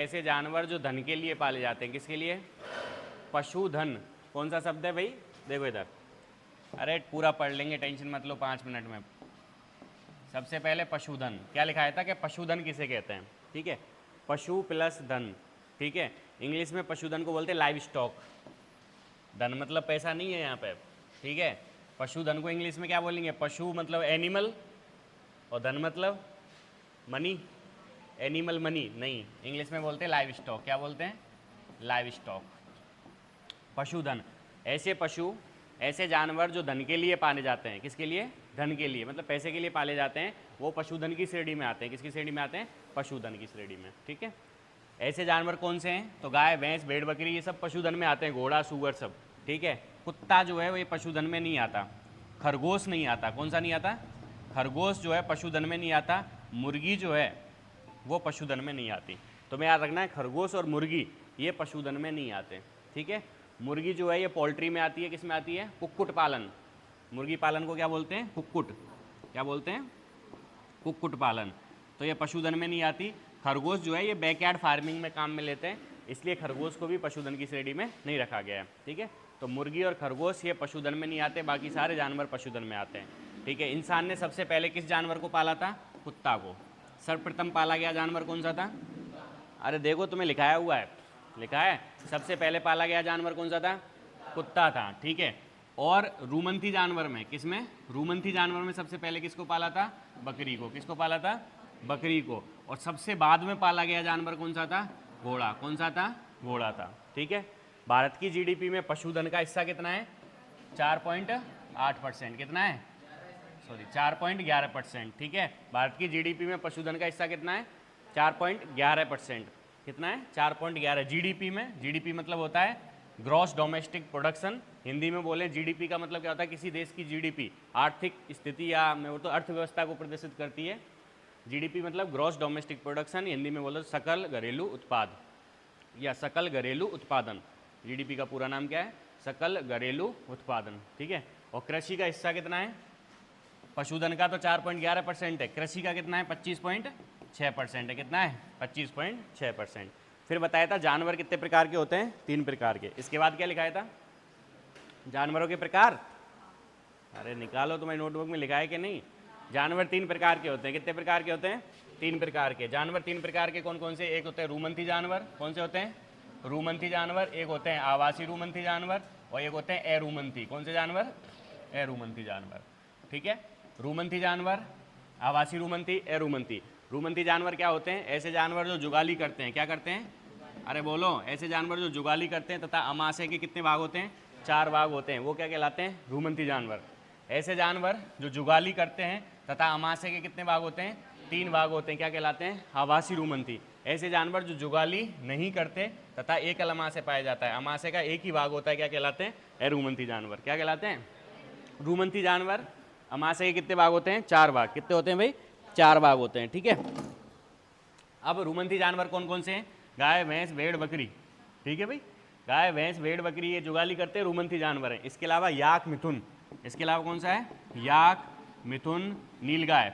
ऐसे जानवर जो धन के लिए पाले जाते हैं, किसके लिए? पशुधन। कौन सा शब्द है भाई? देखो इधर, अरे पूरा पढ़ लेंगे, टेंशन मत लो, 5 मिनट में। सबसे पहले पशुधन क्या लिखाया था कि पशुधन किसे कहते हैं, ठीक है? पशु प्लस धन, ठीक है? इंग्लिश में पशुधन को बोलते हैं लाइव स्टॉक। धन मतलब पैसा नहीं है यहाँ पे, ठीक है? पशुधन को इंग्लिश में क्या बोलेंगे? पशु मतलब एनिमल और धन मतलब मनी। एनिमल मनी नहीं, इंग्लिश में बोलते हैं लाइव स्टॉक। क्या बोलते हैं? Live stock. पशुधन, ऐसे पशु, ऐसे जानवर जो धन के लिए पाले जाते हैं। किसके लिए? धन के लिए, मतलब पैसे के लिए पाले जाते हैं, वो पशुधन की श्रेणी में आते हैं। किसकी श्रेणी में आते हैं? पशुधन की श्रेणी में, ठीक है? ऐसे जानवर कौन से हैं? तो गाय, भैंस, भेड़, बकरी, ये सब पशुधन में आते हैं। घोड़ा, सूअर सब, ठीक है? कुत्ता जो है वो ये पशुधन में नहीं आता। खरगोश नहीं आता। कौन सा नहीं आता? खरगोश जो है पशुधन में नहीं आता। मुर्गी जो है वो पशुधन में नहीं आती। तो मैं याद रखना है, खरगोश और मुर्गी ये पशुधन में नहीं आते, ठीक है? मुर्गी जो है ये पोल्ट्री में आती है। किस में आती है? कुक्कुट पालन। मुर्गी पालन को क्या बोलते हैं? कुक्कुट। क्या बोलते हैं? कुक्कुट पालन। तो ये पशुधन में नहीं आती। खरगोश जो है ये बैकयार्ड फार्मिंग में काम में लेते हैं, इसलिए खरगोश को भी पशुधन की श्रेणी में नहीं रखा गया है, ठीक है? तो मुर्गी और खरगोश ये पशुधन में नहीं आते, बाकी सारे जानवर पशुधन में आते हैं, ठीक है? इंसान ने सबसे पहले किस जानवर को पाला था? कुत्ता को। सर्वप्रथम पाला गया जानवर कौन सा था? अरे देखो, तुम्हें लिखाया हुआ है, लिखा है सबसे पहले पाला गया जानवर कौन सा था? कुत्ता था, ठीक है? और रूमंथी जानवर में, किसमें? रूमंथी जानवर में सबसे पहले किसको पाला था? बकरी को। किसको पाला था? बकरी को। और सबसे बाद में पाला गया जानवर कौन सा था? घोड़ा। कौन सा था? घोड़ा था, ठीक है? भारत की जीडीपी में पशुधन का हिस्सा कितना है? 4.8%। कितना है? सॉरी, 4.11%, ठीक है? भारत की जीडीपी में पशुधन का हिस्सा कितना है? 4.11%। कितना है? 4.11 जीडीपी में। जीडीपी मतलब होता है ग्रॉस डोमेस्टिक प्रोडक्शन। हिंदी में बोले जीडीपी का मतलब क्या होता है? किसी देश की जीडीपी, आर्थिक स्थिति या मैं तो अर्थव्यवस्था को प्रदर्शित करती है। जीडीपी मतलब ग्रॉस डोमेस्टिक प्रोडक्शन, हिंदी में बोलो सकल घरेलू उत्पाद या सकल घरेलू उत्पादन। जीडीपी का पूरा नाम क्या है? सकल घरेलू उत्पादन, ठीक है? और कृषि का हिस्सा कितना है? पशुधन का तो 4.11% है, कृषि का कितना है? 25.6% है। कितना है? 25.6%। फिर बताया था जानवर कितने प्रकार के होते हैं? 3 प्रकार के। इसके बाद क्या लिखाया था? जानवरों के प्रकार। अरे निकालो, तुम्हारी नोटबुक में लिखा है कि नहीं? जानवर 3 प्रकार के होते हैं। कितने प्रकार के होते हैं? 3 प्रकार के जानवर। 3 प्रकार के कौन कौन से? एक होते हैं रूमंथी जानवर। कौन से होते हैं? रूमंथी जानवर। एक होते हैं आवासी रूमंथी जानवर और एक होते हैं अरूमंथी। कौन से जानवर? अरूमंथी जानवर, ठीक है? रूमंथी जानवर, आवासी रूमंथी, अरूमंथी। रूमंथी जानवर क्या होते हैं? ऐसे जानवर जो जुगाली करते हैं। क्या करते हैं? अरे बोलो, ऐसे जानवर जो जुगाली करते हैं तथा अमाशय के कितने भाग होते हैं? 4 भाग होते हैं, वो क्या कहलाते हैं? रूमंथी जानवर। ऐसे जानवर जो जुगाली करते हैं तथा अमाशय के कितने भाग होते हैं? 3 भाग होते हैं, क्या कहलाते हैं? आवासी रूमंथी। ऐसे जानवर जो जुगाली नहीं करते तथा एकल अमाशय पाया जाता है, अमाशय का एक ही भाग होता है, क्या कहलाते हैं? अरूमंथी जानवर। क्या कहलाते हैं? रूमंथी जानवर। अमाशय के कितने भाग होते हैं? 4 भाग। कितने होते हैं भाई? 4 भाग होते हैं, ठीक है? अब रूमंथी जानवर कौन कौन से हैं? गाय, भैंस, भेड़, बकरी, ठीक है भाई? गाय, भैंस, भेड़, बकरी ये जुगाली करते हैं, रूमंथी जानवर हैं। इसके अलावा याक, मिथुन। इसके अलावा कौन सा है? याक, मिथुन, नीलगाय,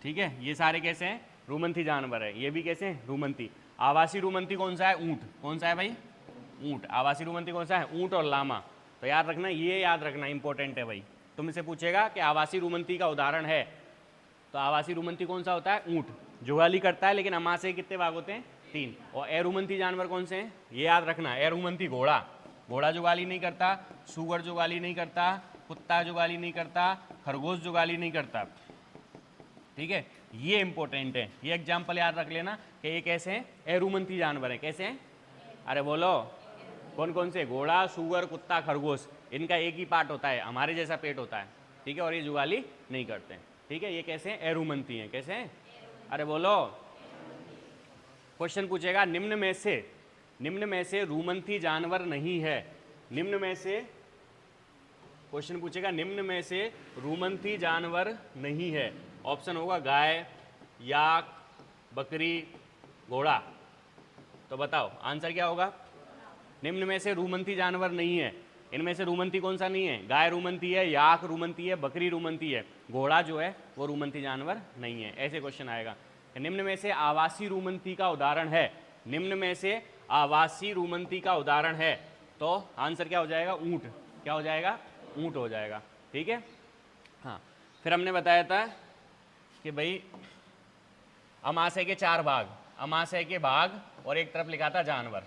ठीक है? ये सारे कैसे हैं? रूमंथी जानवर है। ये भी कैसे हैं? रूमंथी। आवासी रूमंथी कौन सा है? ऊंट। कौन सा है भाई? ऊंट। आवासी रूमंथी कौन सा है? ऊंट और लामा। तो याद रखना, ये याद रखना इंपॉर्टेंट है भाई। तुमसे पूछेगा कि आवासी रूमंथी का उदाहरण है, तो आवासी रूमंथी कौन सा होता है? ऊंट। जुगाली करता है लेकिन अमाशय के कितने भाग होते हैं? 3। और अरूमंथी जानवर कौन से हैं? ये याद रखना, अरूमंथी घोड़ा। घोड़ा जुगाली नहीं करता, सूअर जुगाली नहीं करता, कुत्ता जुगाली नहीं करता, खरगोश जुगाली नहीं करता, ठीक है? ये इंपॉर्टेंट है, ये एग्जाम्पल याद रख लेना कि ये कैसे हैं? अरूमंथी जानवर है। कैसे हैं? अरे बोलो, कौन कौन से? घोड़ा, सूअर, कुत्ता, खरगोश। इनका एक ही पार्ट होता है, हमारे जैसा पेट होता है, ठीक है? और ये जुगाली नहीं करते हैं, ठीक है? ये कैसे हैं? अरूमंथी हैं। कैसे हैं? अरे बोलो। क्वेश्चन पूछेगा, निम्न में से रूमंथी जानवर नहीं है। निम्न में से, क्वेश्चन पूछेगा निम्न में से रूमंथी जानवर नहीं है। ऑप्शन होगा गाय, याक, बकरी, घोड़ा। तो बताओ आंसर क्या होगा? निम्न में से रूमंथी जानवर नहीं है। इनमें से रूमंथी कौन सा नहीं है? गाय रूमंथी है, याक रूमंथी है, बकरी रूमंथी है, घोड़ा जो है वो रूमंथी जानवर नहीं है। ऐसे क्वेश्चन आएगा। निम्न में से आवासी रूमंती का उदाहरण है, निम्न में से आवासी रूमंती का उदाहरण है, तो आंसर क्या हो जाएगा? ऊंट। क्या हो जाएगा? ऊंट हो जाएगा। ठीक है। हाँ, फिर हमने बताया था कि भाई अमाशय के 4 भाग, अमाशय के भाग और एक तरफ लिखा था जानवर।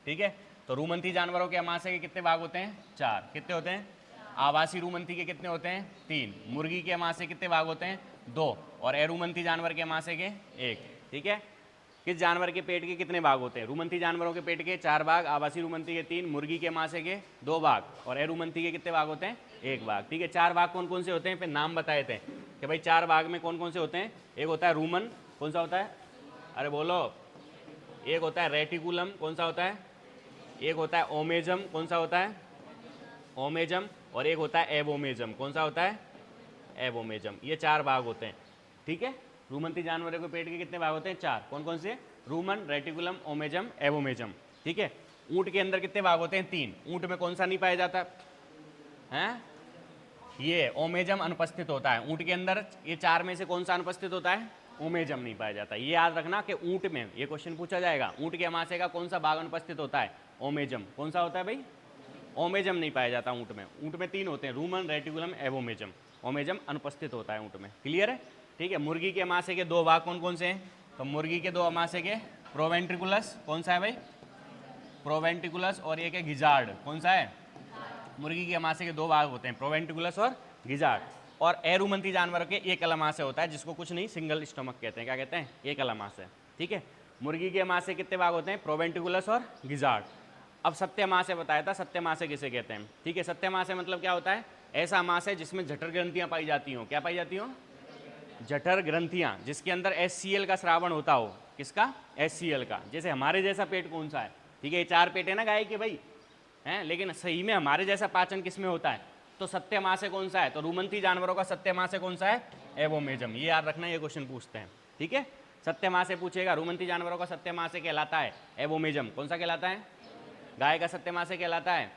ठीक है, तो रूमंती जानवरों के अमाशय के कितने भाग होते हैं? 4। कितने होते हैं? आवासी रूमंती के कितने होते हैं? 3। मुर्गी के अमाशय कितने भाग होते हैं? 2। और अरूमंती जानवर के अमाशय के 1। ठीक है, किस जानवर के पेट के कितने भाग होते हैं? रूमंती जानवरों के पेट के 4 भाग, आवासी रूमंती के 3, मुर्गी के अमाशय के 2 भाग और अरूमंती के कितने भाग होते हैं? 1 भाग। ठीक है, 4 भाग कौन कौन से होते हैं? फिर नाम बताए थे कि भाई 4 भाग में कौन कौन से होते हैं? एक होता है रूमन, कौन सा होता है? अरे बोलो। एक होता है रेटिकुलम, कौन सा होता है? एक होता है ओमेजम, कौन सा होता है? ओमेजम। और एक होता है एवोमेजम, कौन सा होता है? एवोमेजम। ये 4 भाग होते हैं। ठीक है, रूमंती जानवरों के पेट के कितने भाग होते हैं? 4। कौन कौन से? Rumen, reticulum, omasum, abomasum. ठीक है, ऊंट के अंदर कितने भाग होते हैं? 3। ऊंट में कौन सा नहीं पाया जाता है? ये ओमेजम अनुपस्थित होता है ऊंट के अंदर। ये 4 में से कौन सा अनुपस्थित होता है? ओमेजम नहीं पाया जाता। ये याद रखना कि ऊंट में ये क्वेश्चन पूछा जाएगा, ऊंट के अमाशय का कौन सा भाग अनुपस्थित होता है? ओमेजम। कौन सा होता है भाई? ओमेजम नहीं पाया जाता ऊंट में। ऊंट में 3 होते हैं, रूमन, रेटिकुलम, एवोमेजम। ओमेजम अनुपस्थित होता है ऊंट में। क्लियर है? ठीक है, मुर्गी के अमाशय के 2 भाग कौन कौन से हैं? तो मुर्गी के 2 अमाशय के प्रोवेंट्रिकुलस, कौन सा है भाई? प्रोवेंट्रिकुलस। और एक है गिजार्ड, कौन सा है? मुर्गी के अमाशय के 2 भाग होते हैं, प्रोवेंट्रिकुलस और गिजार्ड। और अरूमंती जानवरों के एक अमाशय होता है, जिसको कुछ नहीं सिंगल स्टमक कहते हैं। क्या कहते हैं? एक अमाशय। ठीक है, मुर्गी के अमाशय कितने भाग होते हैं? प्रोवेंट्रिकुलस और गिजार्ड। अब सत्य अमाशय बताया था, सत्य अमाशय किसे कहते हैं? ठीक है, सत्य अमाशय मतलब क्या होता है? ऐसा अमाशय जिसमें जठर ग्रंथियां पाई जाती हों। क्या पाई जाती हों? जठर ग्रंथियां, जिसके अंदर HCl का श्रावण होता हो। किसका? HCl का। जैसे हमारे जैसा पेट कौन सा है? ठीक है, ये 4 पेट है ना गाय के भाई, हैं, लेकिन सही में हमारे जैसा पाचन किस में होता है? तो सत्य अमाशय कौन सा है? तो रूमंती जानवरों का सत्य अमाशय कौन सा है? एवोमेजम। ये याद रखना, ये क्वेश्चन पूछते हैं। ठीक है, सत्य अमाशय पूछेगा, रूमंती जानवरों का सत्य अमाशय कहलाता है एवोमेजम। कौन सा कहलाता है? गाय का सत्य अमाशय कहलाता है,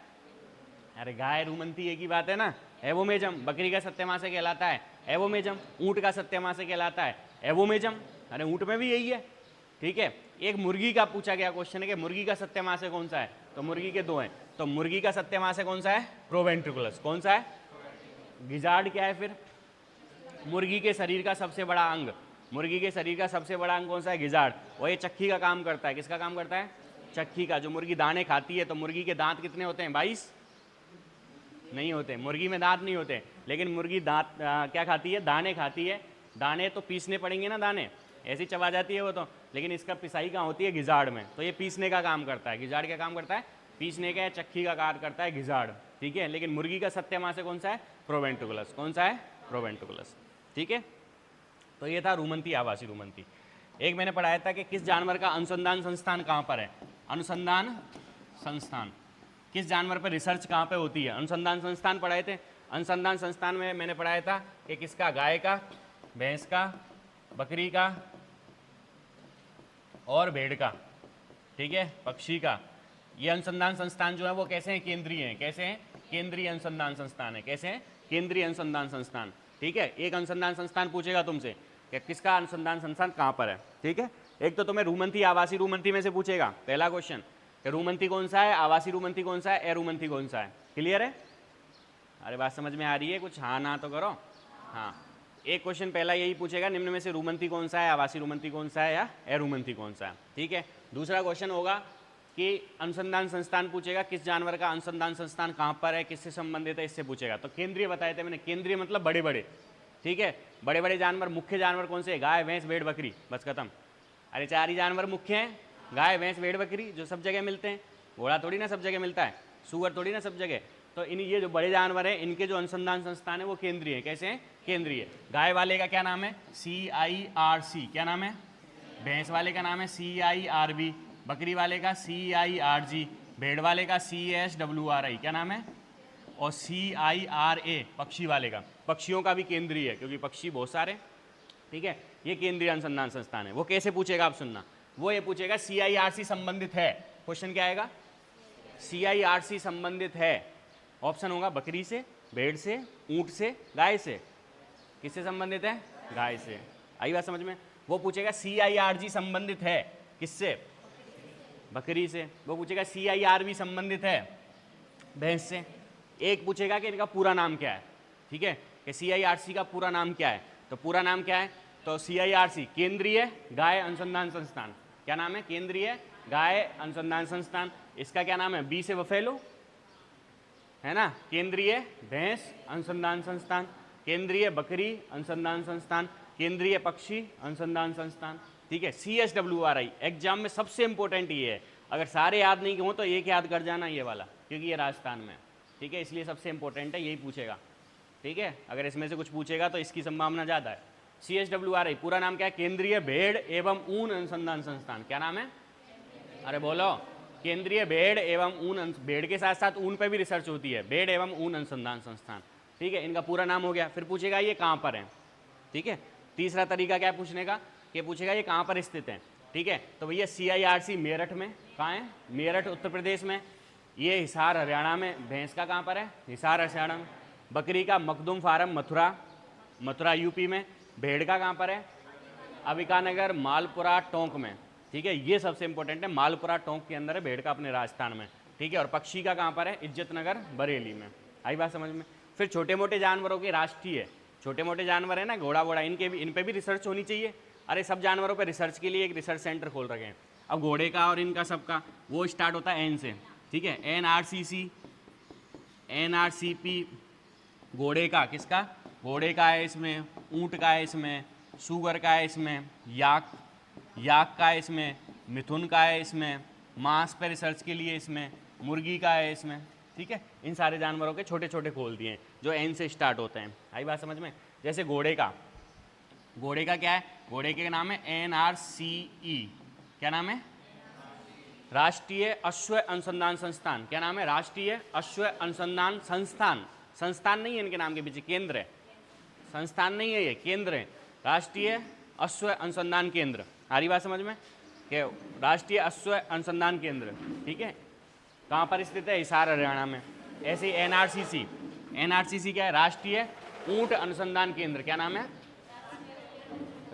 अरे गाय रूमंती एक ही बात है ना, एवोमेजम। बकरी का सत्य अमाशय कहलाता है एवोमेजम। ऊंट का सत्य अमाशय कहलाता है एवोमेजम। अरे ऊंट में भी यही है। ठीक है, एक मुर्गी का पूछा गया क्वेश्चन है कि मुर्गी का सत्य अमाशय कौन सा है? तो मुर्गी के 2 हैं, तो मुर्गी का सत्य अमाशय कौन सा है? प्रोवेंट्रिकुलस। कौन सा है? गिजार्ड क्या है फिर? मुर्गी के शरीर का सबसे बड़ा अंग, मुर्गी के शरीर का सबसे बड़ा अंग कौन सा है? गिजार्ड। और ये चक्की का काम करता है। किसका काम करता है? चक्की का। जो मुर्गी दाने खाती है, तो मुर्गी के दांत कितने होते हैं? 22 नहीं होते, मुर्गी में दांत नहीं होते। लेकिन मुर्गी दांत क्या खाती है? दाने खाती है। दाने तो पीसने पड़ेंगे ना, दाने ऐसी चबा जाती है वो तो, लेकिन इसका पिसाई कहाँ होती है? गिजार्ड में। तो ये पीसने का काम करता है। गिजार्ड क्या काम करता है? पीसने का, चक्की का कार्य करता है गिजार्ड। ठीक है, लेकिन मुर्गी का सत्य अमाशय कौन सा है? प्रोवेंट्रिकुलस। कौन सा है? प्रोवेंट्रिकुलस। ठीक है, तो ये था रूमंती, आवासी रूमंती। एक मैंने पढ़ाया था कि किस जानवर का अनुसंधान संस्थान कहाँ पर है? अनुसंधान संस्थान, किस जानवर पर रिसर्च कहाँ पे होती है? अनुसंधान संस्थान पढ़ाए थे। अनुसंधान संस्थान में मैंने पढ़ाया था कि किसका? गाय का, भैंस का, बकरी का और भेड़ का। ठीक है, पक्षी का। ये अनुसंधान संस्थान जो है वो कैसे हैं? केंद्रीय हैं। कैसे हैं? केंद्रीय अनुसंधान संस्थान है। कैसे हैं? केंद्रीय अनुसंधान संस्थान। ठीक है, एक अनुसंधान संस्थान पूछेगा तुमसे कि किसका अनुसंधान संस्थान कहाँ पर है। ठीक है, एक तो तुम्हें रूमंती, आवासी रूमंती में से पूछेगा पहला क्वेश्चन कि रूमंती कौन सा है, आवासी रूमंती कौन सा है, अरूमंती कौन सा है। क्लियर है? अरे बात समझ में आ रही है? कुछ हाँ ना तो करो। हाँ, एक क्वेश्चन पहला यही पूछेगा, निम्न में से रूमंती कौन सा है, आवासी रूमंती कौन सा है या अरूमंती कौन सा है। ठीक है, दूसरा क्वेश्चन होगा कि अनुसंधान संस्थान पूछेगा, किस जानवर का अनुसंधान संस्थान कहाँ पर है, किससे संबंधित है, इससे पूछेगा। तो केंद्रीय बताए थे मैंने, केंद्रीय मतलब बड़े बड़े। ठीक है, बड़े बड़े जानवर, मुख्य जानवर कौन से? गाय, भैंस, भेड़, बकरी, बस खत्म। अरे 4 ही जानवर मुख्य हैं, गाय, भैंस, भेड़, बकरी, जो सब जगह मिलते हैं। घोड़ा थोड़ी ना सब जगह मिलता है, सुअर थोड़ी ना सब जगह। तो इन ये जो बड़े जानवर हैं, इनके जो अनुसंधान संस्थान है वो केंद्रीय है। कैसे हैं? केंद्रीय। गाय वाले का क्या नाम है? CIRC। क्या नाम है? भैंस वाले का नाम है CIRB। बकरी वाले का CIRG। भेड़ वाले का CSWRI। क्या नाम है? और CIRA पक्षी वाले का। पक्षियों का भी केंद्रीय है, क्योंकि पक्षी बहुत सारे। ठीक है, ये केंद्रीय अनुसंधान संस्थान है। वो कैसे पूछेगा आप सुनना, वो ये पूछेगा CIRC संबंधित है। क्वेश्चन क्या आएगा? CIRC संबंधित है। ऑप्शन होगा बकरी से, भेड़ से, ऊंट से, गाय से। किससे संबंधित है? गाय से। आई बात समझ में? वो पूछेगा CIRG संबंधित है किससे, बकरी से। वो पूछेगा CIRB संबंधित है भैंस से। एक पूछेगा कि इनका पूरा नाम क्या है, ठीक है, कि CIRC का पूरा नाम क्या है। तो पूरा नाम क्या है, तो CIRC केंद्रीय गाय अनुसंधान संस्थान। क्या नाम है, केंद्रीय गाय अनुसंधान संस्थान। इसका क्या नाम है, बी से बफेलो है ना, केंद्रीय भैंस अनुसंधान संस्थान, केंद्रीय बकरी अनुसंधान संस्थान, केंद्रीय पक्षी अनुसंधान संस्थान, ठीक है। CSWRI एग्जाम में सबसे इंपॉर्टेंट ये है, अगर सारे याद नहीं हो तो एक याद कर जाना ये वाला, क्योंकि ये राजस्थान में, ठीक है, इसलिए सबसे इंपॉर्टेंट है, यही पूछेगा, ठीक है। अगर इसमें से कुछ पूछेगा तो इसकी संभावना ज़्यादा है। CSWRI पूरा नाम क्या है, केंद्रीय भेड़ एवं ऊन अनुसंधान संस्थान। क्या नाम है, अरे बोलो, केंद्रीय भेड़ एवं ऊन, भेड़ के साथ साथ ऊन पे भी रिसर्च होती है, भेड़ एवं ऊन अनुसंधान संस्थान, ठीक है। इनका पूरा नाम हो गया। फिर पूछेगा ये कहाँ पर है, ठीक है। तीसरा तरीका क्या है पूछने का, कि पूछेगा ये कहाँ पर स्थित है, ठीक है। तो भैया CIRC मेरठ में, कहाँ है, मेरठ उत्तर प्रदेश में। ये हिसार हरियाणा में, भैंस का कहाँ पर है, हिसार हरियाणा में। बकरी का मखदूम फार्म मथुरा, मथुरा UP में। भेड़ का कहाँ पर है, अबिकानगर मालपुरा टोंक में, ठीक है। ये सबसे इंपॉर्टेंट है, मालपुरा टोंक के अंदर है भेड़ का अपने राजस्थान में, ठीक है। और पक्षी का कहाँ पर है, इज्जतनगर बरेली में। आई बात समझ में। फिर छोटे मोटे जानवरों के राष्ट्रीय, छोटे मोटे जानवर है ना, घोड़ा वोड़ा, इनके भी, इन पे भी रिसर्च होनी चाहिए। अरे सब जानवरों पे रिसर्च के लिए एक रिसर्च सेंटर खोल रखे हैं। अब घोड़े का और इनका सबका वो स्टार्ट होता है N से, ठीक है। NRCC, NRCP, घोड़े का, किसका, घोड़े का है इसमें, ऊँट का है इसमें, शुगर का है इसमें, याक का है इसमें, मिथुन का है इसमें, मांस पे रिसर्च के लिए इसमें, मुर्गी का है इसमें, ठीक है। इन सारे जानवरों के छोटे छोटे खोल दिए हैं जो N से स्टार्ट होते हैं। आई बात समझ में। जैसे घोड़े का, घोड़े का क्या है, घोड़े के नाम है NRCE। क्या नाम है, राष्ट्रीय अश्व अनुसंधान संस्थान। क्या नाम है, राष्ट्रीय अश्व अनुसंधान संस्थान। संस्थान नहीं है इनके नाम के पीछे, केंद्र है, संस्थान नहीं है ये, केंद्र है, राष्ट्रीय अश्व अनुसंधान केंद्र। आ रही बात समझ में, कि राष्ट्रीय अश्व अनुसंधान केंद्र, ठीक है, कहाँ पर स्थित है, हिसार हरियाणा में। ऐसे ही NRCC, NRCC क्या है, राष्ट्रीय ऊँट अनुसंधान केंद्र। क्या नाम है,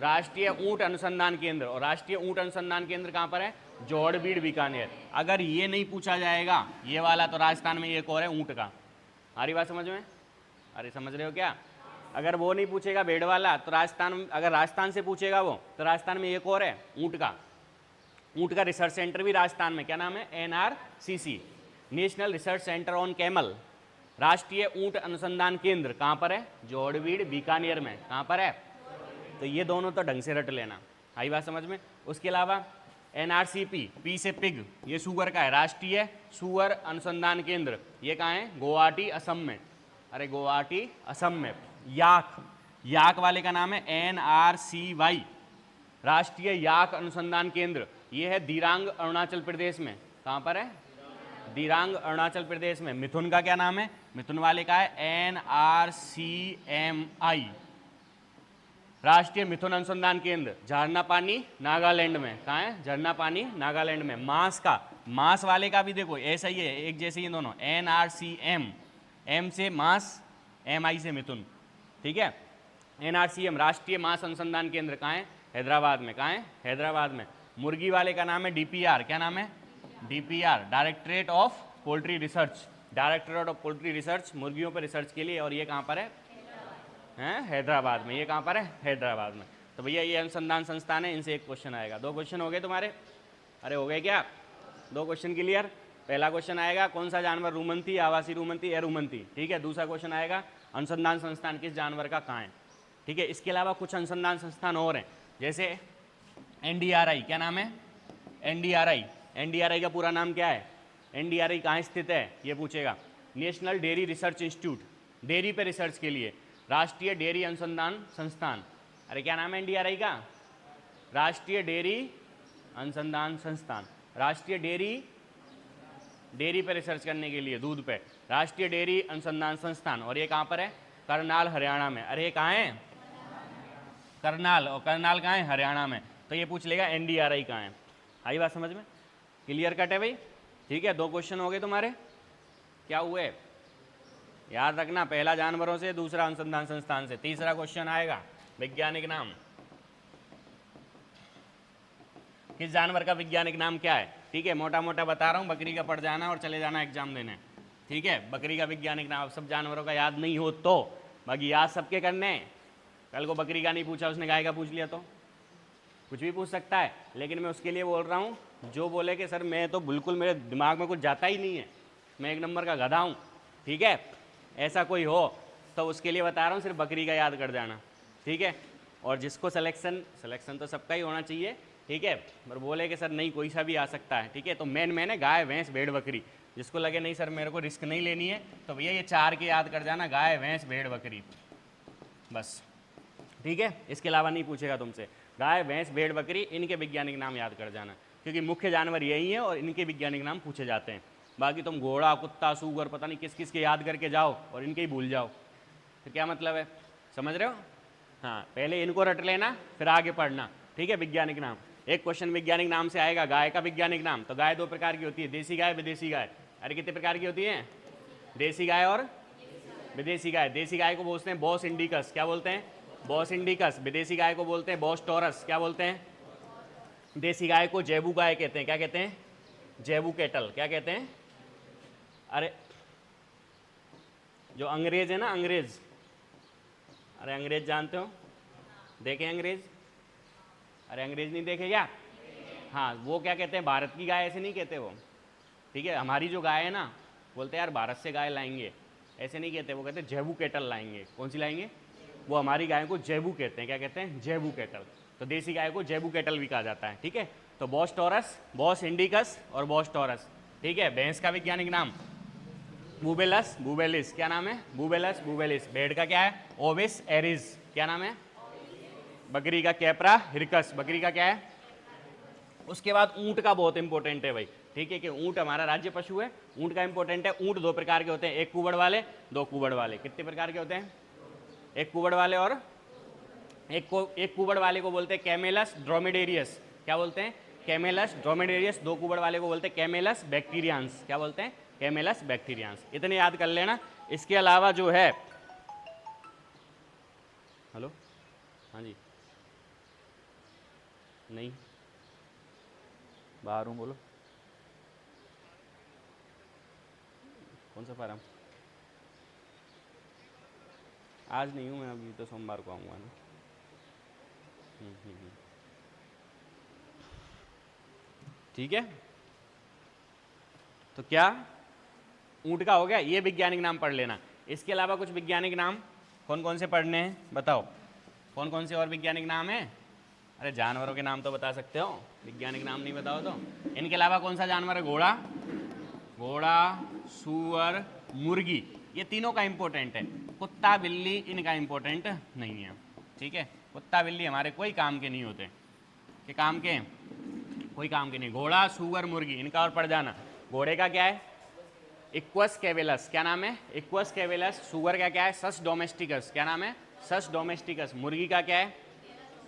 राष्ट्रीय ऊँट अनुसंधान केंद्र। और राष्ट्रीय ऊँट अनुसंधान केंद्र कहाँ पर है, जोड़बीड़ बीकानेर। अगर ये नहीं पूछा जाएगा ये वाला, तो राजस्थान में एक और है ऊँट का। आ रही बात समझ में, अरे समझ रहे हो क्या। अगर वो नहीं पूछेगा भेड़ वाला, तो राजस्थान, अगर राजस्थान से पूछेगा वो, तो राजस्थान में एक और है ऊँट का। ऊँट का रिसर्च सेंटर भी राजस्थान में, क्या नाम है, NRCC, national research centre on camel. राष्ट्रीय ऊँट अनुसंधान केंद्र कहाँ पर है, जोड़बीड़ बीकानेर में। कहाँ पर है, तो ये दोनों तो ढंग से रट लेना। आई बात समझ में। उसके अलावा NRCP, पी से पिग, ये सुअर का है, राष्ट्रीय सुअर अनुसंधान केंद्र। ये कहाँ है, गुवाहाटी असम में। अरे गुवाहाटी असम में। याक वाले का नाम है NRCY, राष्ट्रीय याक अनुसंधान केंद्र। ये है दिरांग अरुणाचल प्रदेश में। कहाँ पर है, दिरांग अरुणाचल प्रदेश में। मिथुन का क्या नाम है, मिथुन वाले का है NRCMI, राष्ट्रीय मिथुन अनुसंधान केंद्र, झरना पानी नागालैंड में। कहाँ है, झरना पानी नागालैंड में। मांस का, मांस वाले का भी देखो ऐसा ही है, एक जैसे ही दोनों, NRCM, M से मांस, MI से मिथुन, ठीक है। NRCM, राष्ट्रीय मांस अनुसंधान केंद्र, कहाँ है, हैदराबाद में। कहाँ है, हैदराबाद में। मुर्गी वाले का नाम है DPR। क्या नाम है, DPR, directorate of poultry research, directorate of poultry research, मुर्गियों पर रिसर्च के लिए। और ये कहाँ पर है, हैं, हैदराबाद में। ये कहाँ पर है, हैदराबाद में। तो भैया ये अनुसंधान संस्थान है, इनसे एक क्वेश्चन आएगा। 2 क्वेश्चन हो गए तुम्हारे, अरे हो गए क्या, 2 क्वेश्चन क्लियर। पहला क्वेश्चन आएगा कौन सा जानवर रूमंती, आवासीय रूमंती, अरूमंती, ठीक है। दूसरा क्वेश्चन आएगा अनुसंधान संस्थान किस जानवर का कहाँ है, ठीक है। इसके अलावा कुछ अनुसंधान संस्थान और हैं, जैसे NDRI। क्या नाम है, NDRI, NDRI का पूरा नाम क्या है, NDRI कहाँ स्थित है ये पूछेगा। National dairy research institute, dairy पे रिसर्च के लिए, राष्ट्रीय डेयरी अनुसंधान संस्थान। अरे क्या नाम है NDRI का, राष्ट्रीय डेयरी अनुसंधान संस्थान, राष्ट्रीय डेयरी पे रिसर्च करने के लिए, दूध पे, राष्ट्रीय डेयरी अनुसंधान संस्थान। और ये कहाँ पर है, करनाल हरियाणा में। अरे ये कहाँ है, करनाल, और करनाल कहाँ है, हरियाणा में। तो ये पूछ लेगा NDRI कहाँ है। आई बात समझ में, क्लियर कट है भाई, ठीक है। 2 क्वेश्चन हो गए तुम्हारे, क्या हुए याद रखना, पहला जानवरों से, दूसरा अनुसंधान संस्थान से। तीसरा क्वेश्चन आएगा वैज्ञानिक नाम, किस जानवर का वैज्ञानिक नाम क्या है, ठीक है। मोटा मोटा बता रहा हूँ, बकरी का पढ़ जाना और चले जाना एग्जाम देने, ठीक है। बकरी का वैज्ञानिक नाम, सब जानवरों का याद नहीं हो तो, बाकी याद सबके करने। कल को बकरी का नहीं पूछा, उसने गाय का पूछ लिया तो कुछ भी पूछ सकता है। लेकिन मैं उसके लिए बोल रहा हूँ, जो बोले कि सर मैं तो बिल्कुल मेरे दिमाग में कुछ जाता ही नहीं है, मैं 1 नंबर का गधा हूँ, ठीक है, ऐसा कोई हो तो उसके लिए बता रहा हूँ, सिर्फ बकरी का याद कर जाना, ठीक है। और जिसको सिलेक्शन तो सबका ही होना चाहिए, ठीक है, पर बोले कि सर नहीं कोई सा भी आ सकता है, ठीक है, तो मेन है गाय भैंस भेड़ बकरी। जिसको लगे नहीं सर मेरे को रिस्क नहीं लेनी है, तो भैया ये 4 के याद कर जाना, गाय भैंस भेड़ बकरी, बस, ठीक है। इसके अलावा नहीं पूछेगा तुमसे। गाय भैंस भेड़ बकरी, इनके वैज्ञानिक नाम याद कर जाना, क्योंकि मुख्य जानवर यही है और इनके वैज्ञानिक नाम पूछे जाते हैं। बाकी तुम घोड़ा कुत्ता सूगर पता नहीं किस किस के याद करके जाओ और इनके ही भूल जाओ, तो क्या मतलब है, समझ रहे हो। हाँ, पहले इनको रट लेना फिर आगे पढ़ना, ठीक है। वैज्ञानिक नाम, एक क्वेश्चन वैज्ञानिक नाम से आएगा। गाय का वैज्ञानिक नाम, तो गाय 2 प्रकार की होती है, देसी गाय विदेशी गाय। अरे कितने प्रकार की होती है, देसी गाय और विदेशी गाय। देसी गाय को बोलते हैं बॉस इंडिकस, क्या बोलते हैं, बॉस इंडिकस। विदेशी गाय को बोलते हैं बॉस टॉरस, क्या बोलते हैं। देसी गाय को जैबू गाय कहते हैं, क्या कहते हैं, जैबू कैटल, क्या कहते हैं। अरे जो अंग्रेज है ना, अंग्रेज, अरे अंग्रेज जानते हो, देखे अंग्रेज, अरे अंग्रेज नहीं देखे क्या, हाँ, वो क्या कहते हैं, भारत की गाय ऐसे नहीं कहते वो, ठीक है। हमारी जो गाय है ना, बोलते हैं यार भारत से गाय लाएंगे, ऐसे नहीं कहते, वो कहते हैं जैबू कैटल लाएंगे। कौन सी लाएंगे, वो हमारी गाय को जैबू कहते हैं, क्या कहते हैं, जैबू कैटल। तो देसी गाय को जैबू कैटल भी कहा जाता है, ठीक है। तो बॉस टॉरस, बॉस इंडिकस और बॉस टॉरस, ठीक है। भैंस का वैज्ञानिक नाम बुबेलस बुबेलिस, क्या नाम है, बुबेलस बुबेलिस। भेड़ का क्या है, ओविस एरिस, क्या नाम है। बकरी का कैप्रा हिरकस, बकरी का क्या है। उसके बाद ऊंट का बहुत इंपॉर्टेंट है भाई, ठीक है, कि ऊंट हमारा राज्य पशु है, ऊंट का इंपॉर्टेंट है। ऊंट 2 प्रकार के होते हैं, एक कुबड़ वाले 2 कुबड़ वाले। कितने प्रकार के होते हैं, एक कुबड़ वाले और एक कुबड़ वाले को बोलते हैं कैमेलस ड्रोमेडेरियस, क्या बोलते हैं, कैमेलस ड्रोमेडेरियस। 2 कुबड़ वाले को बोलते हैं कैमेलस बैक्टीरियांस, क्या बोलते हैं, कैमेलस बैक्टीरियांस। इतने याद कर लेना। इसके अलावा जो है, हेलो, हाँ जी, नहीं बाहर हूँ, बोलो कौन सा फार्म। आज नहीं हूँ मैं, अभी तो सोमवार को आऊँगा ना। ठीक है, तो क्या ऊंट का हो गया, ये वैज्ञानिक नाम पढ़ लेना। इसके अलावा कुछ वैज्ञानिक नाम कौन कौन से पढ़ने हैं बताओ, कौन कौन से और वैज्ञानिक नाम है। अरे जानवरों के नाम तो बता सकते हो, वैज्ञानिक नाम नहीं बताओ तो। इनके अलावा कौन सा जानवर है, घोड़ा, घोड़ा सूअर मुर्गी, ये तीनों का इंपॉर्टेंट है। कुत्ता बिल्ली इनका इंपॉर्टेंट नहीं है, ठीक है। कुत्ता बिल्ली हमारे कोई काम के नहीं होते, कि काम के, कोई काम के नहीं। घोड़ा सूअर मुर्गी इनका और पढ़ जाना। घोड़े का क्या है, इक्वस कैवेलस, क्या नाम है, इक्वस कैवेलस। सूअर का क्या है, सस डोमेस्टिकस, क्या नाम है, सस डोमेस्टिकस। मुर्गी का क्या है,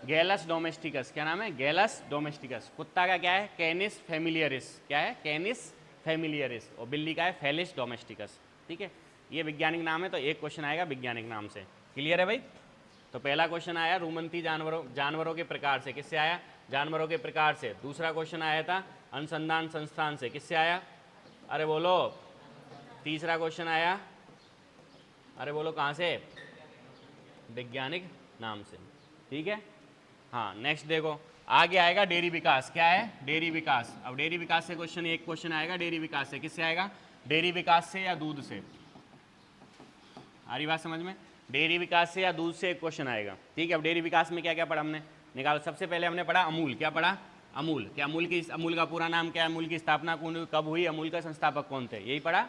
गैलस डोमेस्टिकस, क्या नाम है, गैलस डोमेस्टिकस। कुत्ता का क्या है, कैनिस फेमिलियरिस, क्या है, कैनिस फेमिलियरिस। और बिल्ली का है फेलिस डोमेस्टिकस, ठीक है। ये वैज्ञानिक नाम है, तो एक क्वेश्चन आएगा वैज्ञानिक नाम से, क्लियर है भाई। तो पहला क्वेश्चन आया रूमंती जानवरों के प्रकार से, किससे आया, जानवरों के प्रकार से। दूसरा क्वेश्चन आया था अनुसंधान संस्थान से, किससे आया, अरे बोलो। तीसरा क्वेश्चन आया, अरे बोलो कहाँ से, वैज्ञानिक नाम से, ठीक है। हाँ, नेक्स्ट देखो, आगे आएगा डेयरी विकास, क्या है, डेयरी विकास। अब डेयरी विकास से क्वेश्चन, एक क्वेश्चन आएगा डेयरी विकास से, किससे आएगा, डेयरी विकास से या दूध से। आ रही बात समझ में, डेयरी विकास से या दूध से एक क्वेश्चन आएगा, ठीक है। अब डेयरी विकास में क्या क्या पढ़ा हमने, निकालो। सबसे पहले हमने पढ़ा अमूल, क्या पढ़ा, अमूल। क्या अमूल का पूरा नाम क्या है, अमूल की स्थापना कब हुई, अमूल का संस्थापक कौन थे, यही पढ़ा।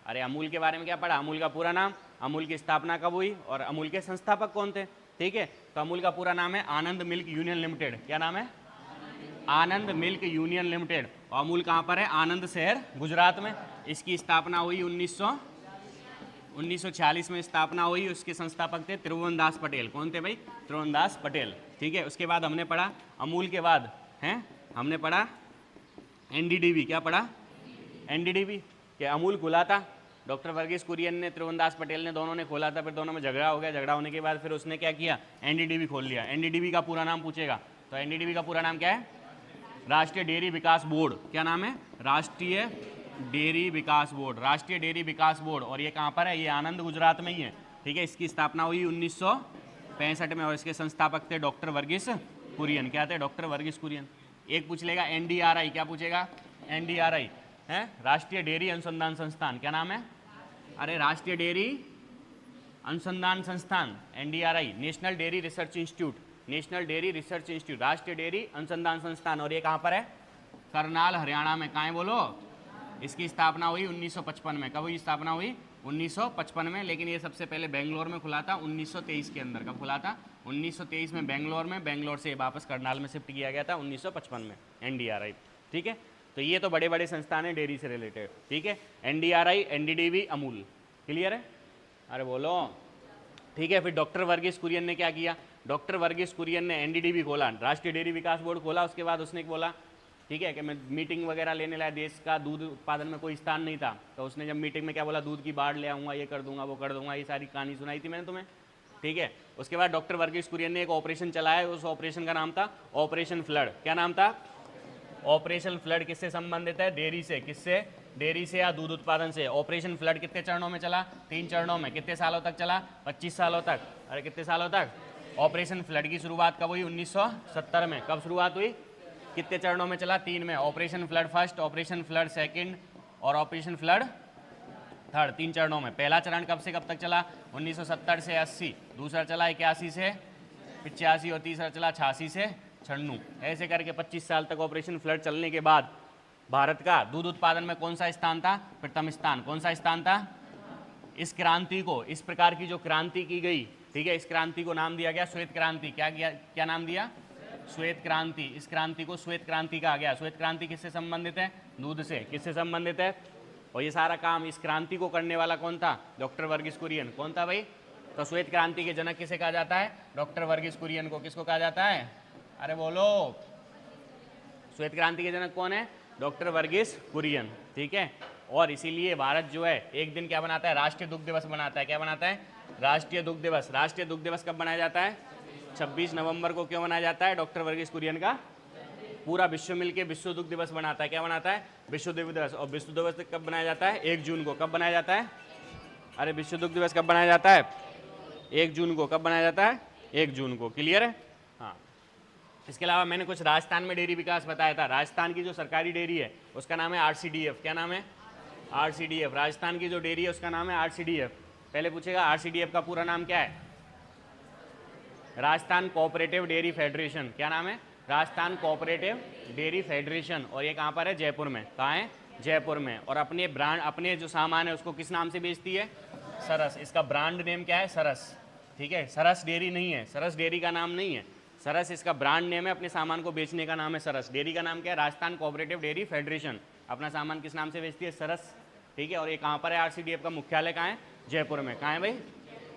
अरे अमूल के बारे में क्या पढ़ा, अमूल का पूरा नाम, अमूल की स्थापना कब हुई और अमूल के संस्थापक कौन थे, ठीक है। तो अमूल का पूरा नाम है आनंद मिल्क यूनियन लिमिटेड, क्या नाम है, आनंद मिल्क यूनियन लिमिटेड। और अमूल कहाँ पर है, आनंद शहर गुजरात में। इसकी स्थापना हुई 1946 में स्थापना हुई। उसके संस्थापक थे त्रिभुवन दास पटेल, कौन थे भाई, त्रिभुवन दास पटेल, ठीक है। उसके बाद हमने पढ़ा अमूल के बाद हैं, हमने पढ़ा एनडीडीबी, क्या पढ़ा, एनडीडीबी, कि अमूल खुला था, डॉक्टर वर्गीस कुरियन ने, त्रिभुवन दास पटेल ने, दोनों ने खोला था। फिर दोनों में झगड़ा हो गया, झगड़ा होने के बाद फिर उसने क्या किया, एनडीडीबी खोल लिया। एनडीडीबी का पूरा नाम पूछेगा, तो एनडीडीबी का पूरा नाम क्या है, राष्ट्रीय डेयरी विकास बोर्ड, क्या नाम है? राष्ट्रीय डेयरी विकास बोर्ड, राष्ट्रीय डेयरी विकास बोर्ड। और ये कहाँ पर है? ये आनंद गुजरात में ही है, ठीक है। इसकी स्थापना हुई 1965 में और इसके संस्थापक थे डॉक्टर वर्गीस कुरियन। क्या थे? डॉक्टर वर्गीस कुरियन। एक पूछ लेगा एनडीआरआई, क्या पूछेगा? एनडीआरआई है राष्ट्रीय डेयरी अनुसंधान संस्थान, क्या नाम है? अरे राष्ट्रीय डेयरी अनुसंधान संस्थान, NDRI, national dairy research institute, national dairy research institute, राष्ट्रीय डेयरी अनुसंधान संस्थान। और ये कहाँ पर है? करनाल, हरियाणा में। कहाँ है बोलो? इसकी स्थापना हुई 1955 में। कब हुई स्थापना हुई? 1955 में। लेकिन ये सबसे पहले बेंगलोर में खुला था 1923 के अंदर। कब खुला था? 1923 में बेंगलोर में। बेंगलोर से वापस करनाल में शिफ्ट किया गया था 1955 में, एनडीआरआई, ठीक है। तो ये तो बड़े बड़े संस्थान हैं डेयरी से रिलेटेड, ठीक है। एनडीआरआई, एनडीडीबी, अमूल, क्लियर है? अरे बोलो, ठीक है। फिर डॉक्टर वर्गीस कुरियन ने क्या किया? डॉक्टर वर्गीस कुरियन ने एनडीडीबी खोला, राष्ट्रीय डेयरी विकास बोर्ड खोला। उसके बाद उसने बोला, ठीक है, कि मैं मीटिंग वगैरह लेने लाया, देश का दूध उत्पादन में कोई स्थान नहीं था, तो उसने जब मीटिंग में क्या बोला? दूध की बाढ़ ले आऊँगा, ये कर दूंगा, वो कर दूंगा, ये सारी कहानी सुनाई थी मैंने तुम्हें, ठीक है। उसके बाद डॉक्टर वर्गीस कुरियन ने एक ऑपरेशन चलाया, उस ऑपरेशन का नाम था ऑपरेशन फ्लड। क्या नाम था? Operation flood. किससे संबंधित है? डेयरी से। किससे? डेयरी से या दूध उत्पादन से। ऑपरेशन फ्लड कितने चरणों में चला? 3 चरणों में। कितने सालों तक चला? 25 सालों तक। अरे कितने सालों तक? ऑपरेशन फ्लड की शुरुआत कब हुई? 1970 में। कब शुरुआत हुई? कितने चरणों में चला? 3 में। Operation flood first, operation flood second और ऑपरेशन फ्लड थर्ड, 3 चरणों में। पहला चरण कब से कब तक चला? 1970 से 80। दूसरा चला 81 से 85 और तीसरा चला 86 से 96। ऐसे करके 25 साल तक ऑपरेशन फ्लड चलने के बाद भारत का दूध उत्पादन में कौन सा स्थान था? प्रथम स्थान। कौन सा स्थान था? इस क्रांति को, इस प्रकार की जो क्रांति की गई, ठीक है, इस क्रांति को नाम दिया गया श्वेत क्रांति। क्या नाम दिया? श्वेत क्रांति। इस क्रांति को श्वेत क्रांति कहा गया। श्वेत क्रांति किससे संबंधित है? दूध से। किससे संबंधित है? और ये सारा काम, इस क्रांति को करने वाला कौन था? डॉक्टर वर्गीस कुरियन। कौन था भाई? तो श्वेत क्रांति के जनक किसे कहा जाता है? डॉक्टर वर्गीस कुरियन को। किसको कहा जाता है? अरे बोलो, श्वेत क्रांति के जनक कौन है? डॉक्टर वर्गीस कुरियन, ठीक है। और इसीलिए भारत जो है एक दिन क्या बनाता है? राष्ट्रीय दुग्ध दिवस बनाता है। क्या बनाता है? राष्ट्रीय दुग्ध दिवस। राष्ट्रीय दुग्ध दिवस कब मनाया जाता है? 26 नवंबर को। क्यों मनाया जाता है? डॉक्टर वर्गीस कुरियन का पूरा विश्व मिलकर विश्व दुग्ध दिवस बनाता है। क्या बनाता है? विश्व दुग्ध दिवस। और विश्व दिवस कब बनाया जाता है? 1 जून को। कब बनाया जाता है? अरे विश्व दुग्ध दिवस कब बनाया जाता है? 1 जून को। कब बनाया जाता है? 1 जून को। क्लियर है? हाँ। इसके अलावा मैंने कुछ राजस्थान में डेयरी विकास बताया था। राजस्थान की जो सरकारी डेयरी है उसका नाम है आरसीडीएफ। क्या नाम है? आरसीडीएफ। राजस्थान की जो डेयरी है उसका नाम है आरसीडीएफ। पहले पूछेगा आरसीडीएफ का पूरा नाम क्या है? Rajasthan cooperative dairy federation. क्या नाम है? Rajasthan cooperative dairy federation. और ये कहाँ पर है? जयपुर में। कहाँ है? जयपुर में। और अपने ब्रांड, अपने जो सामान है उसको किस नाम से बेचती है? सरस। इसका ब्रांड नेम क्या है? सरस, ठीक है। सरस डेयरी नहीं है, सरस डेयरी का नाम नहीं है, सरस इसका ब्रांड नेम है। अपने सामान को बेचने का नाम है सरस। डेयरी का नाम क्या है? Rajasthan cooperative dairy federation. अपना सामान किस नाम से बेचती है? सरस, ठीक है। और ये कहाँ पर है? आरसीडीएफ का मुख्यालय कहाँ है? जयपुर में। कहाँ है भाई?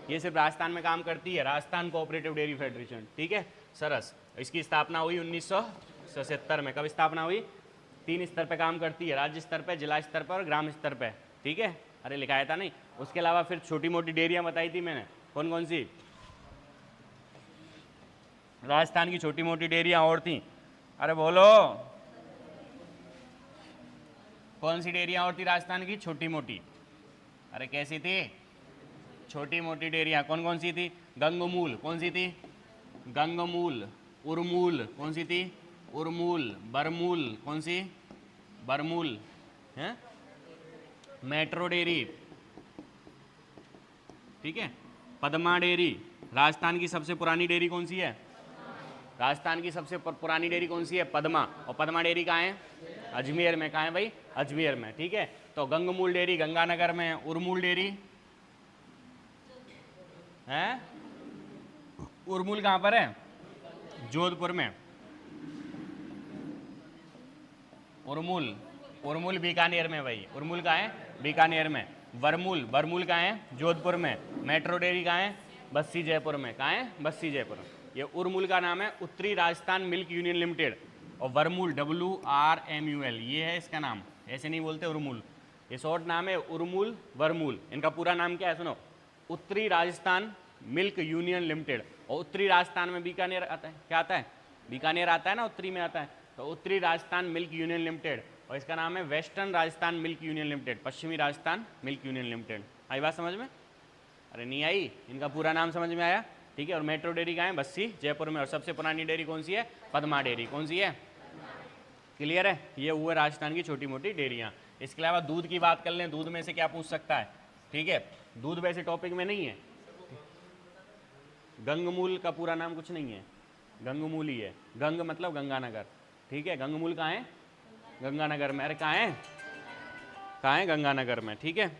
ये सिर्फ राजस्थान में काम करती है, राजस्थान कोऑपरेटिव डेयरी फेडरेशन, ठीक है, सरस। इसकी स्थापना हुई 1977 में। कब स्थापना हुई? 3 स्तर पे काम करती है, राज्य स्तर पे, जिला स्तर पे और ग्राम स्तर पे, ठीक है। अरे लिखाया था नहीं। उसके अलावा फिर छोटी मोटी डेयरियाँ बताई थी मैंने, कौन कौन सी? राजस्थान की छोटी मोटी डेयरियाँ और थी। अरे बोलो, कौन सी डेयरियाँ और थी राजस्थान की छोटी मोटी? अरे कैसी थी? छोटी मोटी डेयरियाँ कौन कौन सी थी? गंगमूल। कौन सी थी? गंगमूल। उर्मूल। कौन सी थी? उर्मूल। बरमूल। कौन सी? बरमूल है। मेट्रो डेयरी, ठीक है। पद्मा डेयरी। राजस्थान की सबसे पुरानी डेयरी कौन सी है? राजस्थान की सबसे पुरानी डेयरी कौन सी है? पद्मा। और पद्मा डेयरी कहाँ है? अजमेर में। कहाँ है भाई? अजमेर में, ठीक है। तो गंगमूल डेयरी गंगानगर में। उर्मूल डेयरी है, उर्मूल कहाँ पर है? जोधपुर में। उर्मूल, उर्मूल बीकानेर में भाई। उर्मूल कहाँ है? बीकानेर में। बरमूल, बरमूल कहाँ है? जोधपुर में। मेट्रो डेयरी कहाँ है? बस्सी जयपुर में। कहाँ है? बस्सी जयपुर। ये उर्मूल का नाम है उत्तरी राजस्थान मिल्क यूनियन लिमिटेड। और बरमूल WRMUL, ये है इसका नाम। ऐसे नहीं बोलते उर्मूल, ये शॉर्ट नाम है उर्मूल बरमूल। इनका पूरा नाम क्या है? सुनो, उत्तरी राजस्थान मिल्क यूनियन लिमिटेड। और उत्तरी राजस्थान में बीकानेर आता है। क्या आता है? बीकानेर आता है ना, उत्तरी में आता है। तो उत्तरी राजस्थान मिल्क यूनियन लिमिटेड, और इसका नाम है western Rajasthan milk union limited, पश्चिमी राजस्थान मिल्क यूनियन लिमिटेड। आई बात समझ में? अरे नहीं आई? इनका पूरा नाम समझ में आया? ठीक है। और मेट्रो डेयरी कहाँ है? बस्सी जयपुर में। और सबसे पुरानी डेयरी कौन सी है? पद्मा डेयरी। कौन सी है? क्लियर है? ये हुए राजस्थान की छोटी मोटी डेयरियाँ। इसके अलावा दूध की बात कर लें, दूध में से क्या पूछ सकता है? ठीक है, दूध वैसे टॉपिक में नहीं है। गंगमूल का पूरा नाम कुछ नहीं है, गंगमूल ही है। गंग मतलब गंगानगर। ठीक है, गंगमूल कहाँ है? गंगानगर में। अरे कहाँ है? कहाँ है? गंगानगर में। ठीक है,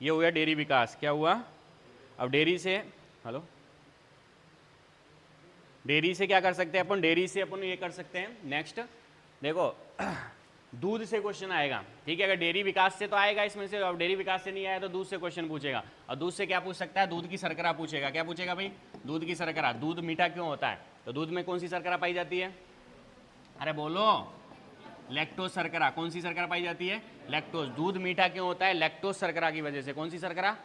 ये हुआ डेयरी विकास। क्या हुआ? अब डेयरी से, हेलो, डेयरी से क्या कर सकते हैं अपन? डेयरी से अपन ये कर सकते हैं, नेक्स्ट देखो दूध से क्वेश्चन आएगा। ठीक है, अगर डेयरी विकास से तो आएगा इसमें से, अब डेयरी विकास से नहीं आया तो दूध से क्वेश्चन पूछेगा। और दूध से क्या पूछ सकता है? दूध की शर्करा पूछेगा। क्या पूछेगा भाई? दूध की शर्करा। दूध मीठा क्यों होता है? तो दूध में कौन सी शर्करा पाई जाती है? अरे बोलो, लैक्टोज शर्करा। कौन सी शर्करा पाई जाती है? लैक्टोज। दूध मीठा क्यों होता है? लैक्टोज शर्करा की वजह से। कौन सी शर्करा?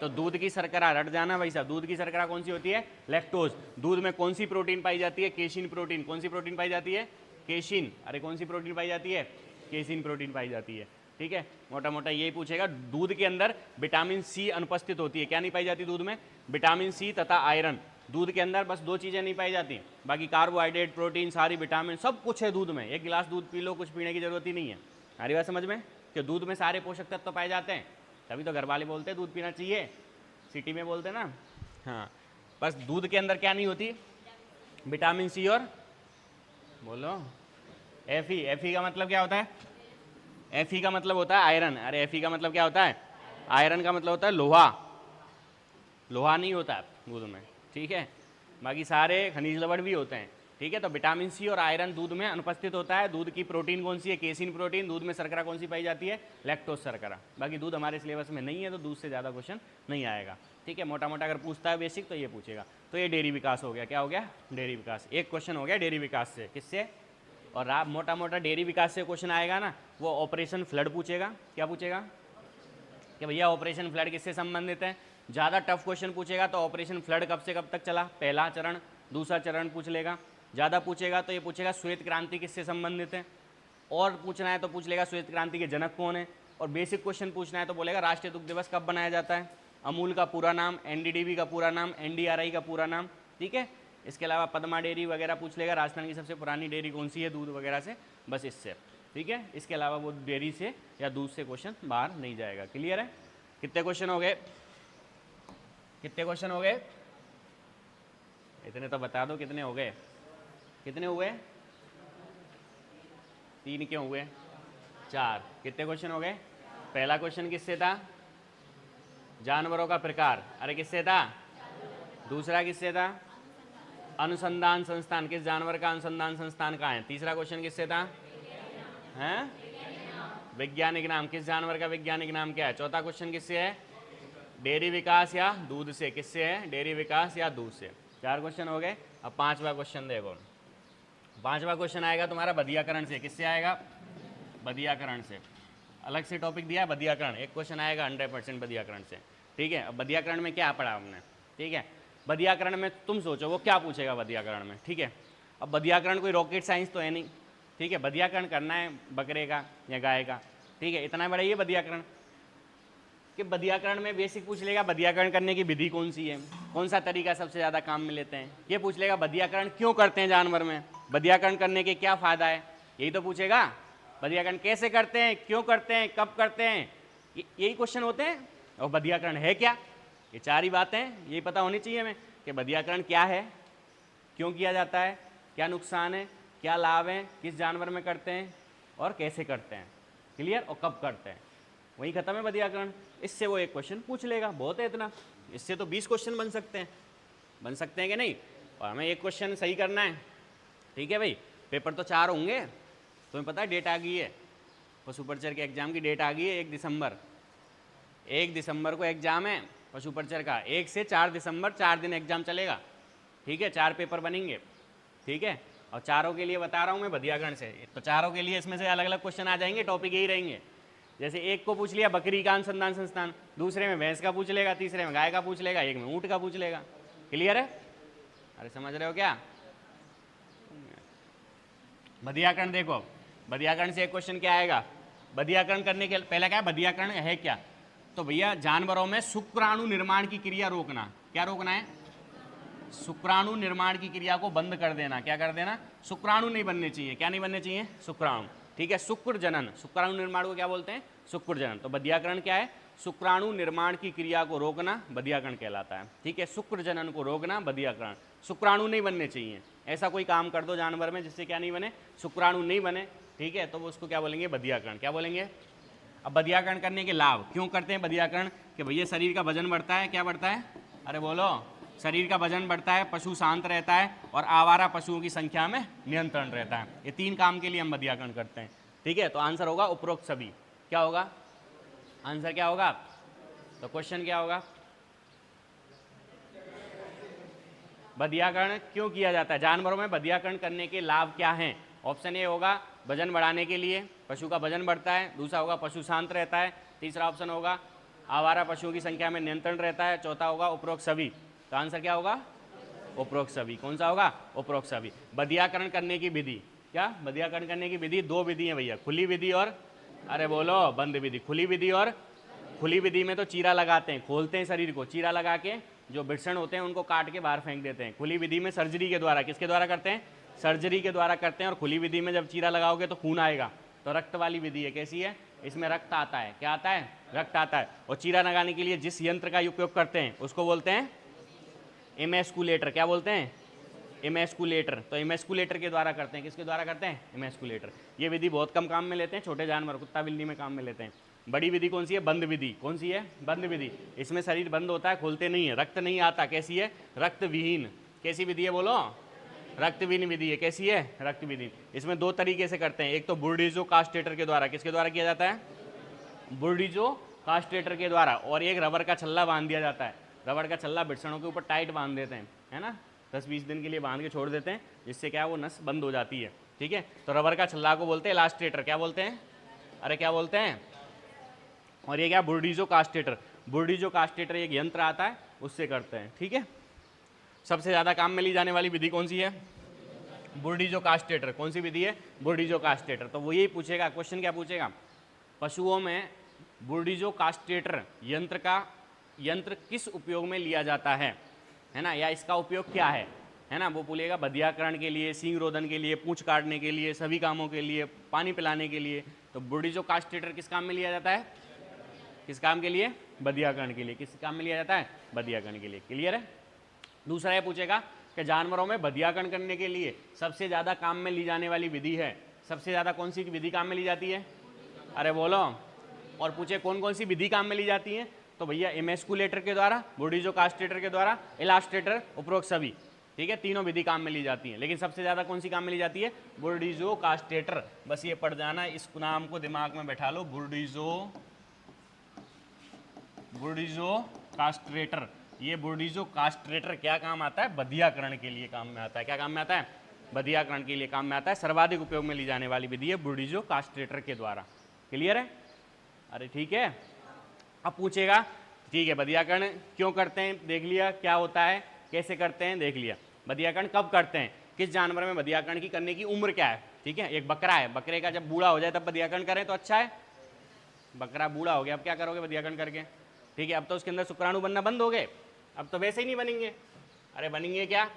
तो दूध की शर्करा। रट जाना भाई साहब, दूध की शर्करा कौन सी होती है? लैक्टोज। दूध में कौन सी प्रोटीन पाई जाती है? Casein protein. कौन सी प्रोटीन पाई जाती है? केशिन। अरे कौन सी प्रोटीन पाई जाती है? केसिन प्रोटीन पाई जाती है। ठीक है, मोटा मोटा यही पूछेगा। दूध के अंदर विटामिन सी अनुपस्थित होती है। क्या नहीं पाई जाती दूध में? विटामिन सी तथा आयरन। दूध के अंदर बस दो चीज़ें नहीं पाई जाती, बाकी कार्बोहाइड्रेट, प्रोटीन, सारी विटामिन सब कुछ है दूध में। एक गिलास दूध पी लो, कुछ पीने की जरूरत ही नहीं है। हमारी बात समझ में? कि दूध में सारे पोषक तत्व तो पाए जाते हैं, तभी तो घर वाले बोलते हैं दूध पीना चाहिए, सिटी में बोलते हैं ना। हाँ, बस दूध के अंदर क्या नहीं होती? विटामिन सी और बोलो एफ ई का मतलब क्या होता है? एफ ई का मतलब होता है आयरन। अरे एफ ई का मतलब क्या होता है? आयरन का मतलब होता है लोहा। लोहा नहीं होता है दूध में। ठीक है, बाकी सारे खनिज लवण भी होते हैं। ठीक है, तो विटामिन सी और आयरन दूध में अनुपस्थित होता है। दूध की प्रोटीन कौन सी है? Casein protein. दूध में शर्करा कौन सी पाई जाती है? लैक्टोज शर्करा। बाकी दूध हमारे सिलेबस में नहीं है, तो दूध से ज़्यादा क्वेश्चन नहीं आएगा। ठीक है, मोटा मोटा अगर पूछता है बेसिक तो ये पूछेगा। तो ये डेयरी विकास हो गया। क्या हो गया? डेयरी विकास। एक क्वेश्चन हो गया डेयरी विकास से। किससे? और आप मोटा मोटा डेयरी विकास से क्वेश्चन आएगा ना, वो ऑपरेशन फ्लड पूछेगा। क्या पूछेगा? कि भैया ऑपरेशन फ्लड किससे संबंधित है? ज़्यादा टफ क्वेश्चन पूछेगा तो ऑपरेशन फ्लड कब से कब तक चला, पहला चरण, दूसरा चरण पूछ लेगा। ज़्यादा पूछेगा तो ये पूछेगा श्वेत क्रांति किससे संबंधित है। और पूछना है तो पूछ लेगा श्वेत क्रांति के जनक कौन है। और बेसिक क्वेश्चन पूछना है तो बोलेगा राष्ट्रीय दुग्ध दिवस कब बनाया जाता है, अमूल का पूरा नाम, एनडीडीबी का पूरा नाम, एनडीआरआई का पूरा नाम। ठीक है, इसके अलावा पद्मा डेयरी वगैरह पूछ लेगा, राजस्थान की सबसे पुरानी डेयरी कौन सी है दूध वगैरह से, बस इससे। ठीक है, इसके अलावा वो डेयरी से या दूध से क्वेश्चन बाहर नहीं जाएगा। क्लियर है? कितने क्वेश्चन हो गए? कितने क्वेश्चन हो गए? इतने तो बता दो कितने हो गए। कितने हुए? 3 क्यों हुए? 4। कितने क्वेश्चन हो गए? पहला क्वेश्चन किससे था? जानवरों का प्रकार। अरे किससे था? दूसरा किससे था? अनुसंधान संस्थान। किस जानवर का अनुसंधान संस्थान कहाँ है? तीसरा क्वेश्चन किससे था? हैं? वैज्ञानिक नाम। किस जानवर का वैज्ञानिक नाम क्या है? चौथा क्वेश्चन किससे है? डेयरी विकास या दूध से। किससे है? डेयरी विकास या दूध से। 4 क्वेश्चन हो गए। अब 5वां क्वेश्चन देखो। 5वां क्वेश्चन आएगा तुम्हारा बधियाकरण से। किससे आएगा? बधियाकरण से। अलग से टॉपिक दिया है बधियाकरण। एक क्वेश्चन आएगा 100% बधियाकरण से। ठीक है, अब बधियाकरण में क्या पढ़ा हमने? ठीक है, बधियाकरण में तुम सोचो वो क्या पूछेगा बधियाकरण में। ठीक है, अब बधियाकरण कोई रॉकेट साइंस तो है नहीं। ठीक है, बधियाकरण करना है बकरे का या गाय का। ठीक है, इतना बड़ा ये बधियाकरण कि बधियाकरण में बेसिक पूछ लेगा बधियाकरण करने की विधि कौन सी है, कौन सा तरीका सबसे ज़्यादा काम में लेते हैं। ये पूछ लेगा बधियाकरण क्यों करते हैं जानवर में, बधियाकरण करने के क्या फ़ायदा है, यही तो पूछेगा। बधियाकरण कैसे करते हैं, क्यों करते हैं, कब करते हैं, यही क्वेश्चन होते हैं। और बधियाकरण है क्या, ये 4 ही बातें यही पता होनी चाहिए हमें कि बधियाकरण क्या है, क्यों किया जाता है, क्या नुकसान है, क्या लाभ है, किस जानवर में करते हैं और कैसे करते हैं। क्लियर? और कब करते हैं, वही खत्म है बधियाकरण। इससे वो एक क्वेश्चन पूछ लेगा, बहुत है इतना। इससे तो 20 क्वेश्चन बन सकते हैं कि नहीं। और हमें एक क्वेश्चन सही करना है। ठीक है भाई, पेपर तो 4 होंगे। तुम्हें पता है डेट आ गई है, पशु परिचर के एग्जाम की डेट आ गई है 1 दिसंबर। 1 दिसंबर को एग्जाम है पशु परिचर का। 1 से 4 दिसंबर 4 दिन एग्जाम चलेगा। ठीक है, 4 पेपर बनेंगे। ठीक है, और चारों के लिए बता रहा हूँ मैं बधियाकरण से, तो चारों के लिए इसमें से अलग अलग क्वेश्चन आ जाएंगे, टॉपिक यही रहेंगे। जैसे एक को पूछ लिया बकरी का अनुसंधान संस्थान, दूसरे में भैंस का पूछ लेगा, तीसरे में गाय का पूछ लेगा, एक में ऊँट का पूछ लेगा। क्लियर है? अरे समझ रहे हो क्या? बधियाकरण देखो, बधियाकरण से एक क्वेश्चन क्या आएगा, बधियाकरण करने के पहले क्या है, बधियाकरण है क्या, तो भैया जानवरों में शुक्राणु निर्माण की क्रिया रोकना। क्या रोकना है, शुक्राणु निर्माण की क्रिया को बंद कर देना। क्या कर देना, शुक्राणु नहीं बनने चाहिए। क्या नहीं बनने चाहिए, शुक्राणु। ठीक है, शुक्र जनन, शुक्राणु निर्माण को क्या बोलते हैं, शुक्र जनन। तो बधियाकरण क्या है, शुक्राणु निर्माण की क्रिया को रोकना, बधियाकरण कहलाता है। ठीक है, शुक्र जनन को रोकना बधियाकरण। शुक्राणु नहीं बनने चाहिए, ऐसा कोई काम कर दो जानवर में जिससे क्या नहीं बने, शुक्राणु नहीं बने। ठीक है, तो वो उसको क्या बोलेंगे, बधियाकरण। क्या बोलेंगे। अब बधियाकरण करने के लाभ क्यों करते हैं बधियाकरण, कि भैया शरीर का वजन बढ़ता है। क्या बढ़ता है, अरे बोलो, शरीर का वजन बढ़ता है, पशु शांत रहता है और आवारा पशुओं की संख्या में नियंत्रण रहता है। ये 3 काम के लिए हम बधियाकरण करते हैं। ठीक है, तो आंसर होगा उपरोक्त सभी। क्या होगा आंसर, क्या होगा, तो क्वेश्चन क्या होगा, बधियाकरण क्यों किया जाता है, जानवरों में बधियाकरण करने के लाभ क्या हैं। ऑप्शन ए होगा वजन बढ़ाने के लिए, पशु का वजन बढ़ता है। दूसरा होगा पशु शांत रहता है। तीसरा ऑप्शन होगा आवारा पशुओं की संख्या में नियंत्रण रहता है। चौथा होगा उपरोक्त सभी। तो आंसर क्या होगा, उपरोक्त सभी। कौन सा होगा, उपरोक्त सभी। बधियाकरण करने की विधि, क्या बधियाकरण करने की विधि, 2 विधि है भैया, खुली विधि और, अरे बोलो, बंद विधि। खुली विधि और, खुली विधि में तो चीरा लगाते हैं, खोलते हैं शरीर को, चीरा लगा के जो वृषण होते हैं उनको काट के बाहर फेंक देते हैं। खुली विधि में सर्जरी के द्वारा, किसके द्वारा करते हैं, सर्जरी के द्वारा करते हैं। और खुली विधि में जब चीरा लगाओगे तो खून आएगा, तो रक्त वाली विधि है। कैसी है, इसमें रक्त आता है। क्या आता है, रक्त आता है। और चीरा लगाने के लिए जिस यंत्र का उपयोग करते हैं उसको बोलते हैं एमेस्कुलेटर। क्या बोलते हैं, एमेस्कुलेटर। तो एमेस्कुलेटर के द्वारा करते हैं, किसके द्वारा करते हैं, एमेस्कुलेटर। ये विधि बहुत कम काम में लेते हैं, छोटे जानवर कुत्ता बिल्ली में काम में लेते हैं। बड़ी विधि कौन सी है, बंद विधि। कौन सी है, बंद विधि। इसमें शरीर बंद होता है, खोलते नहीं है, रक्त नहीं आता। कैसी है, रक्त विहीन। कैसी विधि है, बोलो, रक्त विहीन विधि है। कैसी है, रक्त विहीन। इसमें 2 तरीके से करते हैं, एक तो बुर्डिजो कास्टेटर के द्वारा, किसके द्वारा किया जाता है, बुर्डिजो कास्टेटर के द्वारा। और एक रबर का छल्ला बांध दिया जाता है, रबर का छल्ला बिटसणों के ऊपर टाइट बांध देते हैं, है ना, 10-20 दिन के लिए बांध के छोड़ देते हैं, जिससे क्या वो नस बंद हो जाती है। ठीक है, तो रबर का छल्ला को बोलते हैं इलास्ट्रेटर। क्या बोलते हैं, अरे क्या बोलते हैं। और ये क्या, बुर्डिजो कास्टेटर। बुर्डिजो कास्टेटर एक यंत्र आता है, उससे करते हैं। ठीक है, सबसे ज़्यादा काम में ली जाने वाली विधि कौन सी है, बुर्डिजो कास्टेटर। कौन सी विधि है, बुर्डिजो कास्टेटर। तो वो यही पूछेगा, क्वेश्चन क्या पूछेगा, पशुओं में बुर्डिजो कास्टेटर यंत्र किस उपयोग में लिया जाता है ना, या इसका उपयोग क्या है ना। वो बोलेगा बधियाकरण के लिए, सींग रोधन के लिए, पूंछ काटने के लिए, सभी कामों के लिए, पानी पिलाने के लिए। तो बुर्डिजो कास्टेटर किस काम में लिया जाता है, किस काम के लिए, बधियाकरण के लिए। किस काम में लिया जाता है, बधियाकरण के लिए। क्लियर है। दूसरा ये पूछेगा कि जानवरों में बधियाकरण करने के लिए सबसे ज़्यादा काम में ली जाने वाली विधि है, सबसे ज़्यादा कौन सी विधि काम में ली जाती है, अरे बोलो। और पूछे कौन कौन सी विधि काम में ली जाती है, तो भैया एमेस्कुलेटर के द्वारा, बुर्डिजो कास्टेटर के द्वारा, इलास्ट्रेटर, उपरोक्त सभी। ठीक है, तीनों विधि काम में ली जाती हैं, लेकिन सबसे ज़्यादा कौन सी काम में ली जाती है, बुर्डिजो कास्टेटर। बस ये पढ़ जाना, इस नाम को दिमाग में बैठा लो, बुर्डिजो कास्ट्रेटर। ये बुर्डिजो कास्ट्रेटर क्या काम आता है, बधियाकरण के लिए काम में आता है। क्या काम में आता है, बधियाकरण के लिए काम में आता है। सर्वाधिक उपयोग में ली जाने वाली विधि है बुर्डिजो कास्ट्रेटर के द्वारा। क्लियर है, अरे ठीक है। अब पूछेगा, ठीक है, बधियाकरण क्यों करते हैं देख लिया, क्या होता है, कैसे करते हैं देख लिया। बधियाकरण कब करते हैं, किस जानवर में बधियाकरण की करने की उम्र क्या है। ठीक है, एक बकरा है, बकरे का जब बूढ़ा हो जाए तब बधियाकरण करें तो अच्छा है। बकरा बूढ़ा हो गया, अब क्या करोगे बधियाकरण करके। ठीक है, अब तो उसके अंदर शुक्राणु बनना बंद हो गए, अब तो वैसे ही नहीं बनेंगे। अरे बनेंगे क्या,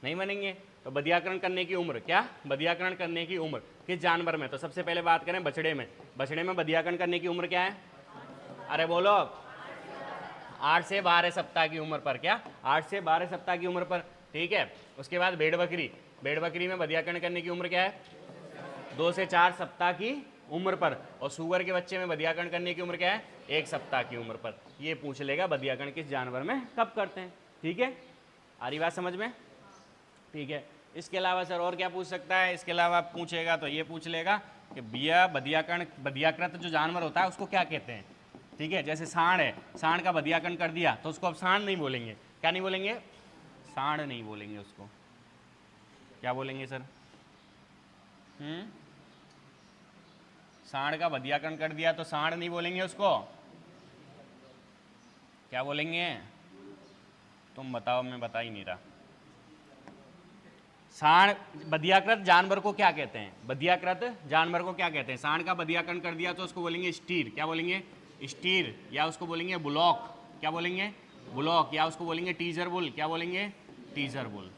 नहीं बनेंगे। तो बधियाकरण करने की उम्र, क्या बधियाकरण करने की उम्र किस जानवर में, तो सबसे पहले बात करें बछड़े में। बछड़े में बधियाकरण करने की उम्र क्या है, अरे बोलो, 8 से 12 सप्ताह की उम्र पर। क्या, 8 से 12 सप्ताह की उम्र पर। ठीक है, उसके बाद भेड़ बकरी में बधियाकरण करने की उम्र क्या है, 2 से 4 सप्ताह की उम्र पर। और सूअर के बच्चे में बधियाकरण करने की उम्र क्या है, 1 सप्ताह की उम्र पर। ये पूछ लेगा बधियाकरण किस जानवर में कब करते हैं। ठीक है, आ रही बात समझ में। ठीक है, इसके अलावा सर और क्या पूछ सकता है, इसके अलावा पूछेगा तो ये पूछ लेगा कि भैया बधियाकृत जो जानवर होता है उसको क्या कहते हैं। ठीक है, जैसे सांड है, सांड का बधियाकरण कर दिया तो उसको अब सांड नहीं बोलेंगे। क्या नहीं बोलेंगे, सांड नहीं बोलेंगे उसको। क्या बोलेंगे सर, सांड का बधियाकरण कर दिया तो सांड नहीं बोलेंगे उसको, क्या बोलेंगे, तुम बताओ, मैं बता ही नहीं रहा। सांड बधियाकृत जानवर को क्या कहते हैं? बधियाकृत जानवर को क्या कहते हैं? सांड का बधियाकरण कर दिया तो उसको बोलेंगे स्टीर। क्या बोलेंगे? स्टीर। या उसको बोलेंगे बुलॉक। क्या बोलेंगे? बुलॉक। या उसको बोलेंगे टीजर बुल। क्या बोलेंगे? Teaser bull.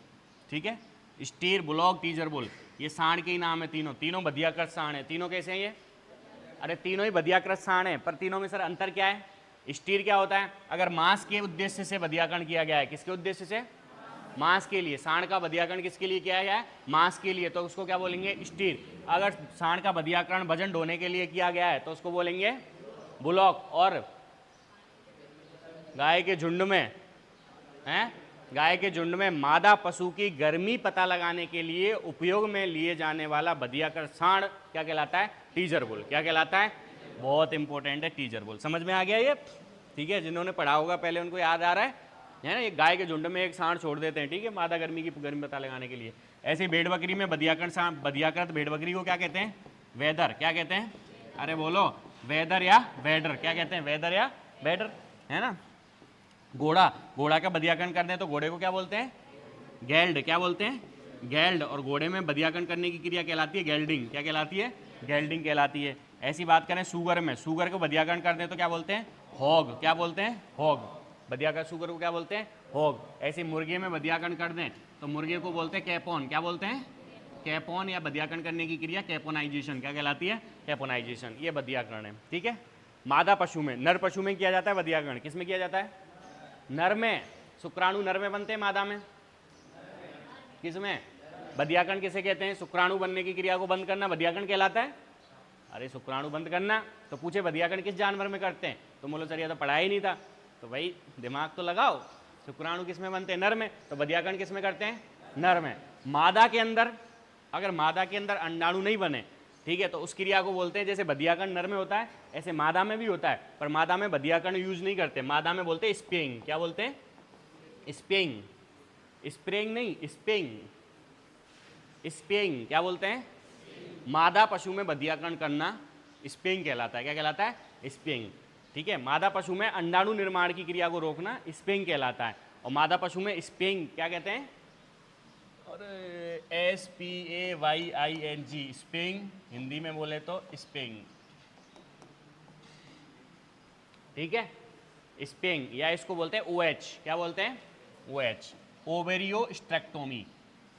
ठीक है, स्टीर, बुलॉक, टीजर बुल, ये सांड के ही नाम है तीनों। तीनों बधियाकृत सांड है। तीनों कैसे हैं ये? अरे तीनों ही बधियाकृत सांड है, पर तीनों में सर अंतर क्या है? स्टीर क्या होता है? अगर मांस के उद्देश्य से बधियाकरण किया गया है। किसके उद्देश्य से? मांस के लिए। सांड का बधियाकरण किसके लिए किया गया है? मांस के लिए, तो उसको क्या बोलेंगे? स्टीर। अगर सांड का बधियाकरण वजन ढोने के लिए किया गया है तो उसको बोलेंगे बुलॉक। और गाय के झुंड में गाय के झुंड में मादा पशु की गर्मी पता लगाने के लिए उपयोग में लिए जाने वाला बधियाकृत सांड क्या कहलाता है? Teaser bull. क्या कहलाता है? बहुत इंपॉर्टेंट है टीजर बुल। समझ में आ गया ये? ठीक है, जिन्होंने पढ़ा होगा पहले उनको याद आ रहा है ना? एक गाय के झुंड में एक सांड छोड़ देते हैं, ठीक है, मादा गर्मी पता लगाने के लिए। ऐसे ही भेड़ बकरी में बधियाकृत भेड़ बकरी को क्या कहते हैं? वेदर। क्या कहते हैं? अरे बोलो, वेदर या वेडर। क्या कहते हैं? वेदर या वेडर, है ना? घोड़ा का बधियाकरण करते हैं तो घोड़े को क्या बोलते हैं? गैल्ड। क्या बोलते हैं? गैल्ड। और घोड़े में बधियाकरण करने की क्रिया कहलाती है गैल्डिंग। क्या कहलाती है? गैल्डिंग कहलाती है। ऐसी बात करें सुगर में, सुगर को बधियाकरण करते हैं तो क्या बोलते हैं? हॉग। क्या बोलते हैं? हॉग। बधियाकरण सुगर को क्या बोलते हैं? हॉग। ऐसे मुर्गे में बधियाकरण कर दें तो मुर्गे को बोलते हैं कैपोन। क्या बोलते हैं? कैपोन। या बधियाकरण करने की क्रिया कैपोनाइजेशन। क्या कहलाती है? कैपोनाइजेशन। ये बधियाकरण है, ठीक है। मादा पशु में, नर पशु में किया जाता है बधियाकरण। किस में किया जाता है? नर में। शुक्राणु नर में बनते हैं, मादा में? किसमें? बधियाकरण किसे कहते हैं? शुक्राणु बनने की क्रिया को बंद करना बधियाकरण कहलाता है। अरे शुक्राणु बंद करना, तो पूछे बधियाकरण किस जानवर में करते हैं? तो बोलो सर ये तो पढ़ा ही नहीं था। तो भाई दिमाग तो लगाओ। शुक्राणु किस में बनते हैं? नर में। तो बधियाकरण किस में करते हैं? नर में। मादा के अंदर, अगर मादा के अंदर अंडाणु नहीं बने, ठीक है, तो उस क्रिया को बोलते हैं, जैसे बधियाकरण नर में होता है ऐसे मादा में भी होता है, पर मादा में बधियाकरण यूज नहीं करते। मादा में बोलते हैं स्पेइंग। क्या बोलते हैं? स्पेइंग। स्प्रेइंग नहीं, स्पेइंग। स्पेइंग। क्या बोलते हैं? मादा पशु में बधियाकरण करना स्पेइंग कहलाता है। क्या कहलाता है? स्पेइंग। ठीक है, मादा पशु में अंडाणु निर्माण की क्रिया को रोकना स्पेइंग कहलाता है। और मादा पशु में स्पेइंग क्या कहते हैं? और SPAYING, स्पेइंग। हिंदी में बोले तो स्पेइंग, ठीक है, स्पेइंग। या इसको बोलते हैं OH। क्या बोलते हैं? OH, ओवेरियोस्ट्रेक्टोमी।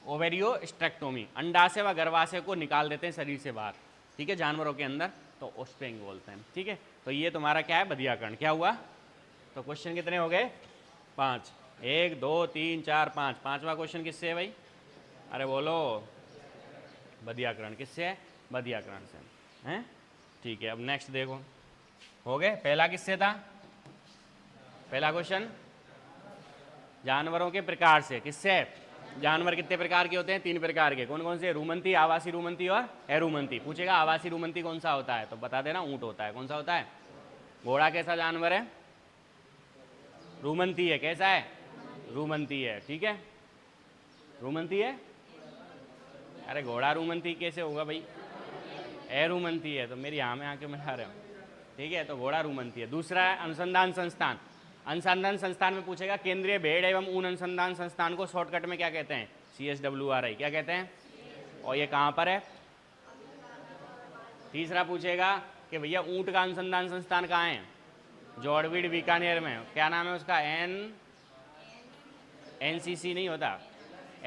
ओवेरियोस्ट्रेक्टोमी, अंडाशय व गर्भाशय को निकाल देते हैं शरीर से बाहर, ठीक है, जानवरों के अंदर, तो स्पेइंग बोलते हैं। ठीक है, तो ये तुम्हारा क्या है? बधियाकरण। क्या हुआ? तो क्वेश्चन कितने हो गए? 5। 1 2 3 4 5। पांचवा क्वेश्चन किससे है भाई? अरे बोलो, बधियाकरण। किससे है? बधियाकरण से, हैं? ठीक है, अब नेक्स्ट देखो, हो गए। पहला किससे था? पहला क्वेश्चन जानवरों के प्रकार से। किससे? जानवर कितने प्रकार के होते हैं? 3 प्रकार के। कौन कौन से? रूमंती, आवासी रूमंती और एरूमंती। पूछेगा आवासी रूमंती कौन सा होता है, तो बता देना ऊंट होता है। कौन सा होता है? घोड़ा कैसा जानवर है? रूमंती है। कैसा है? रूमंती है, ठीक है, रूमंती है। अरे घोड़ा रूमंती कैसे होगा भाई? एरूमंती है, तो मेरी यहाँ में आके मिला रहे हो, ठीक है, तो घोड़ा रूमंती है। दूसरा है अनुसंधान संस्थान। अनुसंधान संस्थान में पूछेगा केंद्रीय भेड़ एवं ऊन अनुसंधान संस्थान को शॉर्टकट में क्या कहते हैं? CSWRI। क्या कहते हैं? और ये कहाँ पर है? तीसरा पूछेगा कि भैया ऊंट का अनुसंधान संस्थान कहाँ है? जॉर्डवीड बीकानेर में। क्या नाम है उसका? NCC नहीं होता,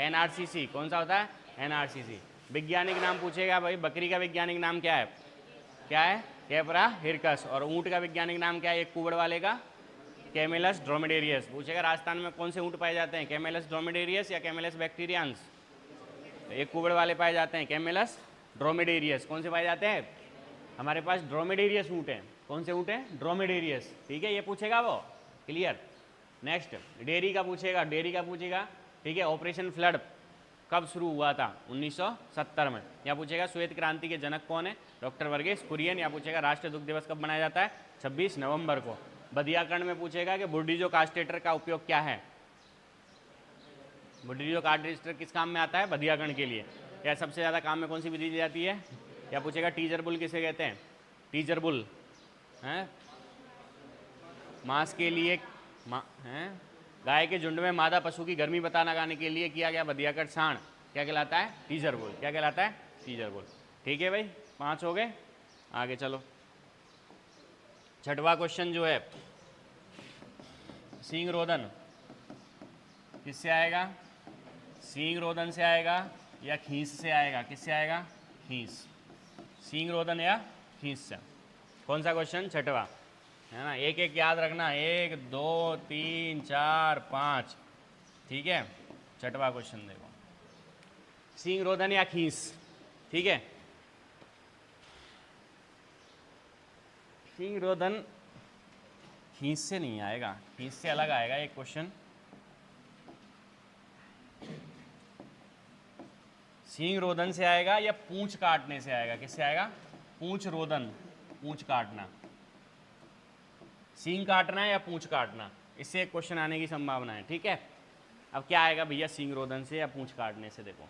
NRCC। कौन सा होता है? NRCC। वैज्ञानिक नाम पूछेगा भाई, बकरी का वैज्ञानिक नाम क्या है? क्या है? कैपरा हिरकस। और ऊंट का वैज्ञानिक नाम क्या है एक कुबड़ वाले का? कैमेलस ड्रोमेडेरियस। पूछेगा राजस्थान में कौन से ऊंट पाए जाते हैं? कैमेलस ड्रोमेडेरियस या कैमेलस बैक्टीरियंस? एक कुबड़ वाले पाए जाते हैं, कैमेलस ड्रोमेडेरियस। कौन से पाए जाते हैं? हमारे पास ड्रोमेडेरियस ऊंट हैं। कौन से ऊंट हैं? ड्रोमेडेरियस, ठीक है, ये पूछेगा वो, क्लियर। नेक्स्ट डेयरी का पूछेगा, डेयरी का पूछेगा, ठीक है, ऑपरेशन फ्लड कब शुरू हुआ था? 1970 में। या पूछेगा श्वेत क्रांति के जनक कौन है? डॉक्टर वर्गीस कुरियन। या पूछेगा राष्ट्रीय दुग्ध दिवस कब मनाया जाता है? 26 नवंबर को। बधियाकरण में पूछेगा कि बुर्डीजो कास्टेटर का उपयोग क्या है? बुर्डीजो कास्टेटर किस काम में आता है? बधियाकरण के लिए। या सबसे ज़्यादा काम में कौन सी विधि दी जाती है? या पूछेगा टीजर बुल किसे कहते हैं? टीजर बुल हैं मांस के लिए हैं। गाय के झुंड में मादा पशु की गर्मी पता लगाने के लिए किया गया बधियाकरण सांड क्या कहलाता है? टीजर बोल। क्या कहलाता है? टीजर बोल। ठीक है भाई, 5 हो गए। आगे चलो, छठवां क्वेश्चन जो है, सींग रोदन किससे आएगा? सींग रोदन से आएगा या खींच से आएगा? किससे आएगा? खींच। सींग रोदन या खींच से। कौन सा क्वेश्चन? छठवा, है ना। एक एक याद रखना, 1 2 3 4 5। ठीक है, छठवा क्वेश्चन देखो, सींग रोदन या खींच। ठीक है, सींग रोदन खींच से नहीं आएगा, खींच से अलग आएगा एक क्वेश्चन। सींग रोदन से आएगा या पूंछ काटने से आएगा? किससे आएगा? पूंछ रोदन, पूंछ काटना। सींग काटना है या पूंछ काटना, इससे एक क्वेश्चन आने की संभावना है। ठीक है, अब क्या आएगा भैया सींग रोदन से या पूंछ काटने से? देखो,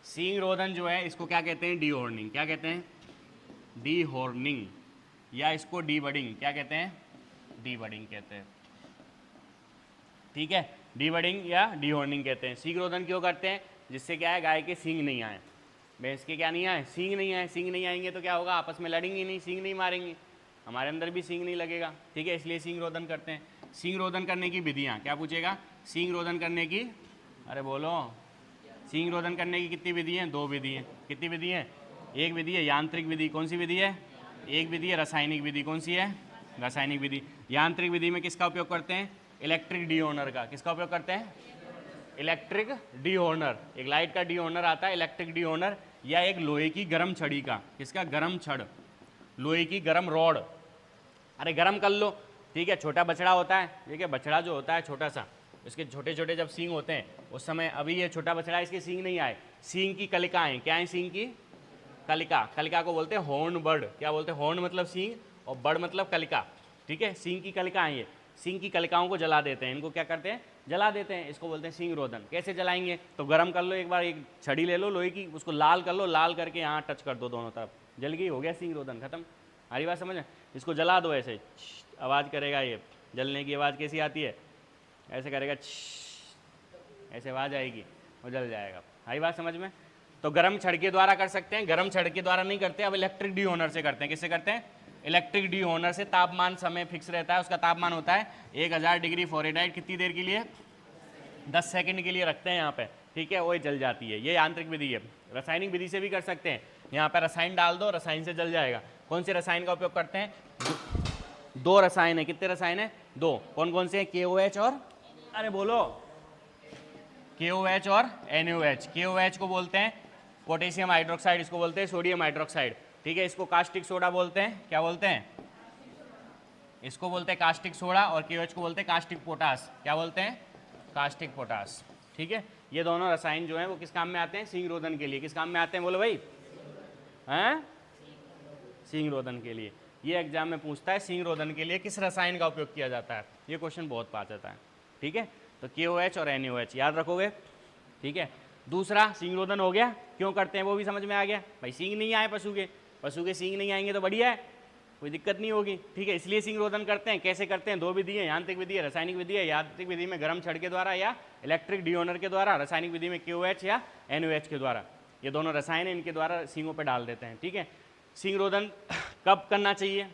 सींग रोदन जो है इसको क्या कहते हैं? D horning. क्या कहते हैं? D horning. या इसको डी बडिंग। क्या कहते हैं? डी बडिंग कहते हैं। ठीक है, डी बडिंग या डी हॉर्निंग कहते हैं। सींग रोदन क्यों करते हैं? जिससे क्या है, गाय के सींग नहीं आए, भैंस के क्या नहीं आए? सींग नहीं आए। सींग नहीं आएंगे तो क्या होगा? आपस में लड़ेंगे नहीं, सींग नहीं मारेंगे, हमारे अंदर भी सींग नहीं लगेगा। ठीक है, इसलिए सींग रोदन करते हैं। सींग रोदन करने की विधियाँ, क्या पूछेगा? सींग रोदन करने की, अरे बोलो, सींग रोदन करने की कितनी विधि हैं? 2 विधि हैं। कितनी विधि है? एक विधि है यांत्रिक विधि। कौन सी विधि है? एक विधि है रासायनिक विधि। कौन सी है? रासायनिक विधि। यांत्रिक विधि में किसका उपयोग करते हैं? इलेक्ट्रिक डी हॉर्नर का। किसका उपयोग करते हैं? Electric D Horner. एक लाइट का डी हॉर्नर आता है, इलेक्ट्रिक डी हॉर्नर, या एक लोहे की गर्म छड़ी का। किसका? गर्म छड़, लोहे की गर्म रॉड। अरे गर्म कर लो। ठीक है, छोटा बछड़ा होता है, ठीक है, बछड़ा जो होता है छोटा सा, इसके छोटे छोटे जब सींग होते हैं उस समय, अभी ये छोटा बछड़ा, इसके सींग नहीं आए, सींग की कलिकाएं। क्या है? सींग की कलिका। कलिका को बोलते हैं हॉर्न बर्ड। क्या बोलते हैं? हॉर्न मतलब सींग और बर्ड मतलब कलिका। ठीक है, सींग की कलिकाएं। ये सींग की कलिकाओं को जला देते हैं। इनको क्या करते हैं? जला देते हैं। इसको बोलते हैं सींग रोदन। कैसे जलाएंगे? तो गर्म कर लो, एक बार एक छड़ी ले लो लोहे की, उसको लाल कर लो, लाल करके यहाँ टच कर दो दोनों तरफ, जल गई, हो गया सींग रोदन, खत्म। हमारी बात समझ में? इसको जला दो, ऐसे आवाज़ करेगा ये। जलने की आवाज़ कैसी आती है? ऐसे करेगा, ऐसे आवाज़ आएगी और जल जाएगा। हमारी बात समझ में? तो गर्म छड़ के द्वारा कर सकते हैं। गर्म छड़ के द्वारा नहीं करते, अब इलेक्ट्रिक डी हॉर्नर से करते हैं। किससे करते हैं? इलेक्ट्रिक डी हॉर्नर से। तापमान समय फिक्स रहता है, उसका तापमान होता है 1000 डिग्री फ़ारेनहाइट। कितनी देर के लिए? 10 सेकंड के लिए रखते हैं यहाँ पे। ठीक है, वो जल जाती है। ये यांत्रिक विधि है। रासायनिक विधि से भी कर सकते हैं। यहाँ पे रसायन डाल दो, रसायन से जल जाएगा। कौन से रसायन का उपयोग करते हैं? 2 रसायन है। कितने रसायन है? 2। कौन कौन से हैं? KOH और, अरे बोलो, KOH और NaOH। KOH को बोलते हैं पोटेशियम हाइड्रोक्साइड, इसको बोलते हैं सोडियम हाइड्रोक्साइड। ठीक है, इसको कास्टिक सोडा बोलते हैं। क्या बोलते हैं? इसको बोलते हैं कास्टिक सोडा, और KOH को बोलते हैं कास्टिक पोटास। क्या बोलते हैं? Caustic potash. ठीक है, ये दोनों रसायन जो हैं वो किस काम में आते हैं? सींग रोदन के लिए। किस काम में आते हैं बोलो भाई? हैं? सींग रोदन के लिए। ये एग्जाम में पूछता है सींग रोदन के लिए किस रसायन का उपयोग किया जाता है। ये क्वेश्चन बहुत पास आता है। ठीक है, तो KOH और NaOH याद रखोगे। ठीक है, दूसरा सींग रोदन हो गया। क्यों करते हैं वो भी समझ में आ गया भाई। सींग नहीं आए पशु के सींग नहीं आएंगे तो बढ़िया है, कोई दिक्कत नहीं होगी। ठीक है, इसलिए सींग रोदन करते हैं। कैसे करते हैं? 2 विधि है, यांत्रिक विधि है, रासायनिक विधि है। यांत्रिक विधि में गर्म छड़ के द्वारा या इलेक्ट्रिक डी हॉर्नर के द्वारा, रासायनिक विधि में KOH या NaOH के द्वारा। ये दोनों रसायन इनके द्वारा सींगों पर डाल देते हैं। ठीक है, सींग रोदन कब करना चाहिए?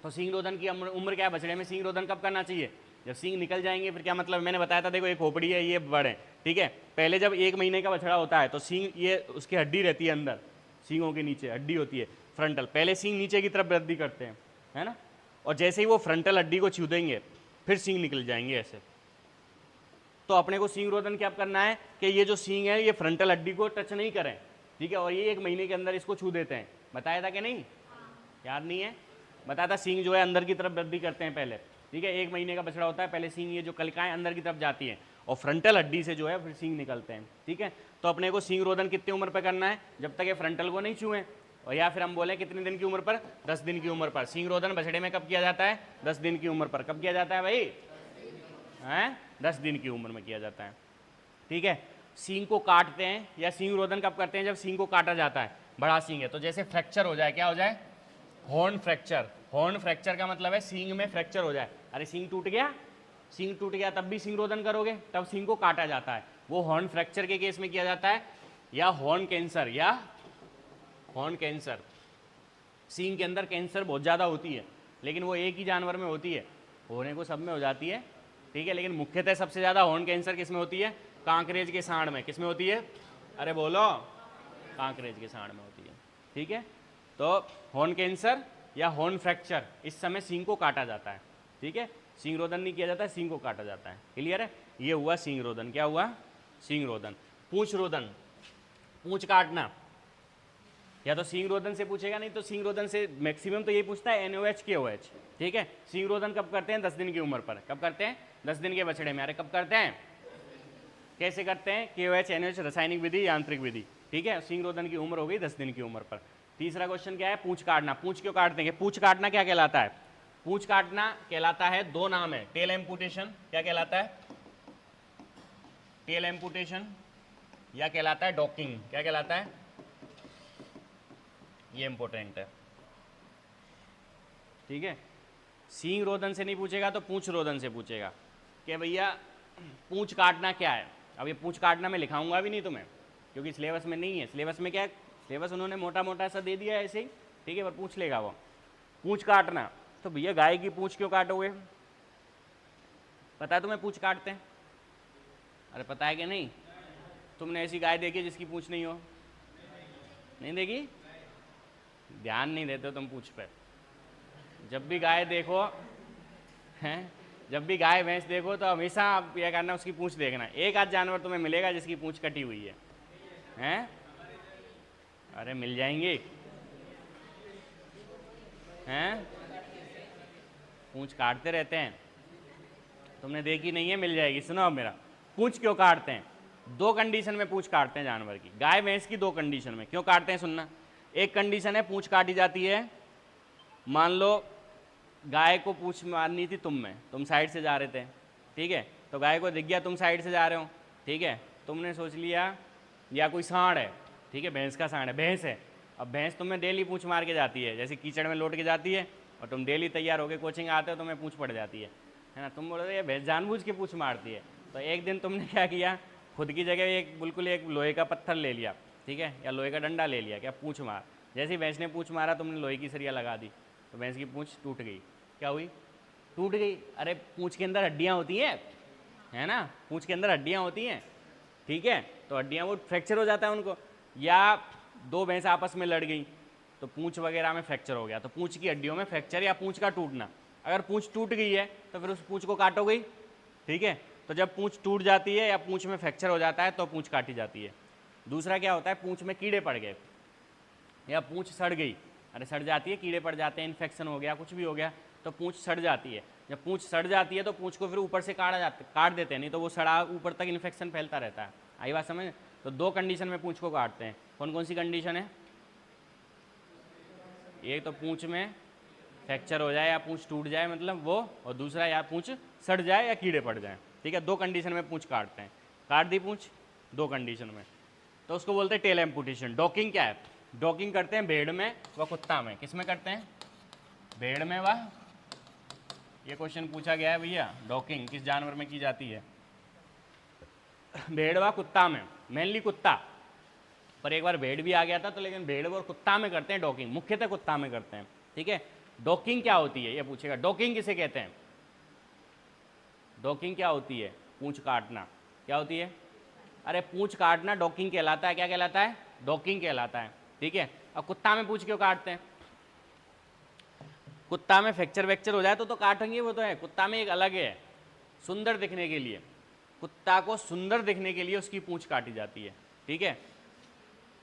तो सींग रोदन की उम्र क्या है बछड़े में? सींग रोदन कब करना चाहिए? जब सींग निकल जाएंगे। फिर क्या मतलब? मैंने बताया था, देखो एक खोपड़ी है, ये बड़ है। ठीक है, पहले जब 1 महीने का बछड़ा होता है तो सींग, ये उसकी हड्डी रहती है अंदर, सींगों के नीचे हड्डी होती है फ्रंटल। पहले सींग नीचे की तरफ वृद्धि करते हैं, है ना, और जैसे ही वो फ्रंटल हड्डी को छू देंगे फिर सींग निकल जाएंगे ऐसे। तो अपने को सींग रोदन क्या करना है कि ये जो सींग है ये फ्रंटल हड्डी को टच नहीं करें। ठीक है, और ये 1 महीने के अंदर इसको छू देते हैं। बताया था कि नहीं? याद नहीं है? बताया था, सींग जो है अंदर की तरफ वृद्धि करते हैं पहले। ठीक है, 1 महीने का बछड़ा होता है, पहले सींग, ये जो कलिकाएं अंदर की तरफ जाती हैं और फ्रंटल हड्डी से जो है फिर सींग निकलते हैं। ठीक है, तो अपने को सींग रोदन कितनी उम्र पर करना है? जब तक ये फ्रंटल को नहीं छुएं, और या फिर हम बोले कितने दिन की उम्र पर? 10 दिन की उम्र पर। सींग रोदन बछड़े में कब किया जाता है? 10 दिन की उम्र पर। कब किया जाता है भाई? हैं? 10 दिन की उम्र में किया जाता है। ठीक है, सींग को काटते हैं या सींग रोदन कब करते हैं? जब सींग को काटा जाता है, बड़ा सींग है तो जैसे फ्रैक्चर हो जाए, क्या हो जाए? Horn fracture. हॉर्न फ्रैक्चर का मतलब है सींग में फ्रैक्चर हो जाए। अरे सींग टूट गया, सींग टूट गया तब भी सींग रोदन करोगे, तब सींग को काटा जाता है। वो हॉर्न फ्रैक्चर के केस में किया जाता है। या हॉर्न कैंसर या हॉर्न कैंसर। सींग के अंदर कैंसर बहुत ज़्यादा होती है, लेकिन वो एक ही जानवर में होती है, होने को सब में हो जाती है, ठीक है। लेकिन मुख्यतः सबसे ज़्यादा हॉर्न कैंसर किस में होती है? कांकरेज के सांड में। किस में होती है? अरे बोलो, कांकरेज के सांड में होती है, ठीक है। तो हॉर्न कैंसर या हॉर्न फ्रैक्चर, इस समय सींग को काटा जाता है, ठीक है। सींग रोदन नहीं किया जाता है, सींग को काटा जाता है। क्लियर है? ये हुआ सींग रोदन। क्या हुआ? सींग रोदन। पूंछ रोदन, पूंछ काटना, या तो सींग रोदन से पूछेगा, नहीं तो सींग रोदन से मैक्सिमम तो यही पूछता है NOH KOH, ठीक है। सींग रोदन कब करते हैं? 10 दिन की उम्र पर। कब करते हैं? 10 दिन के बछड़े में। अरे कब करते हैं? कैसे करते हैं? KOH NOH रासायनिक विधि, यांत्रिक विधि, ठीक है। सींग रोदन की उम्र हो गई 10 दिन की उम्र पर। तीसरा क्वेश्चन क्या है? पूंछ काटना। पूंछ क्यों काट देंगे? पूंछ काटना क्या कहलाता है? पूंछ काटना कहलाता है, दो नाम है, टेल एम्पुटेशन, क्या कहलाता है? टेल एम्पुटेशन, या कहलाता है डॉकिंग, क्या कहलाता है? ये इंपॉर्टेंट है, ठीक है। सींग रोदन से नहीं पूछेगा तो पूंछ रोदन से पूछेगा कि भैया पूंछ काटना क्या है। अब ये पूंछ काटना मैं लिखाऊंगा भी नहीं तुम्हें, क्योंकि सिलेबस में नहीं है। सिलेबस में क्या है? सिलेबस उन्होंने मोटा मोटा सा दे दिया है ऐसे ही, ठीक है, पर पूछ लेगा वो। पूंछ काटना, तो भैया गाय की पूंछ क्यों काटोगे? पता है तुम्हें पूंछ काटते हैं? अरे पता है कि नहीं? तुमने ऐसी गाय देखी जिसकी पूंछ नहीं हो? नहीं देखी? ध्यान नहीं देते हो तुम पूंछ पे। जब भी गाय देखो, हैं, जब भी गाय भैंस देखो तो हमेशा आप यह करना, उसकी पूंछ देखना। एक आध जानवर तुम्हें मिलेगा जिसकी पूंछ कटी हुई है, हैं? अरे मिल जाएंगे, हैं? पूंछ काटते रहते हैं, तुमने देखी नहीं है, मिल जाएगी। सुनो अब मेरा, पूंछ क्यों काटते हैं? दो कंडीशन में पूंछ काटते हैं जानवर की, गाय भैंस की। दो कंडीशन में क्यों काटते हैं सुनना। एक कंडीशन है पूंछ काटी जाती है, मान लो गाय को पूंछ मारनी थी तुम साइड से जा रहे थे, ठीक है, तो गाय को दिख गया तुम साइड से जा रहे हो, ठीक है, तुमने सोच लिया या कोई सांड है, ठीक है, भैंस का सांड है, भैंस है। अब भैंस तुम्हें डेली पूंछ मार के जाती है, जैसे कीचड़ में लौट के जाती है, और तुम डेली तैयार होकर कोचिंग आते हो, तुम्हें पूंछ पड़ जाती है ना। तुम बोलोगे ये भैंस जानबूझ के पूंछ मारती है। तो एक दिन तुमने क्या किया, खुद की जगह बिल्कुल एक लोहे का पत्थर ले लिया, ठीक है, या लोहे का डंडा ले लिया, क्या पूंछ मार। जैसे ही भैंस ने पूंछ मारा, तुमने लोहे की सरिया लगा दी, तो भैंस की पूंछ टूट गई। क्या हुई? टूट गई। अरे पूंछ के अंदर हड्डियाँ होती हैं, है ना, पूंछ के अंदर हड्डियाँ होती हैं, ठीक है, तो हड्डियाँ वो फ्रैक्चर हो जाता है उनको। या दो भैंस आपस में लड़ गई तो पूंछ वगैरह में फ्रैक्चर हो गया, तो पूंछ की हड्डियों में फ्रैक्चर या पूंछ का टूटना। अगर पूंछ टूट गई है तो फिर उस पूंछ को काटोगे, ठीक है। तो जब पूंछ टूट जाती है या पूंछ में फ्रैक्चर हो जाता है तो पूंछ काटी जाती है। दूसरा क्या होता है, पूंछ में कीड़े पड़ गए या पूंछ सड़ गई। अरे सड़ जाती है, कीड़े पड़ जाते हैं, इन्फेक्शन हो गया, कुछ भी हो गया तो पूंछ सड़ जाती है। जब पूंछ सड़ जाती है तो पूंछ को फिर ऊपर से काट देते हैं, नहीं तो वो सड़ा ऊपर तक इन्फेक्शन फैलता रहता है। आई बात समझ? तो दो कंडीशन में पूंछ को काटते हैं। कौन कौन सी कंडीशन है? एक तो पूंछ में फ्रैक्चर हो जाए या पूंछ टूट जाए मतलब वो, और दूसरा या पूंछ सड़ जाए या कीड़े पड़ जाए, ठीक है। दो कंडीशन में पूंछ काटते हैं। काट दी पूंछ दो कंडीशन में, तो उसको बोलते हैं टेल एम्पुटेशन। डॉकिंग क्या है? डॉकिंग करते हैं भेड़ में व कुत्ता में। किस में करते हैं? भेड़ में व, ये क्वेश्चन पूछा गया है भैया, डॉकिंग किस जानवर में की जाती है? भेड़ व कुत्ता में, मेनली कुत्ता, पर एक बार भेड़ भी आ गया था तो, लेकिन भेड़ और कुत्ता में करते हैं डॉकिंग, मुख्यतः कुत्ता में करते हैं, ठीक है। डॉकिंग क्या होती है ये पूछेगा, डॉकिंग किसे कहते हैं? डॉकिंग क्या होती है? पूंछ काटना। क्या होती है? अरे पूंछ काटना डॉकिंग कहलाता है। क्या कहलाता है? डॉकिंग कहलाता है, ठीक है। अब कुत्ता में पूंछ क्यों काटते हैं? कुत्ता में फ्रैक्चर वैक्चर हो जाए तो काटेंगे, वो तो है। कुत्ता में एक अलग है, सुंदर दिखने के लिए, कुत्ता को सुंदर दिखने के लिए उसकी पूंछ काटी जाती है, ठीक है।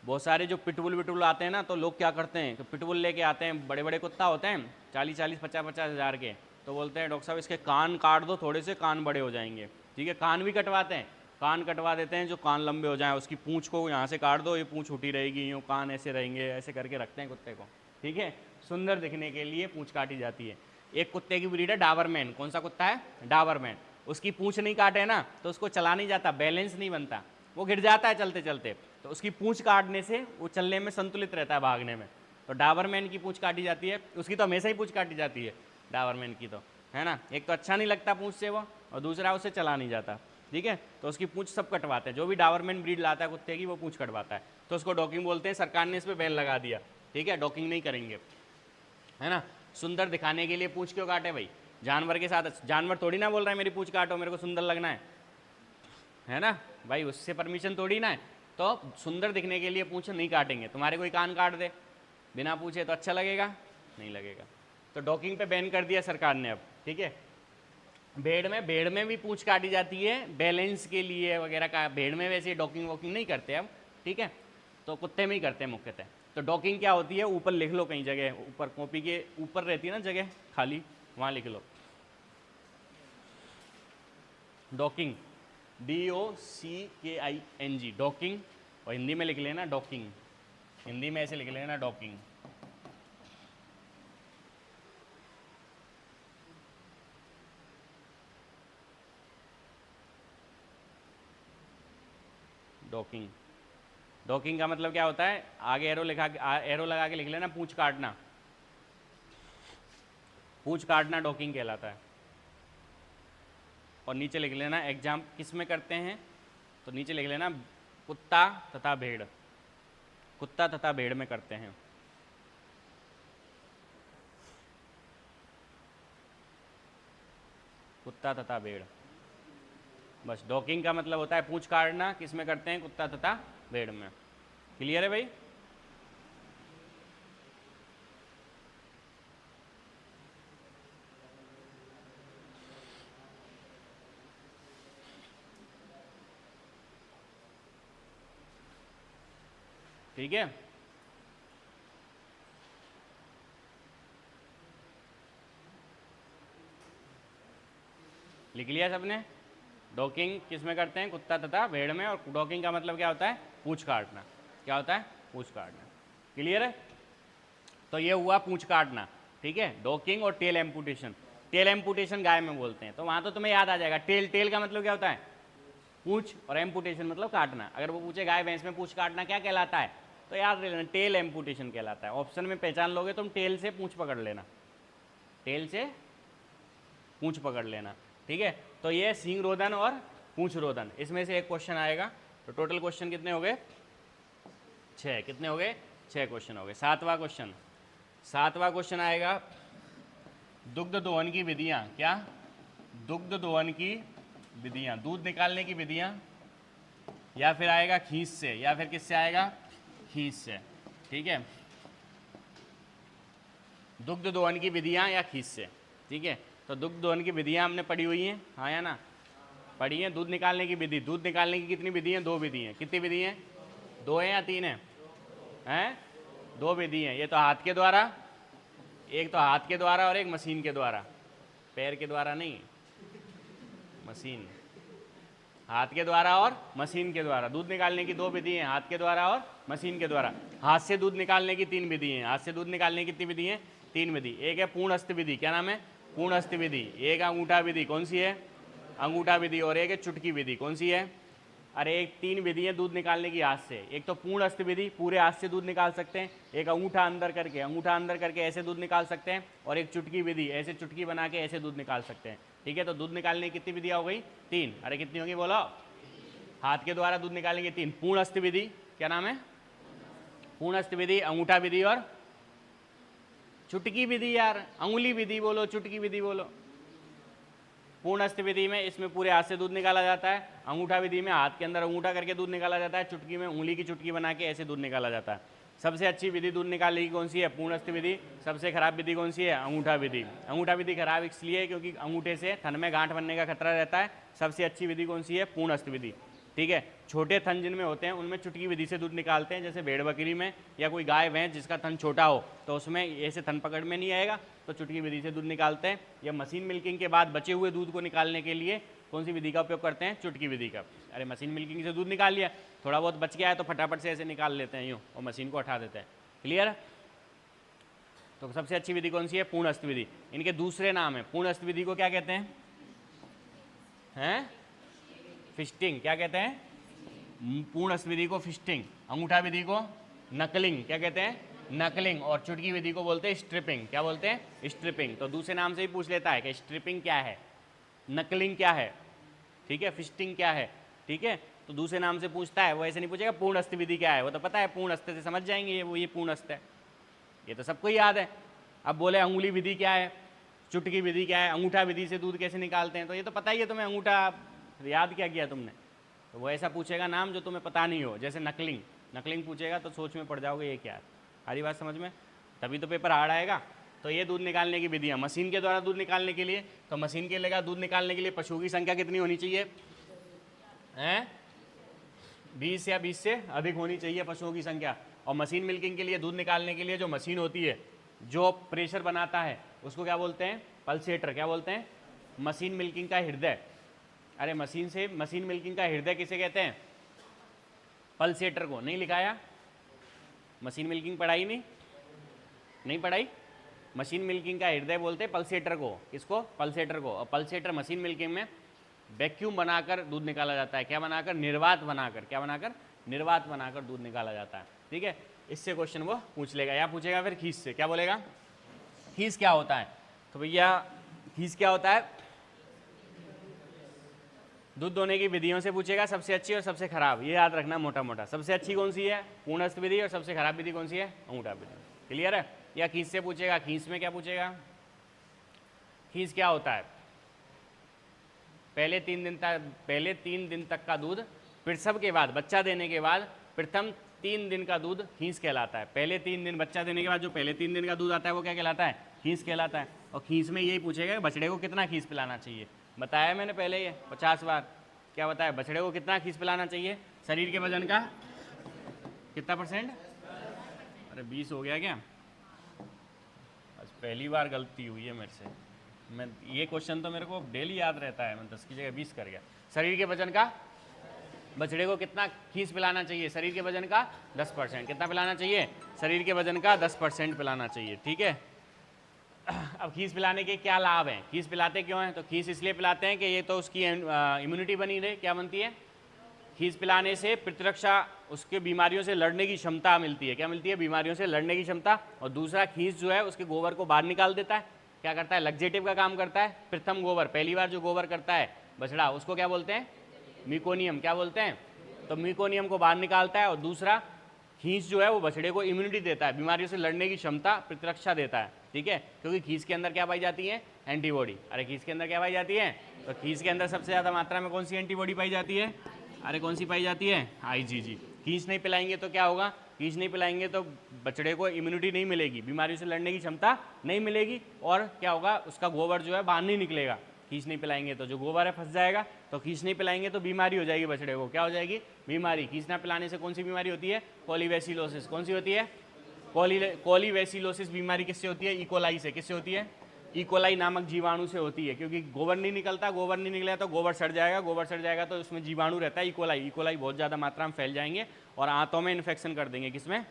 बहुत सारे जो पिटबुल विटबुल आते हैं ना, तो लोग क्या करते हैं कि पिटबुल लेके आते हैं, बड़े बड़े कुत्ता होते हैं 40-40, 50-50 हज़ार के, तो बोलते हैं डॉक्टर साहब इसके कान काट दो थोड़े से, कान बड़े हो जाएंगे, ठीक है। कान भी कटवाते हैं, कान कटवा देते हैं जो कान लंबे हो जाएं, उसकी पूंछ को यहाँ से काट दो, ये पूंछ उठी रहेगी, यूँ कान ऐसे रहेंगे, ऐसे करके रखते हैं कुत्ते को, ठीक है। सुंदर दिखने के लिए पूंछ काटी जाती है। एक कुत्ते की ब्रीड है डाबरमैन। कौन सा कुत्ता है? डाबरमैन। उसकी पूंछ नहीं काटे ना तो उसको चला नहीं जाता, बैलेंस नहीं बनता, वो गिर जाता है चलते चलते, तो उसकी पूंछ काटने से वो चलने में संतुलित रहता है, भागने में। तो डाबरमैन की पूंछ काटी जाती है, उसकी तो हमेशा ही पूंछ काटी जाती है डाबरमैन की, तो है ना। एक तो अच्छा नहीं लगता पूंछ से वो, और दूसरा उसे चला नहीं जाता, ठीक है, तो उसकी पूंछ सब कटवाते हैं, जो भी डाबरमैन ब्रीड लाता है कुत्ते की वो पूंछ कटवाता है, तो उसको डॉकिंग बोलते हैं। सरकार ने इस पर बैन लगा दिया, ठीक है, डॉकिंग नहीं करेंगे, है ना। सुंदर दिखाने के लिए पूंछ क्यों काटे भाई, जानवर के साथ, जानवर थोड़ी ना बोल रहा है मेरी पूंछ काटो मेरे को सुंदर लगना है ना भाई, उससे परमिशन थोड़ी ना है। तो सुंदर दिखने के लिए पूंछ नहीं काटेंगे, तुम्हारे कोई कान काट दे बिना पूछे तो अच्छा लगेगा, नहीं लगेगा। तो डॉकिंग पे बैन कर दिया सरकार ने अब, ठीक है। भेड़ में भी पूंछ काटी जाती है बैलेंस के लिए वगैरह का, भेड़ में वैसे डॉकिंग वॉकिंग नहीं करते अब, ठीक है, तो कुत्ते में ही करते हैं मुख्यतः। तो डॉकिंग क्या होती है, ऊपर लिख लो कहीं जगह, ऊपर कॉपी के ऊपर रहती है ना जगह खाली, वहाँ लिख लो डॉकिंग, DOCKING, डॉकिंग, और हिंदी में लिख लेना डॉकिंग, हिंदी में ऐसे लिख लेना डॉकिंग। डॉकिंग, डॉकिंग का मतलब क्या होता है, आगे एरो लगा के लिख लेना पूंछ काटना, पूंछ काटना डॉकिंग कहलाता है। और नीचे लिख लेना एग्जाम किस में करते हैं, तो नीचे लिख लेना कुत्ता तथा भेड़, कुत्ता तथा भेड़ में करते हैं। कुत्ता तथा भेड़, बस डॉकिंग का मतलब होता है पूंछ काटना, किस में करते हैं, कुत्ता तथा भेड़ में। क्लियर है भाई। ठीक है, लिख लिया सबने। डॉकिंग किस में करते हैं, कुत्ता तथा भेड़ में, और डॉकिंग का मतलब क्या होता है, पूंछ काटना। क्या होता है, पूंछ काटना। क्लियर है, तो ये हुआ पूंछ काटना, ठीक है। डॉकिंग और टेल एम्पुटेशन, टेल एम्पुटेशन गाय में बोलते हैं, तो वहां तो तुम्हें याद आ जाएगा। टेल, टेल का मतलब क्या होता है, पूंछ, और एम्पुटेशन मतलब काटना। अगर वो पूछे गाय भैंस में पूंछ काटना क्या कहलाता है, तो याद रख लेना टेल एम्पुटेशन कहलाता है। ऑप्शन में पहचान लोगे तुम, टेल से पूंछ पकड़ लेना, टेल से पूंछ पकड़ लेना, ठीक है। तो ये सींग रोदन और पूंछ रोदन, इसमें से एक क्वेश्चन आएगा। तो टोटल क्वेश्चन कितने हो गए, 6। कितने हो गए, 6 क्वेश्चन हो गए। सातवां क्वेश्चन आएगा दुग्ध दोहन की विधियां। क्या, दुग्ध दोहन की विधियां, दूध निकालने की विधियां, या फिर आएगा खींच से, या फिर किससे आएगा, खींच से, ठीक है। दुग्ध दोहन की विधियां या खींच से, ठीक है। तो दुग्ध दोहन की विधियां हमने पढ़ी हुई हैं, हाँ या ना, पढ़ी है। दूध निकालने की विधि, दूध निकालने की कितनी विधि हैं, 2 विधि हैं। कितनी विधि हैं, 2 हैं या 3 हैं, हैं 2 विधि हैं। ये तो हाथ के द्वारा, एक तो हाथ के द्वारा और एक मशीन के द्वारा, पैर के द्वारा नहीं, मशीन, हाथ के द्वारा और मशीन के द्वारा। दूध निकालने की 2 विधि हैं, हाथ के द्वारा और मशीन के द्वारा। हाथ से दूध निकालने की 3 विधि हैं, हाथ से दूध निकालने की कितनी विधि हैं, 3 विधि। एक है पूर्ण हस्त विधि, क्या नाम है, पूर्ण हस्त विधि। एक अंगूठा विधि, कौन सी है, अंगूठा विधि। और एक है चुटकी विधि, कौन सी है, अरे एक 3 विधि है दूध निकालने की हाथ से। एक तो पूर्ण हस्त विधि, पूरे हाथ से दूध निकाल सकते हैं। एक अंगूठा अंदर करके ऐसे दूध निकाल सकते हैं। और एक चुटकी विधि, ऐसे चुटकी बना के ऐसे दूध निकाल सकते हैं, ठीक है। तो दूध निकालने की कितनी विधियाँ हो गई, 3। अरे कितनी होगी बोलो, हाथ के द्वारा दूध निकालने की 3। पूर्ण हस्त विधि, क्या नाम है, पूर्ण हस्त विधि, अंगूठा विधि और चुटकी विधि। यार अंगुली विधि बोलो, चुटकी विधि बोलो। पूर्ण हस्त विधि में इसमें पूरे हाथ से दूध निकाला जाता है। अंगूठा विधि में हाथ के अंदर अंगूठा करके दूध निकाला जाता है। चुटकी में उंगली की चुटकी बना के ऐसे दूध निकाला जाता है। सबसे अच्छी विधि दूध निकालने की कौन सी है, पूर्ण हस्त विधि। सबसे खराब विधि कौन सी है, अंगूठा विधि। अंगूठा विधि खराब इसलिए क्योंकि अंगूठे से थन में गांठ बनने का खतरा रहता है। सबसे अच्छी विधि कौन सी है, पूर्ण हस्त विधि, ठीक है। छोटे थन जिनमें होते हैं उनमें चुटकी विधि से दूध निकालते हैं, जैसे भेड़ बकरी में, या कोई गाय भैंस जिसका थन छोटा हो तो उसमें ऐसे थन पकड़ में नहीं आएगा, तो चुटकी विधि से दूध निकालते हैं। या मशीन मिल्किंग के बाद बचे हुए दूध को निकालने के लिए कौन सी विधि का उपयोग करते हैं, चुटकी विधि का। अरे मशीन मिल्किंग से दूध निकाल लिया, थोड़ा बहुत बच गया है तो फटाफट से ऐसे निकाल लेते हैं यूँ, और मशीन को हटा देते हैं। क्लियर। तो सबसे अच्छी विधि कौन सी है, पूर्ण हस्त विधि। इनके दूसरे नाम है, पूर्ण हस्त विधि को क्या कहते हैं, फिस्टिंग। क्या कहते हैं, पूर्ण हस्त विधि को फिस्टिंग, अंगूठा विधि को नकलिंग। क्या कहते हैं, नकलिंग। और चुटकी विधि को बोलते हैं स्ट्रिपिंग। क्या बोलते हैं, स्ट्रिपिंग। तो दूसरे नाम से ही पूछ लेता है कि स्ट्रिपिंग क्या है, नकलिंग क्या है, ठीक है, फिस्टिंग क्या है, ठीक है, तो दूसरे नाम से पूछता है, वो ऐसे नहीं पूछेगा पूर्ण अस्त विधि क्या है, वो तो पता है पूर्ण अस्त से समझ जाएंगे ये पूर्ण अस्त है, ये तो सबको याद है। अब बोले अंगुली विधि क्या है, चुटकी विधि क्या है, अंगूठा विधि से दूध कैसे निकालते हैं, तो ये तो पता ही है तुम्हें, अंगूठा याद क्या किया तुमने, तो वो ऐसा पूछेगा नाम जो तुम्हें पता नहीं हो, जैसे नकलिंग पूछेगा तो सोच में पड़ जाओगे ये क्या है, सारी बात समझ में, तभी तो पेपर हार्ड आएगा। तो ये दूध निकालने की विधियाँ, मशीन के द्वारा दूध निकालने के लिए, तो मशीन के लिए दूध निकालने के लिए पशुओं की संख्या कितनी होनी चाहिए, हैं 20 या 20 से अधिक होनी चाहिए पशुओं की संख्या। और मशीन मिल्किंग के लिए, दूध निकालने के लिए जो मशीन होती है, जो प्रेशर बनाता है, उसको क्या बोलते हैं, पल्सेटर, क्या बोलते हैं, मशीन मिल्किंग का हृदय। अरे मशीन मिल्किंग का हृदय किसे कहते हैं, पल्सेटर को। नहीं लिखाया, मशीन मिल्किंग पढ़ाई नहीं पढ़ाई, मशीन मिल्किंग का हृदय बोलते हैं पल्सेटर को, किसको, पल्सेटर को। और पल्सेटर मशीन मिल्किंग में वैक्यूम बनाकर दूध निकाला जाता है, क्या बनाकर, निर्वात बनाकर, क्या बनाकर, निर्वात बनाकर दूध निकाला जाता है, ठीक है। इससे क्वेश्चन वो पूछ लेगा, या पूछेगा फिर खीस से, क्या बोलेगा, खीस क्या होता है, तो भैया खीस क्या होता है, दूध दोने की विधियों से पूछेगा, सबसे अच्छी और सबसे खराब, ये याद रखना मोटा मोटा, सबसे अच्छी कौन सी है, पूर्णस्थ विधि, और सबसे खराब विधि कौन सी है, अंगूठा विधि, क्लियर है। या खीस से पूछेगा, खीस में क्या पूछेगा, खीस क्या होता है, पहले 3 दिन तक का दूध प्रसव के बाद, बच्चा देने के बाद प्रथम 3 दिन का दूध खीस कहलाता है। पहले 3 दिन बच्चा देने के बाद जो पहले 3 दिन का दूध आता है वो क्या कहलाता है, खीस कहलाता है। और खीस में यही पूछेगा कि बछड़े को कितना खीस पिलाना चाहिए, बताया मैंने पहले ये 50 बार, क्या बताया, बछड़े को कितना खीस पिलाना चाहिए, शरीर के वजन का कितना %, अरे 20 हो गया क्या, आज पहली बार गलती हुई है मेरे से, मैं ये क्वेश्चन तो मेरे को डेली याद रहता है, मैं 10 की जगह 20 कर गया। शरीर के वजन का, बछड़े को कितना खीस पिलाना चाहिए, शरीर के वजन का 10%, कितना पिलाना चाहिए, शरीर के वजन का 10% पिलाना चाहिए, ठीक है। अब खीस पिलाने के क्या लाभ हैं, खीस पिलाते क्यों हैं, तो खीस इसलिए पिलाते हैं कि ये तो उसकी इम्यूनिटी बनी रहे, क्या बनती है, खीस पिलाने से प्रतिरक्षा, उसके बीमारियों से लड़ने की क्षमता मिलती है, क्या मिलती है, बीमारियों से लड़ने की क्षमता। और दूसरा, खीस जो है उसके गोबर को बाहर निकाल देता है, क्या करता है, लग्जेटिव का काम करता है। प्रथम गोबर, पहली बार जो गोबर करता है बछड़ा, उसको क्या बोलते हैं, मिकोनियम, क्या बोलते हैं, तो मिकोनियम को बाहर निकालता है। और दूसरा, खीस जो है वो बछड़े को इम्यूनिटी देता है, बीमारियों से लड़ने की क्षमता, प्रतिरक्षा देता है, ठीक है, क्योंकि खीस के अंदर क्या पाई जाती है, एंटीबॉडी। अरे खीस के अंदर क्या पाई जाती है, तो खीस के अंदर सबसे ज़्यादा मात्रा में कौन सी एंटीबॉडी पाई जाती है, अरे कौन सी पाई जाती है, IgG। खीस नहीं पिलाएंगे तो क्या होगा, खीस नहीं पिलाएंगे तो बछड़े को इम्यूनिटी नहीं मिलेगी, बीमारियों से लड़ने की क्षमता नहीं मिलेगी, और क्या होगा, उसका गोबर जो है बाहर नहीं निकलेगा। खीस नहीं पिलाएंगे तो जो गोबर है फंस जाएगा, तो खीस नहीं पिलाएंगे तो बीमारी हो जाएगी बछड़े को, क्या हो जाएगी, बीमारी। खीस ना पिलाने से कौन सी बीमारी होती है, कोलीवेसिलोसिस, कौन सी होती है, कोलीवेसिलोसिस बीमारी किससे होती है, इकोलाई से, किससे होती है, इकोलाई नामक जीवाणु से होती है, क्योंकि गोबर नहीं निकलता, गोबर नहीं निकलेगा तो गोबर सड़ जाएगा, गोबर सड़ जाएगा तो उसमें जीवाणु रहता है इकोलाई बहुत ज़्यादा मात्रा में फैल जाएंगे और आंतों में इन्फेक्शन कर देंगे, किसमें,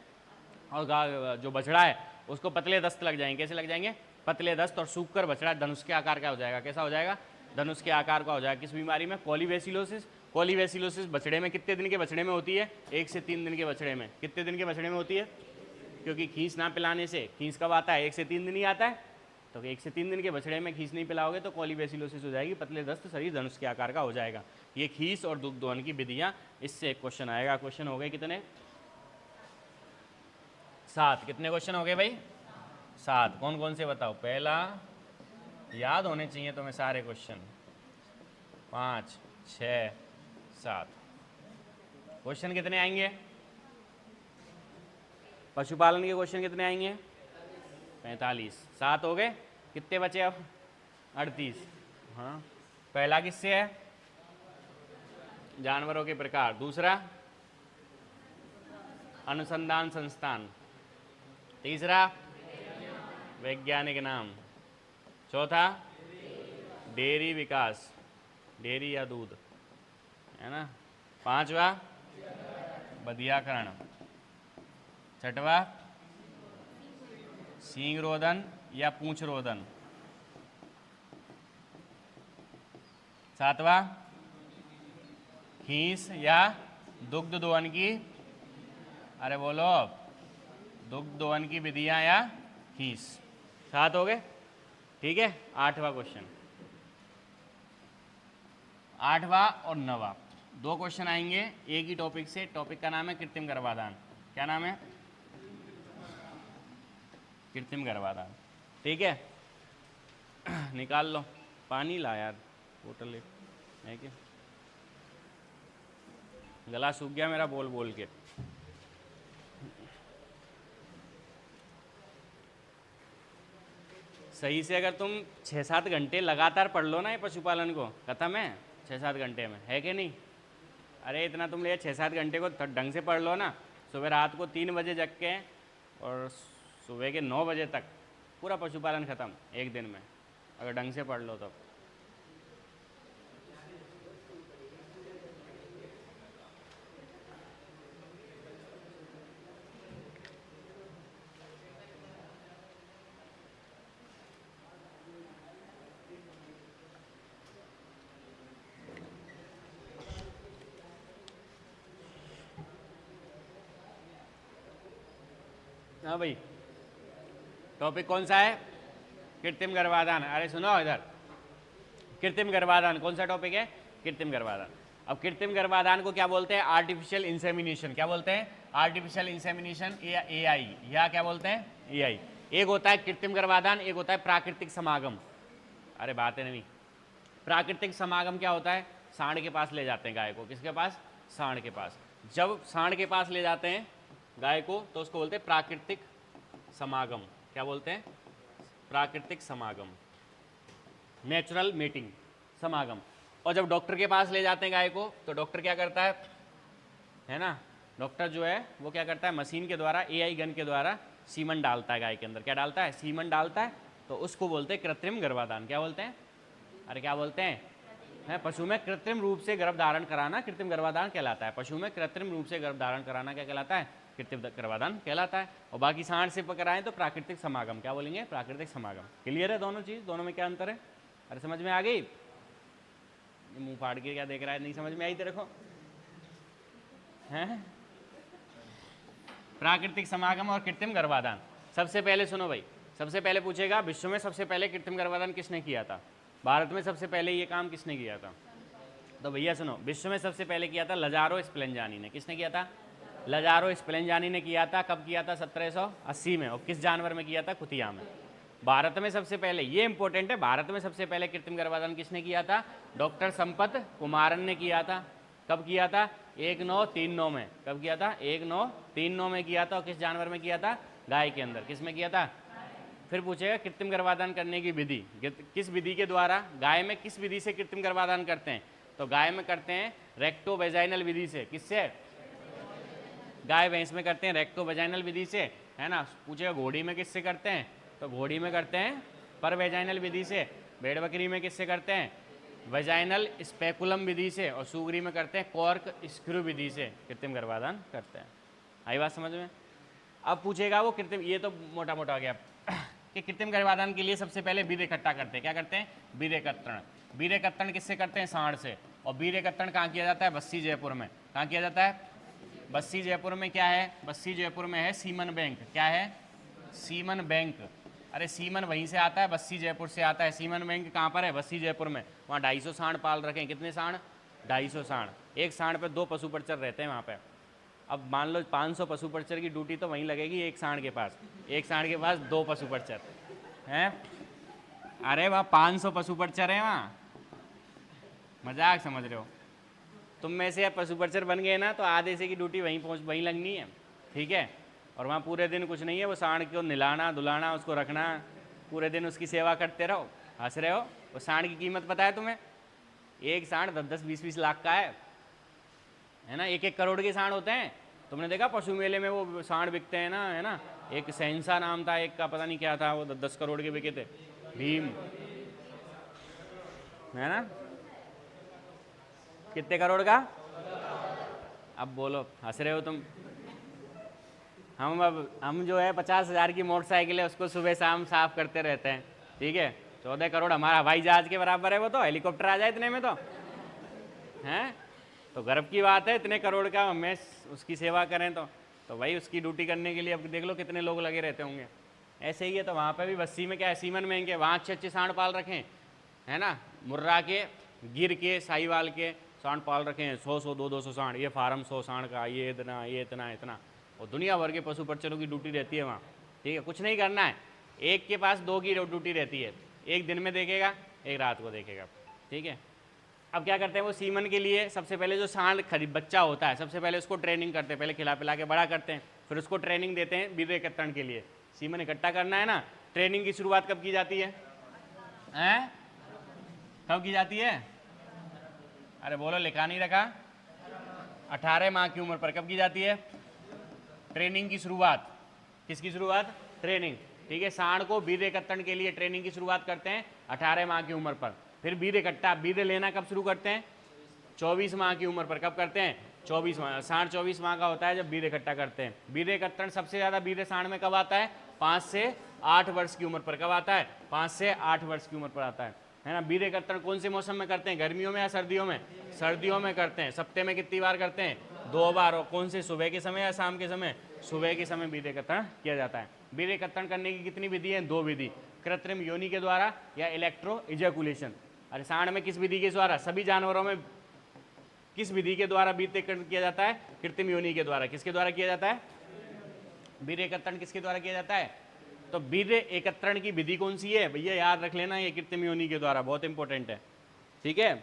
और जो बछड़ा है उसको पतले दस्त लग जाएंगे, कैसे लग जाएंगे, पतले दस्त, और सूख कर बछड़ा धनुष के आकार का हो जाएगा, कैसा हो जाएगा, धनुष के आकार का हो जाएगा। किस बीमारी में, कोलीवेसिलोसिस। कोलीवेसिलोसिस बछड़े में कितने दिन के बछड़े में होती है, 1 से 3 दिन के बछड़े में, कितने दिन के बछड़े में होती है, क्योंकि खीस ना पिलाने से, खीस कब आता है, 1 से 3 दिन ही आता है, तो 1 से 3 दिन के बछड़े में खीस नहीं पिलाओगे तो कोलीवेसिलोसिस हो जाएगी, पतले दस्त, शरीर धनुष के आकार का हो जाएगा। ये खीस और दुग्ध दोहन की विधियाँ, इससे एक क्वेश्चन आएगा। क्वेश्चन हो गए कितने, 7, कितने क्वेश्चन हो गए भाई, 7। कौन कौन से बताओ, पहला याद होने चाहिए तुम्हें सारे क्वेश्चन, 5, 6, 7 क्वेश्चन कितने आएंगे, पशुपालन के क्वेश्चन कितने आएंगे, 45। 7 हो गए, कितने बचे अब, 38। हाँ, पहला किससे है, जानवरों के प्रकार, दूसरा अनुसंधान संस्थान, तीसरा वैज्ञानिक नाम, चौथा डेयरी विकास, डेयरी या दूध, है ना, 5वां बधियाकरण, 6वां सींग रोदन या पूंछ रोदन, 7वां खीस या दुग्ध दोहन की, अरे बोलो, दुग्ध दोहन की विधियां या खीस। 7 हो गए, ठीक है। 8वां क्वेश्चन, 8वां और 9वां, 2 क्वेश्चन आएंगे एक ही टॉपिक से। टॉपिक का नाम है कृत्रिम गर्भाधान। क्या नाम है? कृत्रिम गर्भाधान। ठीक है, निकाल लो। पानी ला यार, बोतल एक है कि गला सूख गया मेरा बोल बोल के। सही से अगर तुम 6-7 घंटे लगातार पढ़ लो ना ये पशुपालन को, खत्म है 6-7 घंटे में, है कि नहीं? अरे इतना तुम ले 6-7 घंटे को ढंग से पढ़ लो ना, सुबह रात को 3 बजे जग के और सुबह के 9 बजे तक पूरा पशुपालन ख़त्म एक दिन में, अगर ढंग से पढ़ लो तो। हाँ भाई, टॉपिक कौन सा है? कृत्रिम गर्भाधान। अरे सुनो इधर, कृत्रिम गर्भाधान कौन सा टॉपिक है? कृत्रिम गर्भाधान। अब कृत्रिम गर्भाधान को क्या बोलते हैं? Artificial insemination. क्या बोलते हैं? आर्टिफिशियल इंसेमिनेशन या एआई, या क्या बोलते हैं? एआई। एक होता है कृत्रिम गर्भाधान, एक होता है प्राकृतिक समागम। अरे बात है नहीं, प्राकृतिक समागम क्या होता है? सांड के पास ले जाते हैं गाय को। किसके पास? सांड के पास। जब सांड के पास ले जाते हैं गाय को तो उसको बोलते हैं प्राकृतिक समागम। क्या बोलते हैं? प्राकृतिक समागम, नेचुरल मीटिंग, समागम। और जब डॉक्टर के पास ले जाते हैं गाय को तो डॉक्टर क्या करता है ना, डॉक्टर जो है वो क्या करता है, मशीन के द्वारा, एआई गन के द्वारा सीमन डालता है गाय के अंदर। क्या डालता है? सीमन डालता है। तो उसको बोलते हैं कृत्रिम गर्भाधान। क्या बोलते हैं? अरे क्या बोलते हैं? पशु में कृत्रिम रूप से गर्भ धारण कराना कृत्रिम गर्भाधान कहलाता है। पशु में कृत्रिम रूप से गर्भ धारण कराना क्या कहलाता है? कृत्रिम गर्भाधान कहलाता है। और बाकी सांड से पकड़ाएं तो प्राकृतिक समागम। क्या बोलेंगे? प्राकृतिक समागम। क्लियर है दोनों चीज़? दोनों में क्या अंतर है? अरे समझ में आ गई? मुंह फाड़ के क्या देख रहा है? नहीं समझ में आई तेरे को? हैं? प्राकृतिक समागम और कृत्रिम गर्भाधान। सबसे पहले सुनो भाई, सबसे पहले पूछेगा विश्व में सबसे पहले कृत्रिम गर्भाधान किसने किया था? भारत में सबसे पहले ये काम किसने किया था? तो भैया सुनो, विश्व में सबसे पहले किया था लजारो स्प्लेंजानी ने। किसने किया था? लजारो स्प्लेंजानी ने किया था। कब किया था? 1780 में। और किस जानवर में किया था? कुतिया में। भारत में सबसे पहले, ये इंपॉर्टेंट है, भारत में सबसे पहले कृत्रिम गर्भाधान किसने किया था? डॉक्टर संपत कुमारन ने किया था। कब किया था? 1939 में। कब किया था? 1939 में किया था। और किस जानवर में किया था? गाय के अंदर। किस में किया था? फिर पूछेगा कृत्रिम गर्भाधान करने की विधि, किस विधि के द्वारा? गाय में किस विधि से कृत्रिम गर्भाधान करते हैं? तो गाय में करते हैं रेक्टो वेजाइनल विधि से। किससे? गाय भैंस में करते हैं रेक्टो वेजाइनल विधि से, है ना। पूछेगा घोड़ी में किससे करते हैं? तो घोड़ी में करते हैं पर वेजाइनल विधि से। भेड़ बकरी में किससे करते हैं? वेजाइनल स्पेकुलम विधि से। और सुगरी में करते हैं कॉर्क स्क्रू विधि से कृत्रिम गर्भाधान करते हैं। आई बात समझ में? अब पूछेगा वो कृत्रिम, ये तो मोटा मोटा हो गया कि कृत्रिम गर्भाधान के लिए सबसे पहले वीर्य इकट्ठा करते हैं। क्या करते हैं? वीर्य एकत्रण। वीर्य एकत्रण किससे करते हैं? सांड से। और वीर्य एकत्रण कहाँ किया जाता है? बस्सी जयपुर में। कहाँ किया जाता है? बस्सी जयपुर में। क्या है? बस्सी जयपुर में है सीमन बैंक। क्या है? Semen bank. अरे सीमन वहीं से आता है, बस्सी जयपुर से आता है। सीमन बैंक कहाँ पर है? बस्सी जयपुर में। वहाँ 250 सांड पाल रखे हैं। कितने सांड? 250 सांड। एक सांड पे 2 पशु परिचर रहते हैं वहाँ पे। अब मान लो 500 पशु परिचर की ड्यूटी तो वहीं लगेगी एक सांड के पास। एक सांड के पास 2 पशु परिचर हैं। अरे वहाँ 500 पशु परिचर हैं वहाँ, मजाक समझ रहे हो? तुम में से पशु परिचर बन गए ना तो आधे से की ड्यूटी वहीं लगनी है। ठीक है। और वहाँ पूरे दिन कुछ नहीं है, वो सांड को नहलाना धुलाना, उसको रखना, पूरे दिन उसकी सेवा करते रहो। हंस रहे हो? वो सांड की कीमत पता है तुम्हें? एक सांड 10-10, 20-20 लाख का है ना। 1-1 करोड़ के सांड होते हैं। तुमने देखा पशु मेले में वो सांड बिकते हैं ना, है ना। एक सहनसा नाम था एक का, पता नहीं क्या था, वो 10 करोड़ के बिके थे। भीम, है ना। कितने करोड़ का? अब बोलो, हंस रहे हो तुम? हम जो है 50,000 की मोटरसाइकिल है उसको सुबह शाम साफ करते रहते हैं। ठीक है। 14 करोड़ हमारा हवाई जहाज के बराबर है वो तो। हेलीकॉप्टर आ जाए इतने में तो, हैं? तो गर्व की बात है इतने करोड़ का हमें उसकी सेवा करें तो भाई उसकी ड्यूटी करने के लिए अब देख लो कितने लोग लगे रहते होंगे। ऐसे ही है। तो वहाँ पे भी बस्सी में क्या है? सीमन में, वहाँ अच्छे अच्छे सांड पाल रखें, है ना। मुर्रा के गिर के साहिवाल के सांड पाल रखे हैं, 100 200 सांड, ये फार्म 100 सांड का, ये इतना ये इतना इतना, और दुनिया भर के पशु पक्षियों की ड्यूटी रहती है वहाँ, ठीक है। कुछ नहीं करना है, एक के पास 2 की ड्यूटी रहती है, एक दिन में देखेगा, एक रात को देखेगा, ठीक है। अब क्या करते हैं वो सीमन के लिए, सबसे पहले जो सांड खरीद बच्चा होता है सबसे पहले उसको ट्रेनिंग करते हैं, पहले खिला पिला के बड़ा करते हैं, फिर उसको ट्रेनिंग देते हैं वीर्य एकत्रण के लिए। सीमन इकट्ठा करना है ना, ट्रेनिंग की शुरुआत कब की जाती है? कब की जाती है? अरे बोलो, लिखा नहीं रखा? 18 माह की उम्र पर कब की जाती है ट्रेनिंग की शुरुआत? किसकी शुरुआत? ट्रेनिंग, ठीक है। सांड को वीर्य एकत्रण के लिए ट्रेनिंग की शुरुआत करते हैं 18 माह की उम्र पर। फिर वीर्य इकट्ठा, वीर्य लेना कब शुरू करते हैं? 24 माह की उम्र पर। कब करते हैं? 24 माह। सांड 24 माह का होता है जब वीर्य इकट्ठा करते हैं। वीर्य एकत्रण सबसे ज़्यादा वीर्य सांड में कब आता है? 5 से 8 वर्ष की उम्र पर। कब आता है? 5 से 8 वर्ष की उम्र पर आता है ना। वीर्य एकत्रण कौन से मौसम में करते हैं? गर्मियों में या सर्दियों में? सर्दियों में करते हैं। सप्ताह में कितनी बार करते हैं? 2 बार। और कौन से, सुबह के समय या शाम के समय? सुबह के समय वीर्य एकत्रण किया जाता है। वीर्य एकत्रण करने की कितनी विधि है? 2 विधि, कृत्रिम योनि के द्वारा या इलेक्ट्रो इजैकुलेशन। अरे सांड में किस विधि के द्वारा? सभी जानवरों में किस विधि के द्वारा वीर्य एकत्रण किया जाता है? कृत्रिम योनि के द्वारा। किसके द्वारा किया जाता है? वीर्य एकत्रण किसके द्वारा किया जाता है? तो वीर्य एकत्रण की विधि कौन सी है भैया? याद रख लेना, ये कृत्रिम योनि के द्वारा, बहुत इंपॉर्टेंट है, ठीक है।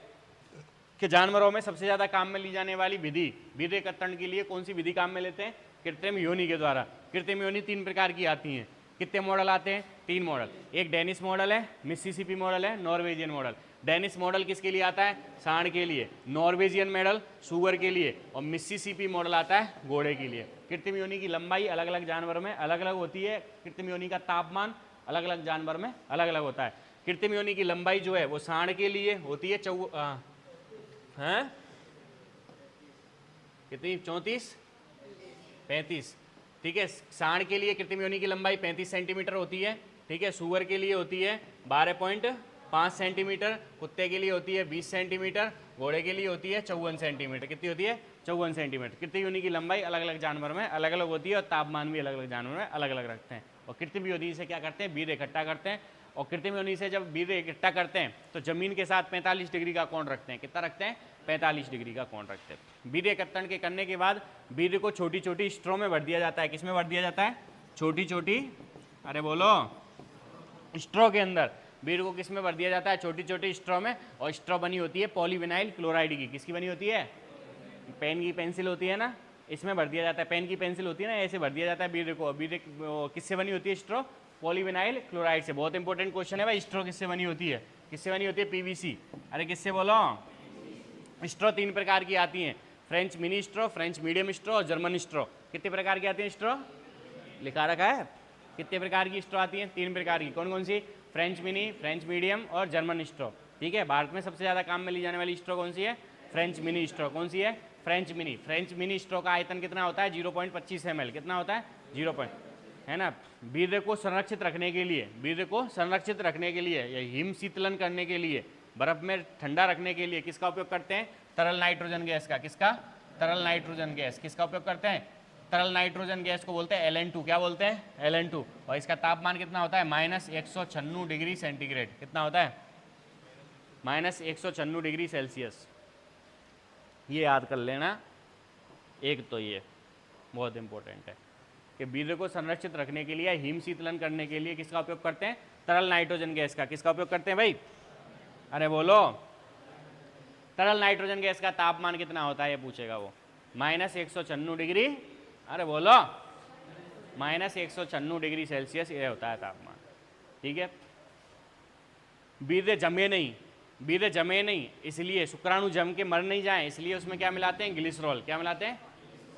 कि जानवरों में सबसे ज्यादा काम में ली जाने वाली विधि वीर्य एकत्रण के लिए कौन सी विधि काम में लेते हैं? कृत्रिम योनि के द्वारा। कृत्रिम योनि 3 प्रकार की आती हैं। कितने मॉडल आते हैं? 3 मॉडल। एक डेनिस मॉडल है, मिसिसिपी मॉडल है, नॉर्वेजियन मॉडल। डेनिस मॉडल किसके लिए आता है? सांड के लिए। नॉर्वेजियन मॉडल सुअर के लिए, और मिसिसिपी मॉडल आता है घोड़े के लिए। कृत्रिम योनि की लंबाई अलग अलग जानवर में अलग अलग होती है। कृत्रिम योनि का तापमान अलग अलग जानवर में अलग अलग होता है। कृत्रिम योनि की लंबाई जो है वो सांड के लिए होती है कितनी? 34 35, ठीक है। सांड के लिए कृत्रिम योनि की लंबाई 35 सेंटीमीटर होती है, ठीक है। सुअर के लिए होती है 12.5 सेंटीमीटर, कुत्ते के लिए होती है 20 सेंटीमीटर, घोड़े के लिए होती है 54 सेंटीमीटर। कितनी होती है? 54 सेंटीमीटर। कृत्रिम योनि की लंबाई अलग अलग जानवर में अलग अलग होती है, और तापमान भी अलग अलग जानवर में अलग अलग रखते हैं। और कृत्रिम योनि से क्या करते हैं? वीर्य इकट्ठा करते हैं। और कृत्रिम योनि से जब वीर्य इकट्ठा करते हैं तो जमीन के साथ 45 डिग्री का कोण रखते हैं। कितना रखते हैं? 45 डिग्री का कोण रखते हैं। वीर्य एकत्रण के करने के बाद वीर्य को छोटी छोटी स्ट्रो में भर दिया जाता है। किस में भर दिया जाता है? छोटी छोटी, अरे बोलो, स्ट्रो के अंदर वीर्य को किस में भर दिया जाता है? छोटी छोटी स्ट्रो में। और स्ट्रो बनी होती है पॉलीविनाइल क्लोराइड की। किसकी बनी होती है? पेन की पेंसिल होती है ना, इसमें भर दिया जाता है। पेन की पेंसिल होती है ना, ऐसे भर दिया जाता है वीर्य को। वीर्य किससे बनी होती है स्ट्रो? पॉलीविनाइल क्लोराइड से। बहुत इंपॉर्टेंट क्वेश्चन है भाई, स्ट्रो किससे बनी होती है? किससे बनी होती है? पीवीसी। अरे किससे बोलो? स्ट्रो 3 प्रकार की आती हैं, फ्रेंच मिनी स्ट्रो, फ्रेंच मीडियम स्ट्रो और जर्मन स्ट्रो। कितने प्रकार की आती हैं स्ट्रो? लिखा रखा है। कितने प्रकार की स्ट्रो आती हैं? 3 प्रकार की। कौन कौन सी? फ्रेंच मिनी, फ्रेंच मीडियम और जर्मन स्ट्रो, ठीक है। भारत में सबसे ज़्यादा काम में ली जाने वाली स्ट्रो कौन सी है? French mini स्ट्रो। कौन सी है? French mini. फ्रेंच मिनी स्ट्रो का आयतन कितना होता है? 0.25 ml। कितना होता है? 0. है ना। वीर्य को संरक्षित रखने के लिए, वीर्य को संरक्षित रखने के लिए या हिम शीतलन करने के लिए, बर्फ में ठंडा रखने के लिए किसका उपयोग करते हैं? तरल नाइट्रोजन गैस का। किसका? तरल नाइट्रोजन गैस। किसका उपयोग करते हैं? तरल नाइट्रोजन गैस को बोलते हैं LN2। क्या बोलते हैं? LN2। और इसका तापमान कितना होता है? -196 डिग्री सेंटीग्रेड। कितना होता है? -196 डिग्री सेल्सियस। ये याद कर लेना। एक तो ये बहुत इंपॉर्टेंट है कि वीर्य को संरक्षित रखने के लिए, हिम शीतलन करने के लिए किसका उपयोग करते हैं? तरल नाइट्रोजन गैस का। किसका उपयोग करते हैं भाई? अरे बोलो। तरल नाइट्रोजन गैस का तापमान कितना होता है ये पूछेगा वो। -196 डिग्री, अरे बोलो, -196 डिग्री सेल्सियस ये होता है तापमान, ठीक है। वीर्य जमे नहीं, वीर्य जमे नहीं, इसलिए शुक्राणु जम के मर नहीं जाए, इसलिए उसमें क्या मिलाते हैं? ग्लिसरॉल। क्या मिलाते हैं?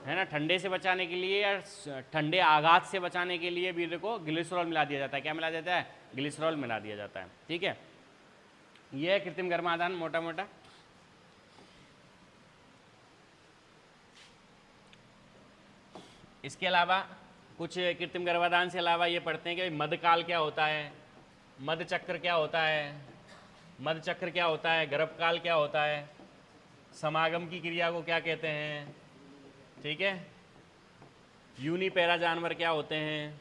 है ना, ठंडे से बचाने के लिए या ठंडे आघात से बचाने के लिए वीर्य को ग्लिसरॉल मिला दिया जाता है। क्या मिला जाता है? ग्लिसरॉल मिला दिया जाता है, ठीक है। यह है कृत्रिम गर्भाधान मोटा मोटा। इसके अलावा कुछ कृत्रिम गर्भाधान से अलावा ये पढ़ते हैं कि मध्यकाल क्या होता है, मध्यचक्र क्या होता है, मध्यचक्र क्या होता है, गर्भकाल क्या होता है, समागम की क्रिया को क्या कहते हैं, ठीक है। यूनिपेरा जानवर क्या होते हैं,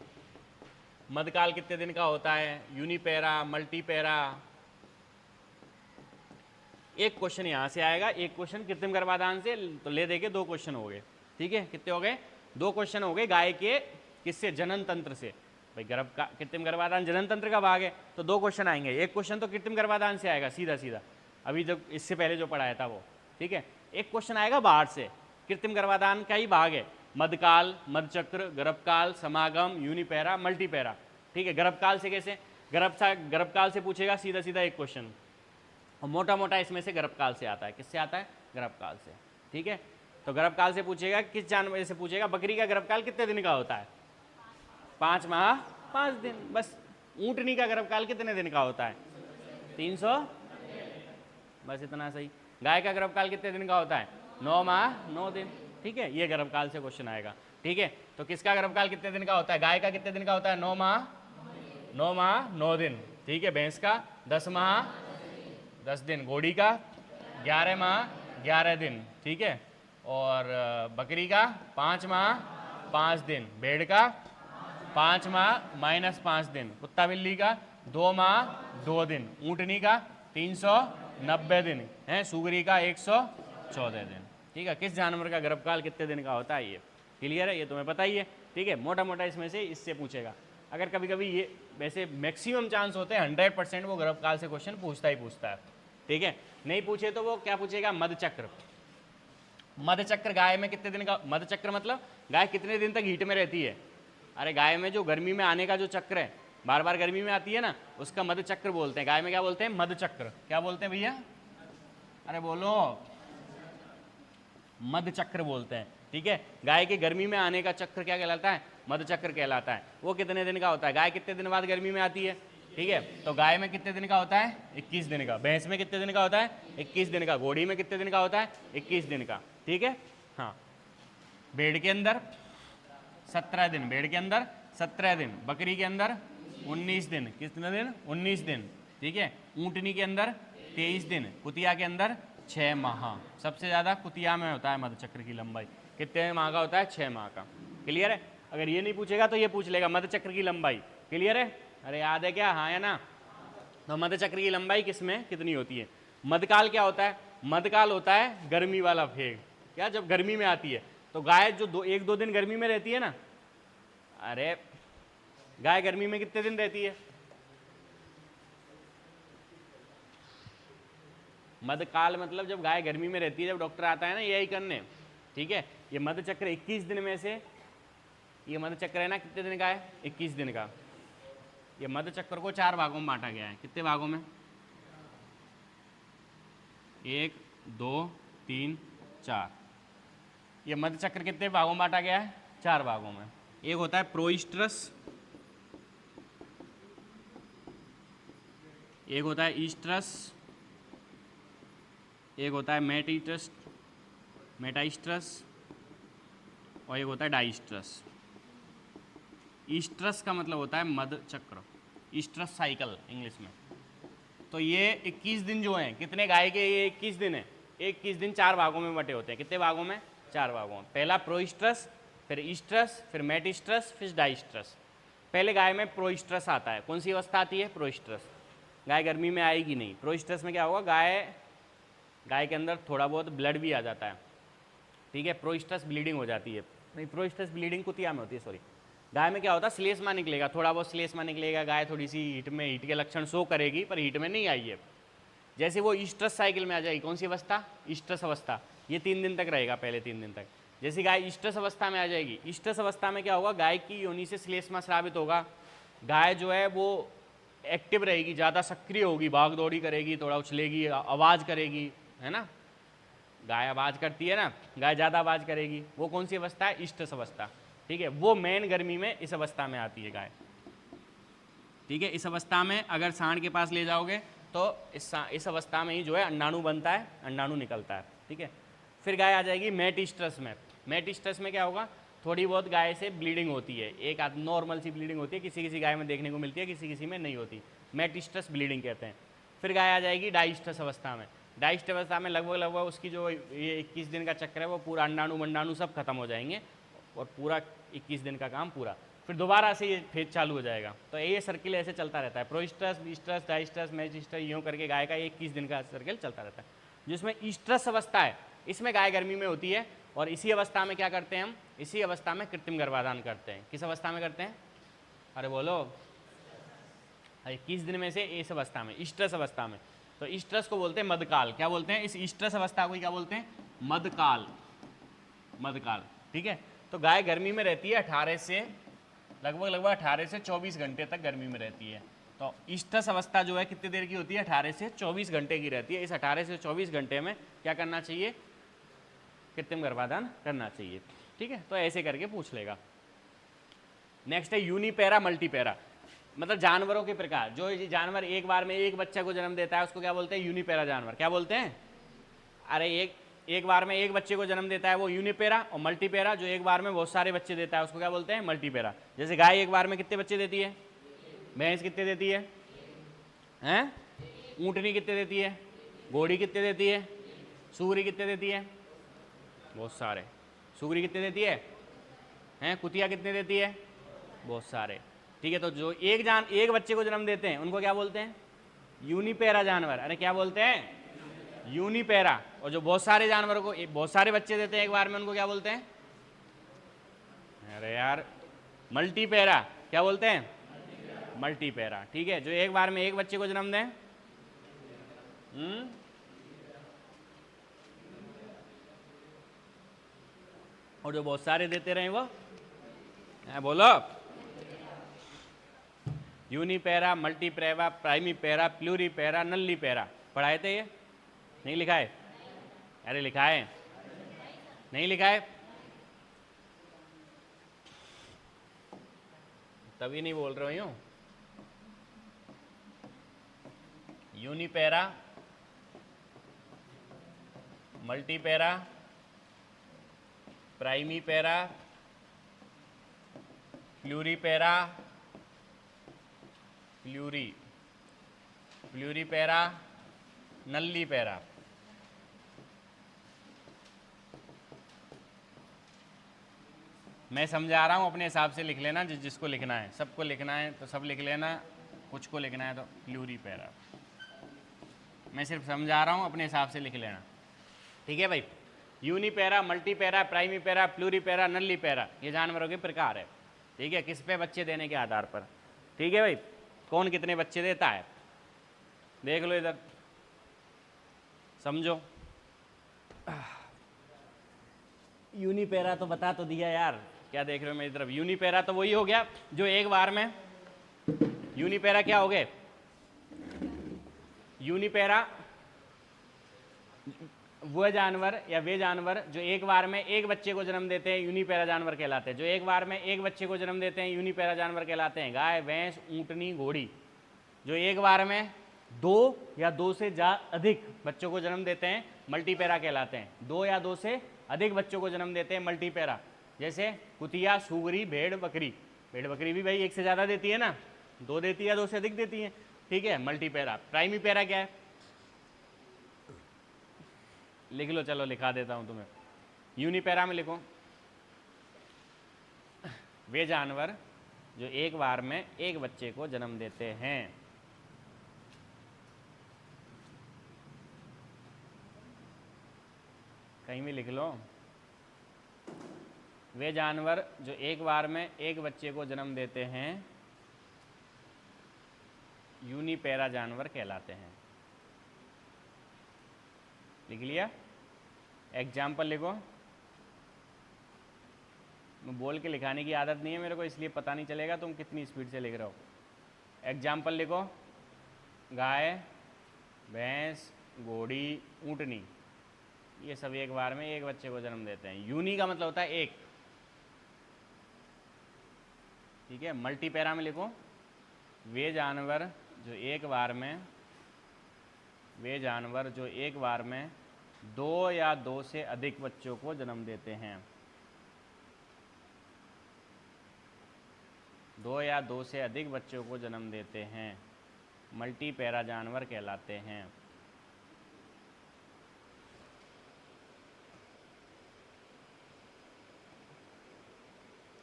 मध्यकाल कितने दिन का होता है, यूनिपेरा, मल्टीपेरा, एक क्वेश्चन यहाँ से आएगा, एक क्वेश्चन कृत्रिम गर्भाधान से, तो ले देके 2 क्वेश्चन हो गए। ठीक है, कितने हो गए? 2 क्वेश्चन हो गए गाय के किससे? जनन तंत्र से। भाई गर्भ का कृत्रिम गर्भाधान जनन तंत्र का भाग है, तो 2 क्वेश्चन आएंगे। एक क्वेश्चन तो कृत्रिम गर्भाधान से आएगा सीधा सीधा, अभी जब इससे पहले जो पढ़ाया था वो। ठीक है, एक क्वेश्चन आएगा बाहर से, कृत्रिम गर्भाधान का ही भाग है, मध्यकाल, मध्यचक्र, गर्भकाल, समागम, यूनिपैरा, मल्टीपैरा। ठीक है, गर्भकाल से कैसे? गर्भकाल से पूछेगा सीधा सीधा एक क्वेश्चन, और मोटा मोटा इसमें से गर्भकाल से आता है। किससे आता है? गर्भकाल से। ठीक है, तो गर्भकाल से पूछेगा, किस जानवर से पूछेगा? बकरी का गर्भकाल कितने दिन का होता है? 5 माह 5 दिन। बस। ऊँटनी का गर्भकाल कितने दिन का होता है? 300। बस इतना सही। गाय का गर्भकाल कितने दिन का होता है? 9 माह 9 दिन। ठीक है, ये गर्भकाल से क्वेश्चन आएगा। ठीक है, तो किसका गर्भकाल कितने दिन का होता है? गाय का कितने दिन का होता है? 9 माह 9 दिन। ठीक है, भैंस का 10 माह 10 दिन, घोड़ी का 11 माह 11 दिन। ठीक है, और बकरी का 5 माह 5 दिन, भेड़ का 5 माह -5 दिन, कुत्ता बिल्ली का 2 माह 2 दिन, ऊँटनी का 390 दिन है, सुगरी का 114 दिन। ठीक है, किस जानवर का गर्भकाल कितने दिन का होता है? ये क्लियर है, ये तुम्हें पता ही है। ठीक है, मोटा मोटा इसमें से इससे पूछेगा। अगर कभी कभी ये, वैसे मैक्सिमम चांस होते हैं 100% वो गर्भकाल से क्वेश्चन पूछता ही पूछता है। ठीक है, नहीं पूछे तो वो क्या पूछेगा? मध्यचक्र। मध्यचक्र गाय में कितने दिन का? मध्यचक्र मतलब गाय कितने दिन तक हीट में रहती है? अरे गाय में जो गर्मी में आने का जो चक्र है, बार बार गर्मी में आती है ना, उसका मध्यचक्र बोलते हैं। गाय में क्या बोलते हैं? मध्यचक्र। क्या बोलते हैं भैया? अरे बोलो, मध्यचक्र बोलते हैं। ठीक है, गाय के गर्मी में आने का चक्र क्या कहलाता है? मध्यचक्र कहलाता है। वो कितने दिन का होता है? गाय कितने दिन बाद गर्मी में आती है? ठीक है, तो गाय में कितने दिन का होता है? 21 दिन का। भैंस में कितने दिन का होता है? 21 दिन का। घोड़ी में कितने दिन का होता है? 21 दिन का। ठीक है, हाँ। भेड़ के अंदर 17 दिन, भेड़ के अंदर 17 दिन, बकरी के अंदर 19 दिन। कितने दिन? 19 दिन। ठीक है, ऊँटनी के अंदर 23 दिन, कुतिया के अंदर 6 माह। सबसे ज़्यादा कुतिया में होता है मध्यचक्र की लंबाई। कितने माह का होता है? 6 माह का। क्लियर है? अगर ये नहीं पूछेगा तो ये पूछ लेगा मध्यचक्र की लंबाई। क्लियर है? अरे याद है क्या? हाँ या ना? तो मध्यचक्र की लंबाई किसमें कितनी होती है? मध्यकाल क्या होता है? मध्यकाल होता है गर्मी वाला भेग। क्या? जब गर्मी में आती है तो गाय जो 1-2 दिन गर्मी में रहती है ना, अरे गाय गर्मी में कितने दिन रहती है? मध्यकाल मतलब जब गाय गर्मी में रहती है, जब डॉक्टर आता है ना यही करने। ठीक है, ये मध्यचक्र 21 दिन में से, ये मध्यचक्र है ना, कितने दिन का है? 21 दिन का। ये मध्यचक्र को 4 भागों में बांटा गया है। कितने भागों में? 1 2 3 4। ये मध्यचक्र कितने भागों में बांटा गया है? 4 भागों में। एक होता है प्रोइस्ट्रस, एक होता है ईस्ट्रस, एक होता है मेटाइस्ट्रस, और एक होता है डाइस्ट्रस। ईस्ट्रस का मतलब होता है मध्यचक्र, ईस्ट्रस साइकिल इंग्लिश में। तो ये 21 दिन जो हैं, कितने गाय के? ये 21 दिन है। 21 दिन 4 भागों में बटे होते हैं। कितने भागों में? 4 भागों में। पहला प्रोइस्ट्रस, फिर ईस्ट्रस, फिर मेटिस्ट्रस, फिर डाइस्ट्रस। पहले गाय में प्रोइस्ट्रस आता है। कौन सी अवस्था आती है? प्रोइस्ट्रस। गाय गर्मी में आएगी नहीं। प्रोइस्ट्रस में क्या होगा? गाय के अंदर थोड़ा बहुत ब्लड भी आ जाता है। ठीक है, प्रोइस्ट्रस ब्लीडिंग हो जाती है। नहीं, प्रोइस्ट्रस ब्लीडिंग कुतिया में होती है, सॉरी। गाय में क्या होता है? श्लेष्मा निकलेगा, थोड़ा बहुत श्लेष्मा निकलेगा। गाय थोड़ी सी हीट के लक्षण शो करेगी, पर हीट में नहीं आई है। जैसे वो ईस्ट्रस साइकिल में आ जाएगी। कौन सी अवस्था? ईस्ट्रस अवस्था। ये 3 दिन तक रहेगा, पहले 3 दिन तक। जैसे गाय ईस्ट्रस अवस्था में आ जाएगी, ईस्ट्रस अवस्था में क्या होगा? गाय की योनि से श्लेष्मा स्रावित होगा। गाय जो है वो एक्टिव रहेगी, ज़्यादा सक्रिय होगी, भाग दौड़ी करेगी, थोड़ा उछलेगी, आवाज़ करेगी, है ना? गाय आवाज़ करती है ना, गाय ज़्यादा आवाज़ करेगी। वो कौन सी अवस्था है? ईस्ट्रस अवस्था। ठीक है, वो मेन गर्मी में इस अवस्था में आती है गाय। ठीक है, इस अवस्था में अगर सांड के पास ले जाओगे तो इस अवस्था में ही जो है अंडाणु बनता है, अंडाणु निकलता है। ठीक है, फिर गाय आ जाएगी मेटिस्ट्रस में। मेटिस्ट्रस में क्या होगा? थोड़ी बहुत गाय से ब्लीडिंग होती है, एक आध नॉर्मल सी ब्लीडिंग होती है, किसी किसी गाय में देखने को मिलती है, किसी किसी में नहीं होती। मेटिस्ट्रस ब्लीडिंग कहते हैं। फिर गाय आ जाएगी डाइस्ट्रस अवस्था में। डाइस्ट अवस्था में लगभग उसकी जो ये 21 दिन का चक्र है वो पूरा अंडाणु मंडाणु सब खत्म हो जाएंगे और पूरा 21 दिन का काम पूरा। फिर दोबारा से ये फेज चालू हो जाएगा। तो ये सर्किल ऐसे चलता रहता है, प्रोइस्ट्रस, ईस्ट्रस, डाइस्ट्रस, मेजिस्ट्रस, यूँ करके गाय का 21 दिन का सर्किल चलता रहता है। जिसमें ईस्ट्रस अवस्था है, इसमें गाय गर्मी में होती है, और इसी अवस्था में क्या करते हैं हम, इसी अवस्था में कृत्रिम गर्भाधान करते हैं। किस अवस्था में करते हैं, अरे बोलो, 21 दिन में से इस अवस्था में, ईस्ट्रस अवस्था में। तो ईस्ट्रस को बोलते हैं मध्यकाल। क्या बोलते हैं, इस ईस्ट्रस अवस्था को क्या बोलते हैं, मध्यकाल, मध्यकाल, ठीक है। तो गाय गर्मी में रहती है 18 से लगभग 18 से 24 घंटे तक गर्मी में रहती है। तो ईस्ट्रस अवस्था जो है कितनी देर की होती है, 18 से 24 घंटे की रहती है। इस 18 से 24 घंटे में क्या करना चाहिए, कृत्रिम गर्भाधान करना चाहिए, ठीक है। तो ऐसे करके पूछ लेगा। नेक्स्ट है यूनिपेरा मल्टीपेरा, मतलब जानवरों के प्रकार। जो जानवर एक बार में एक बच्चे को जन्म देता है उसको क्या बोलते हैं, यूनिपेरा जानवर। क्या बोलते हैं, अरे एक बार में एक बच्चे को जन्म देता है वो यूनिपेरा, और मल्टीपेरा जो एक बार में बहुत सारे बच्चे देता है उसको क्या बोलते हैं, मल्टीपेरा। जैसे गाय एक बार में कितने बच्चे देती है, भैंस कितने देती है, हैं, ऊँटनी कितने देती है, घोड़ी कितने देती है, सुगरी कितने देती है, बहुत सारे। सुगरी कितने देती है, हैं, कुतिया कितने देती है, बहुत सारे, ठीक है। तो जो एक बच्चे को जन्म देते हैं उनको क्या बोलते हैं, यूनिपेरा जानवर। अरे क्या बोलते हैं, यूनिपेरा। और जो बहुत सारे जानवरों को बहुत सारे बच्चे देते हैं एक बार में उनको क्या बोलते हैं, अरे यार, मल्टीपेरा। क्या बोलते हैं, मल्टीपेरा, ठीक है। जो एक बार में एक बच्चे को जन्म दें, और जो बहुत सारे देते रहे वो, बोलो, यूनिपेरा, मल्टीपेरा, प्राइमीपेरा, प्लूरीपेरा, नल्लीपेरा। पढ़ाए थे ये, नहीं लिखा है, अरे लिखा है, नहीं लिखा है, तभी नहीं बोल रही हूँ। यूनिपेरा, मल्टीपेरा, प्राइमीपेरा, प्लूरीपेरा, प्लूरीपेरा, नल्लीपेरा। मैं समझा रहा हूँ, अपने हिसाब से लिख लेना, जिसको लिखना है। सबको लिखना है तो सब लिख लेना, कुछ को लिखना है तो प्लूरीपेरा। मैं सिर्फ समझा रहा हूँ, अपने हिसाब से लिख लेना, ठीक है भाई। यूनिपेरा, मल्टीपेरा, प्राइमीपेरा, प्लूरीपेरा, नल्लीपेरा, ये जानवरों के प्रकार है, ठीक है। किस पे, बच्चे देने के आधार पर, ठीक है भाई। कौन कितने बच्चे देता है देख लो इधर, समझो। यूनिपेरा तो बता तो दिया यार, क्या देख रहे हो मेरी तरफ। यूनिपेरा तो वही हो गया जो एक बार में, यूनिपेरा क्या हो गए, यूनिपेरा वो जानवर या वे जानवर जो एक बार में एक बच्चे को जन्म देते हैं, यूनिपेरा जानवर कहलाते हैं। जो एक बार में एक बच्चे को जन्म देते हैं, यूनिपेरा जानवर कहलाते हैं। गाय, भैंस, ऊँटनी, घोड़ी। जो एक बार में दो या दो से अधिक बच्चों को जन्म देते हैं, मल्टीपेरा कहलाते हैं। दो या दो से अधिक बच्चों को जन्म देते हैं, मल्टीपेरा। जैसे कुतिया, सुगरी, भेड़, बकरी। भेड़ बकरी भी भाई एक से ज़्यादा देती है ना, दो देती है, दो से अधिक देती है, ठीक है, मल्टीपेरा। प्राइमीपेरा क्या है, लिख लो, चलो लिखा देता हूं तुम्हें। यूनिपेरा में लिखो, वे जानवर जो एक बार में एक बच्चे को जन्म देते हैं। कहीं भी लिख लो, वे जानवर जो एक बार में एक बच्चे को जन्म देते हैं, यूनिपेरा जानवर कहलाते हैं। लिख लिया, एग्जाम्पल लिखो। बोल के लिखाने की आदत नहीं है मेरे को, इसलिए पता नहीं चलेगा तुम कितनी स्पीड से लिख रहे हो। एग्जाम्पल लिखो, गाय, भैंस, घोड़ी, ऊँटनी, ये सब एक बार में एक बच्चे को जन्म देते हैं। यूनी का मतलब होता है एक, ठीक है। मल्टीपेरा में लिखो, वे जानवर जो एक बार में दो या दो से अधिक बच्चों को जन्म देते हैं। दो या दो से अधिक बच्चों को जन्म देते हैं, मल्टीपेरा जानवर कहलाते हैं।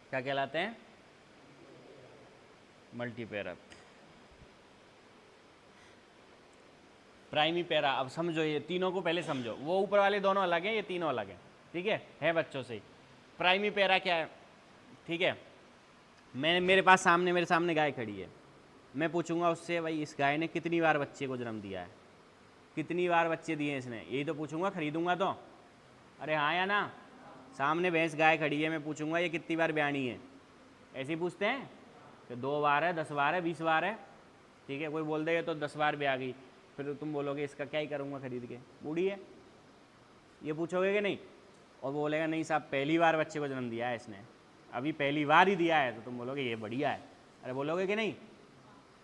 क्या कहलाते हैं, मल्टीपेरा। Primi para. अब समझो, ये तीनों को पहले समझो, वो ऊपर वाले दोनों अलग हैं, ये तीनों अलग हैं, ठीक है बच्चों से ही। प्राइमी पैरा क्या है, ठीक है, मेरे सामने गाय खड़ी है, मैं पूछूंगा उससे भाई इस गाय ने कितनी बार बच्चे को जन्म दिया है, कितनी बार बच्चे दिए इसने, यही तो पूछूंगा, खरीदूंगा तो, अरे हाँ या ना। सामने भैंस गाय खड़ी है, मैं पूछूंगा ये कितनी बार ब्याणी है, ऐसे ही पूछते हैं कि 2 बार है, 10 बार है, 20 बार है, ठीक है। कोई बोल देगा तो 10 बार ब्याह गई, फिर तुम बोलोगे इसका क्या ही करूँगा खरीद के, बूढ़ी है, ये पूछोगे कि नहीं। और बोलेगा नहीं साहब पहली बार बच्चे को जन्म दिया है इसने, अभी पहली बार ही दिया है, तो तुम बोलोगे ये बढ़िया है, अरे बोलोगे कि नहीं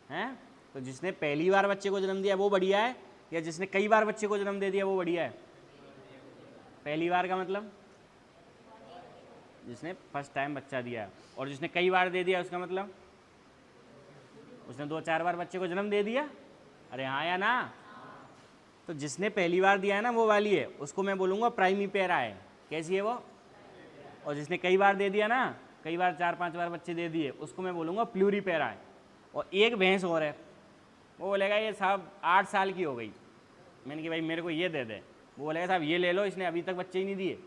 हैं। तो जिसने पहली बार बच्चे को जन्म दिया वो बढ़िया है, या जिसने कई बार बच्चे को जन्म दे दिया वो बढ़िया है। पहली बार का मतलब जिसने फर्स्ट टाइम बच्चा दिया, और जिसने कई बार दे दिया उसका मतलब उसने 2-4 बार बच्चे को जन्म दे दिया, अरे हाँ या ना। तो जिसने पहली बार दिया है ना वो वाली है, उसको मैं बोलूँगा प्राइमी पैरा है, कैसी है वो। और जिसने कई बार दे दिया ना, कई बार 4-5 बार बच्चे दे दिए, उसको मैं बोलूँगा प्लूरी पैरा है। और एक भैंस और है, वो बोलेगा ये साहब 8 साल की हो गई, मैंने कि भाई मेरे को ये दे दे, वो बोलेगा साहब ये ले लो, इसने अभी तक बच्चे ही नहीं दिए।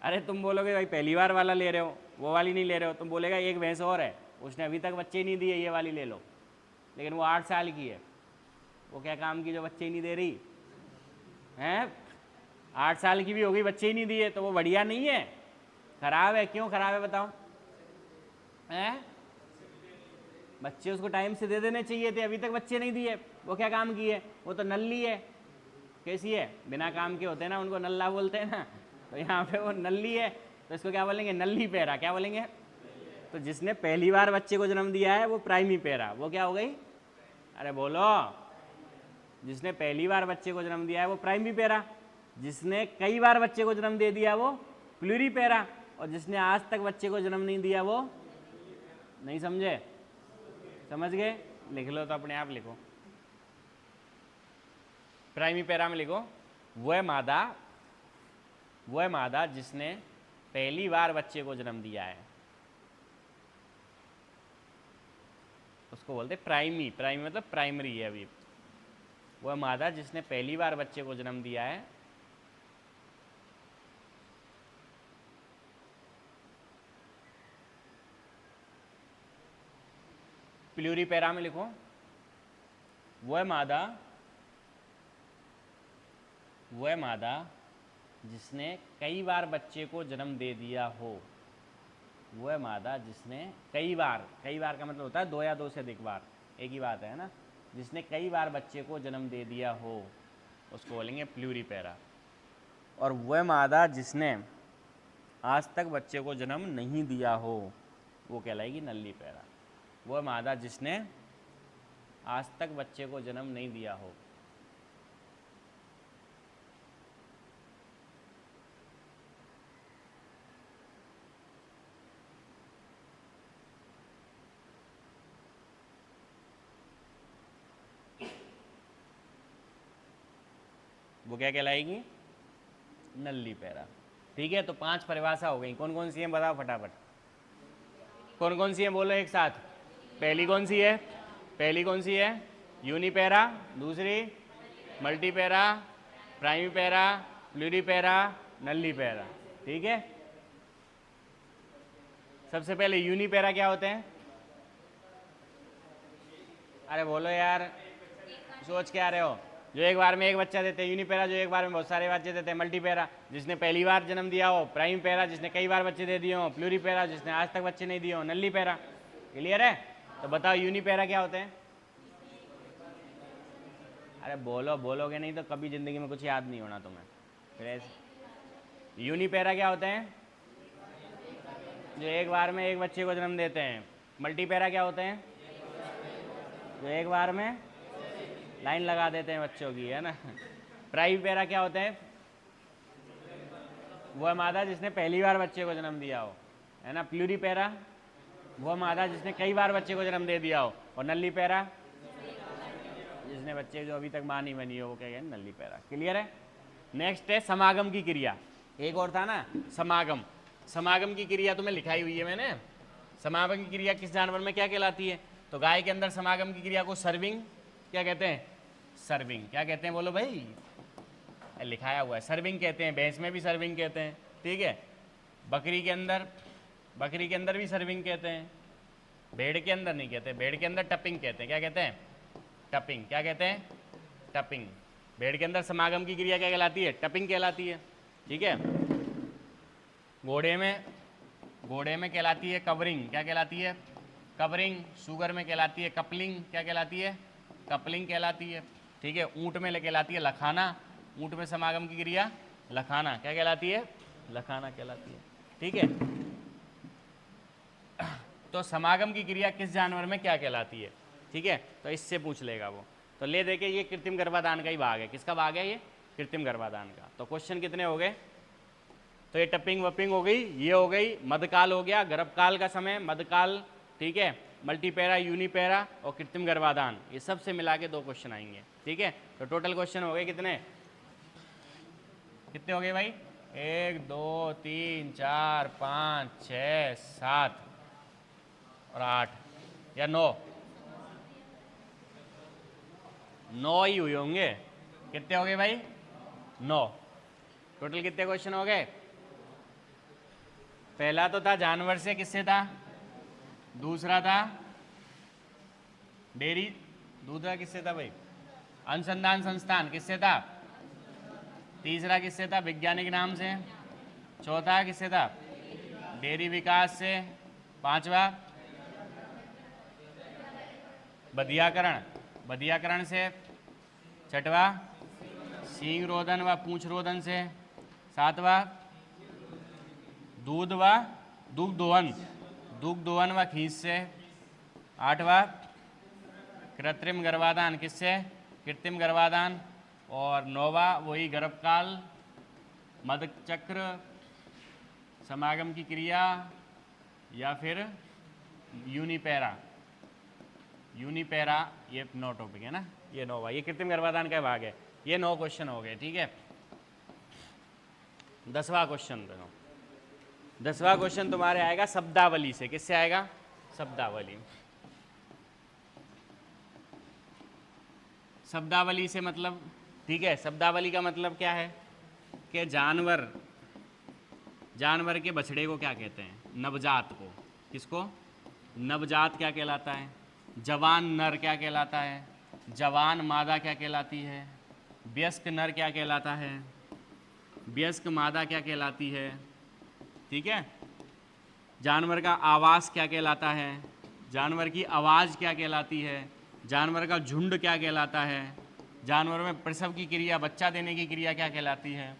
अरे तुम बोलोगे भाई पहली बार वाला ले रहे हो, वो वाली नहीं ले रहे हो, तुम बोलेगा एक भैंस और है, उसने अभी तक बच्चे ही नहीं दिए, ये वाली ले लो, लेकिन वो 8 साल की है, वो क्या काम की जो बच्चे ही नहीं दे रही हैं। 8 साल की भी हो गई, बच्चे ही नहीं दिए, तो वो बढ़िया नहीं है, खराब है। क्यों खराब है बताओ हैं। बच्चे उसको टाइम से दे देने चाहिए थे, अभी तक बच्चे नहीं दिए, वो क्या काम की है, वो तो नल्ली है। कैसी है, बिना काम के होते हैं ना उनको नल्ला बोलते हैं ना, तो यहाँ पे वो नल्ली है, तो इसको क्या बोलेंगे, नल्ली पैरा। क्या बोलेंगे, तो जिसने पहली बार बच्चे को जन्म दिया है वो प्राइमी पैरा, वो क्या हो गई, अरे बोलो, जिसने पहली बार बच्चे को जन्म दिया है वो प्राइमी पैरा, जिसने कई बार बच्चे को जन्म दे दिया वो प्लूरी पैरा, और जिसने आज तक बच्चे को जन्म नहीं दिया वो, नहीं समझे, समझ गए, लिख लो तो अपने आप लिखो। प्राइमी पैरा में लिखो, वह मादा जिसने पहली बार बच्चे को जन्म दिया है उसको बोलते प्राइमी। प्राइमी मतलब प्राइमरी है। अभी वह मादा जिसने पहली बार बच्चे को जन्म दिया है प्लूरी पैरा में लिखो, वह मादा जिसने कई बार बच्चे को जन्म दे दिया हो, वह मादा जिसने कई बार का मतलब होता है 2 या 2 से अधिक बार, एक ही बात है ना, जिसने कई बार बच्चे को जन्म दे दिया हो उसको बोलेंगे प्लूरी पैरा। और वह मादा जिसने आज तक बच्चे को जन्म नहीं दिया हो वो कहलाएगी नल्ली पैरा। वह मादा जिसने आज तक बच्चे को जन्म नहीं दिया हो, वो क्या कहलाएगी, नल्ली पैरा। ठीक है, तो 5 परिभाषा हो गई। कौन कौन सी है बताओ फटाफट, कौन कौन सी है बोलो एक साथ। पहली कौन सी है, यूनिपैरा, दूसरी multipara, primipara, pluripara, nullipara. ठीक है, सबसे पहले यूनिपैरा क्या होते हैं, अरे बोलो यार, सोच के आ रहे हो। जो एक बार में एक बच्चा देते हैं यूनिपैरा, जो एक बार में बहुत सारे बच्चे देते हैं मल्टीपैरा। जिसने पहली बार जन्म दिया हो प्राइम पैरा, जिसने कई बार बच्चे दे दिए हो प्लूरी पैरा, जिसने आज तक बच्चे नहीं दिए हो नल्ली पैरा। क्लियर है, तो बताओ यूनिपैरा क्या होते हैं। अरे बोलोगे नहीं तो कभी जिंदगी में कुछ याद नहीं होना तुम्हें। फिर ऐसे यूनिपैरा क्या होते हैं, जो एक बार में एक बच्चे को जन्म देते हैं। मल्टीपैरा क्या होते हैं, जो एक बार में लाइन लगा देते हैं बच्चों की, है ना। प्राइमी पैरा क्या होते हैं, वह मादा जिसने पहली बार बच्चे को जन्म दिया हो, है ना। प्लूरी पैरा वह मादा जिसने कई बार बच्चे को जन्म दे दिया हो, और नल्ली पैरा जिसने बच्चे जो अभी तक मां नहीं बनी हो वो क्या कहते हैं, नल्ली पैरा। क्लियर है। नेक्स्ट है समागम की क्रिया। एक और था ना समागम की क्रिया तुम्हें लिखाई हुई है मैंने। समागम की क्रिया किस जानवर में क्या कहलाती है, तो गाय के अंदर समागम की क्रिया को सर्विंग क्या कहते हैं, सर्विंग। क्या कहते हैं बोलो भाई, लिखाया हुआ है सर्विंग कहते हैं, भैंस में भी सर्विंग कहते हैं, ठीक है। बकरी के अंदर भी सर्विंग कहते हैं, भेड़ के अंदर नहीं कहते, भेड़ के अंदर टपिंग कहते हैं। क्या कहते हैं, टपिंग। क्या कहते हैं, टपिंग। भेड़ के अंदर समागम की क्रिया क्या कहलाती है, टपिंग कहलाती है, ठीक है। घोड़े में कहलाती है कवरिंग। क्या कहलाती है, कवरिंग। शुगर में कहलाती है कपलिंग। क्या कहलाती है, कपलिंग कहलाती है, ठीक है। ऊँट में कहलाती है लखाना, ऊँट में समागम की क्रिया लखाना। क्या कहलाती है, लखाना कहलाती है, ठीक है। तो समागम की क्रिया किस जानवर में क्या कहलाती है, ठीक है। तो इससे पूछ लेगा वो। तो ले देखे ये कृत्रिम गर्भाधान का ही भाग है। किसका भाग है ये, कृत्रिम गर्भाधान का। तो क्वेश्चन कितने हो गए, तो ये टपिंग वपिंग हो गई, ये हो गई, मध्यकाल हो गया, गर्भकाल का समय, मध्यकाल, ठीक है, मल्टीपैरा, यूनिपैरा और कृत्रिम गर्भाधान, ये सब से मिला के 2 क्वेश्चन आएंगे, ठीक है। तो टोटल क्वेश्चन हो गए कितने हो गए भाई, 1 2 3 4 5 6 7 और 8 या 9 ही हुए होंगे। कितने हो गए भाई, 9। टोटल कितने क्वेश्चन हो गए। पहला तो था जानवर से, किससे था, दूसरा था डेयरी, दूसरा किससे था भाई, अनुसंधान संस्थान, किससे था, तीसरा किससे था, वैज्ञानिक नाम से, चौथा किससे था, डेयरी विकास से, पांचवा बधियाकरण से, छठवा सींग रोदन व पूंछ रोदन से, सातवा दुग्ध दोहन व खींच से, आठवा कृत्रिम गर्भाधान, किससे, कृत्रिम गर्भाधान, और 9वां वही गर्भकाल, मध्यचक्र, समागम की क्रिया या फिर यूनिपैरा, ये 9 टॉपिक है ना, ये 9वां, ये कृत्रिम गर्भाधान का भाग है। ये 9 क्वेश्चन हो गए, ठीक है। 10वां क्वेश्चन देखो, 10वां क्वेश्चन तुम्हारे आएगा शब्दावली से। किससे आएगा, शब्दावली। शब्दावली से मतलब, ठीक है, शब्दावली का मतलब क्या है कि जानवर के बछड़े को क्या कहते हैं, नवजात को, किसको, नवजात क्या कहलाता है, जवान नर क्या कहलाता है, जवान मादा क्या कहलाती है, वयस्क नर क्या कहलाता है, वयस्क मादा क्या कहलाती है, ठीक है। जानवर का आवास क्या कहलाता है, जानवर की आवाज़ क्या कहलाती है, जानवर का झुंड क्या कहलाता है, जानवर में प्रसव की क्रिया, बच्चा देने की क्रिया क्या कहलाती है,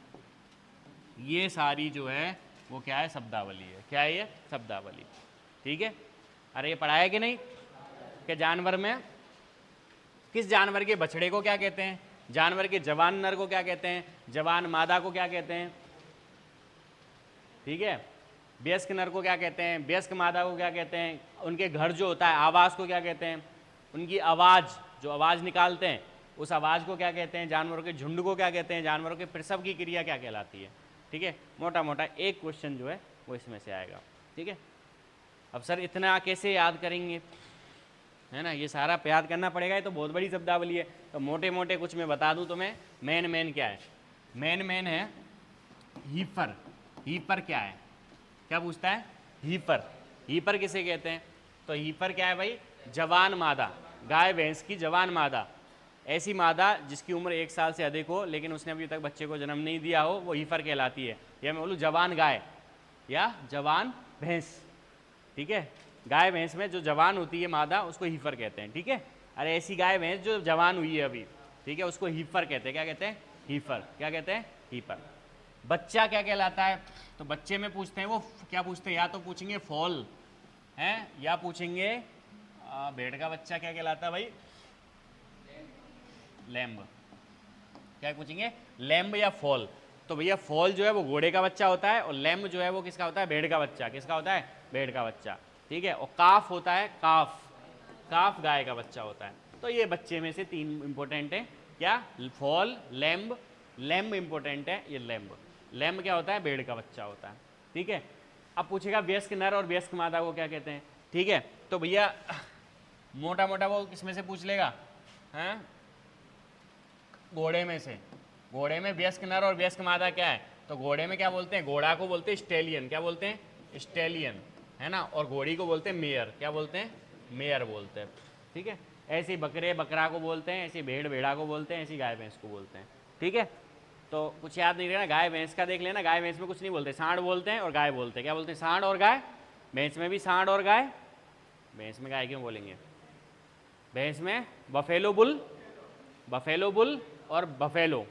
ये सारी जो है वो क्या है, शब्दावली है। क्या है ये, शब्दावली, ठीक है। अरे ये पढ़ा है कि नहीं, कि जानवर में किस जानवर के बछड़े को क्या कहते हैं, जानवर के जवान नर को क्या कहते हैं, जवान मादा को क्या कहते हैं, ठीक है, वयस्क नर को क्या कहते हैं, वयस्क मादा को क्या कहते हैं, उनके घर जो होता है आवास को क्या कहते हैं, उनकी आवाज़ जो आवाज़ निकालते हैं उस आवाज़ को क्या कहते हैं, जानवरों के झुंड को क्या कहते हैं, जानवरों के प्रसव की क्रिया क्या कहलाती है, ठीक है। मोटा मोटा एक क्वेश्चन जो है वो इसमें से आएगा, ठीक है। अब सर इतना कैसे याद करेंगे, है ना, ये सारा याद करना पड़ेगा, ये तो बहुत बड़ी शब्दावली है। तो मोटे मोटे कुछ मैं बता दूं तुम्हें, मेन क्या है, मेन है हीपर। हीपर क्या है, क्या पूछता है, हीपर किसे कहते हैं, तो हीपर क्या है भाई, जवान मादा, गाय भैंस की जवान मादा, ऐसी मादा जिसकी उम्र 1 साल से अधिक हो लेकिन उसने अभी तक बच्चे को जन्म नहीं दिया हो, वो हीपर कहलाती है। या मैं बोलूँ जवान गाय या जवान भैंस, ठीक है। गाय भैंस में जो जवान होती है मादा उसको हीफर कहते हैं, ठीक है। अरे ऐसी गाय भैंस जो जवान हुई है अभी, ठीक है, उसको हीफर कहते हैं। क्या कहते हैं, हीफर। क्या कहते हैं, हीफर। बच्चा क्या कहलाता है, तो बच्चे में पूछते हैं वो क्या पूछते हैं, या तो पूछेंगे फॉल है या पूछेंगे भेड़ का बच्चा क्या कहलाता है भाई, लैम्ब। क्या पूछेंगे, लैम्ब या फॉल। तो भैया फॉल जो है वो घोड़े का बच्चा होता है और लैम्ब जो है वो किसका होता है, भेड़ का बच्चा। किसका होता है, भेड़ का बच्चा, ठीक है। और काफ होता है, काफ गाय का बच्चा होता है। तो ये बच्चे में से 3 इंपॉर्टेंट है, क्या, फॉल, लैम्ब इंपॉर्टेंट है, ये लैम्ब क्या होता है, भेड़ का बच्चा होता है, ठीक है। अब पूछेगा वयस्क नर और वयस्क मादा को क्या कहते हैं, ठीक है। तो भैया मोटा मोटा वो किसमें से पूछ लेगा, हैं, घोड़े में से, घोड़े में वयस्क नर और वयस्क मादा क्या है, तो घोड़े में क्या बोलते हैं, घोड़ा को बोलते हैं स्टेलियन, क्या बोलते हैं, स्टेलियन, है ना, और घोड़ी को बोलते हैं मेयर, क्या बोलते हैं, मेयर बोलते हैं, ठीक है। ऐसे ही बकरे बकरा को बोलते हैं, ऐसी भेड़ भेड़ा को बोलते हैं, ऐसी गाय भैंस को बोलते हैं, ठीक है। तो कुछ याद नहीं रखना, गाय भैंस का देख लेना, गाय भैंस में कुछ नहीं बोलते, सांड बोलते हैं और गाय बोलते हैं, क्या बोलते हैं, सांड और गाय, भैंस में भी सांड और गाय, भैंस में गाय क्यों बोलेंगे, भैंस में बफेलो बुल, बफेलो बुल और बफेलो,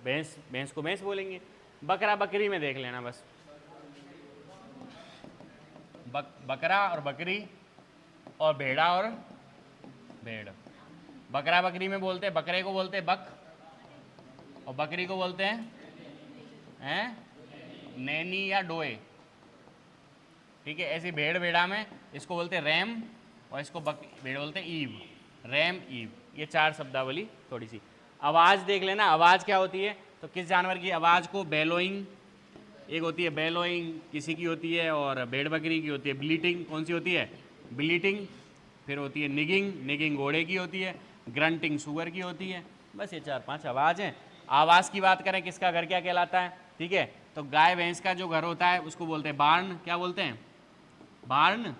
भैंस, भैंस को भैंस बोलेंगे। बकरा बकरी में देख लेना बस, बकरा और बकरी और भेड़ा और भेड़। बकरा बकरी में बोलते हैं, बकरे को बोलते हैं बक, और बकरी को बोलते हैं नैनी या डोए, ठीक है। ऐसी भेड़ भेड़ा में इसको बोलते हैं रैम, और इसको भेड़ बोलते हैं ईव, रैम ईव। ये चार शब्दावली थोड़ी सी। आवाज़ देख लेना, आवाज़ क्या होती है, तो किस जानवर की आवाज़ को बेलोइंग, एक होती है बेलोइंग किसी की होती है, और भेड़ बकरी की होती है ब्लीटिंग, कौन सी होती है, ब्लीटिंग। फिर होती है निगिंग, निगिंग घोड़े की होती है, ग्रंटिंग सुअर की होती है। बस ये 4-5 आवाज़ हैं। आवाज़ की बात करें, किसका घर क्या कहलाता है, ठीक है, तो गाय भैंस का जो घर होता है उसको बोलते हैं बार्न, क्या बोलते हैं, बार्न।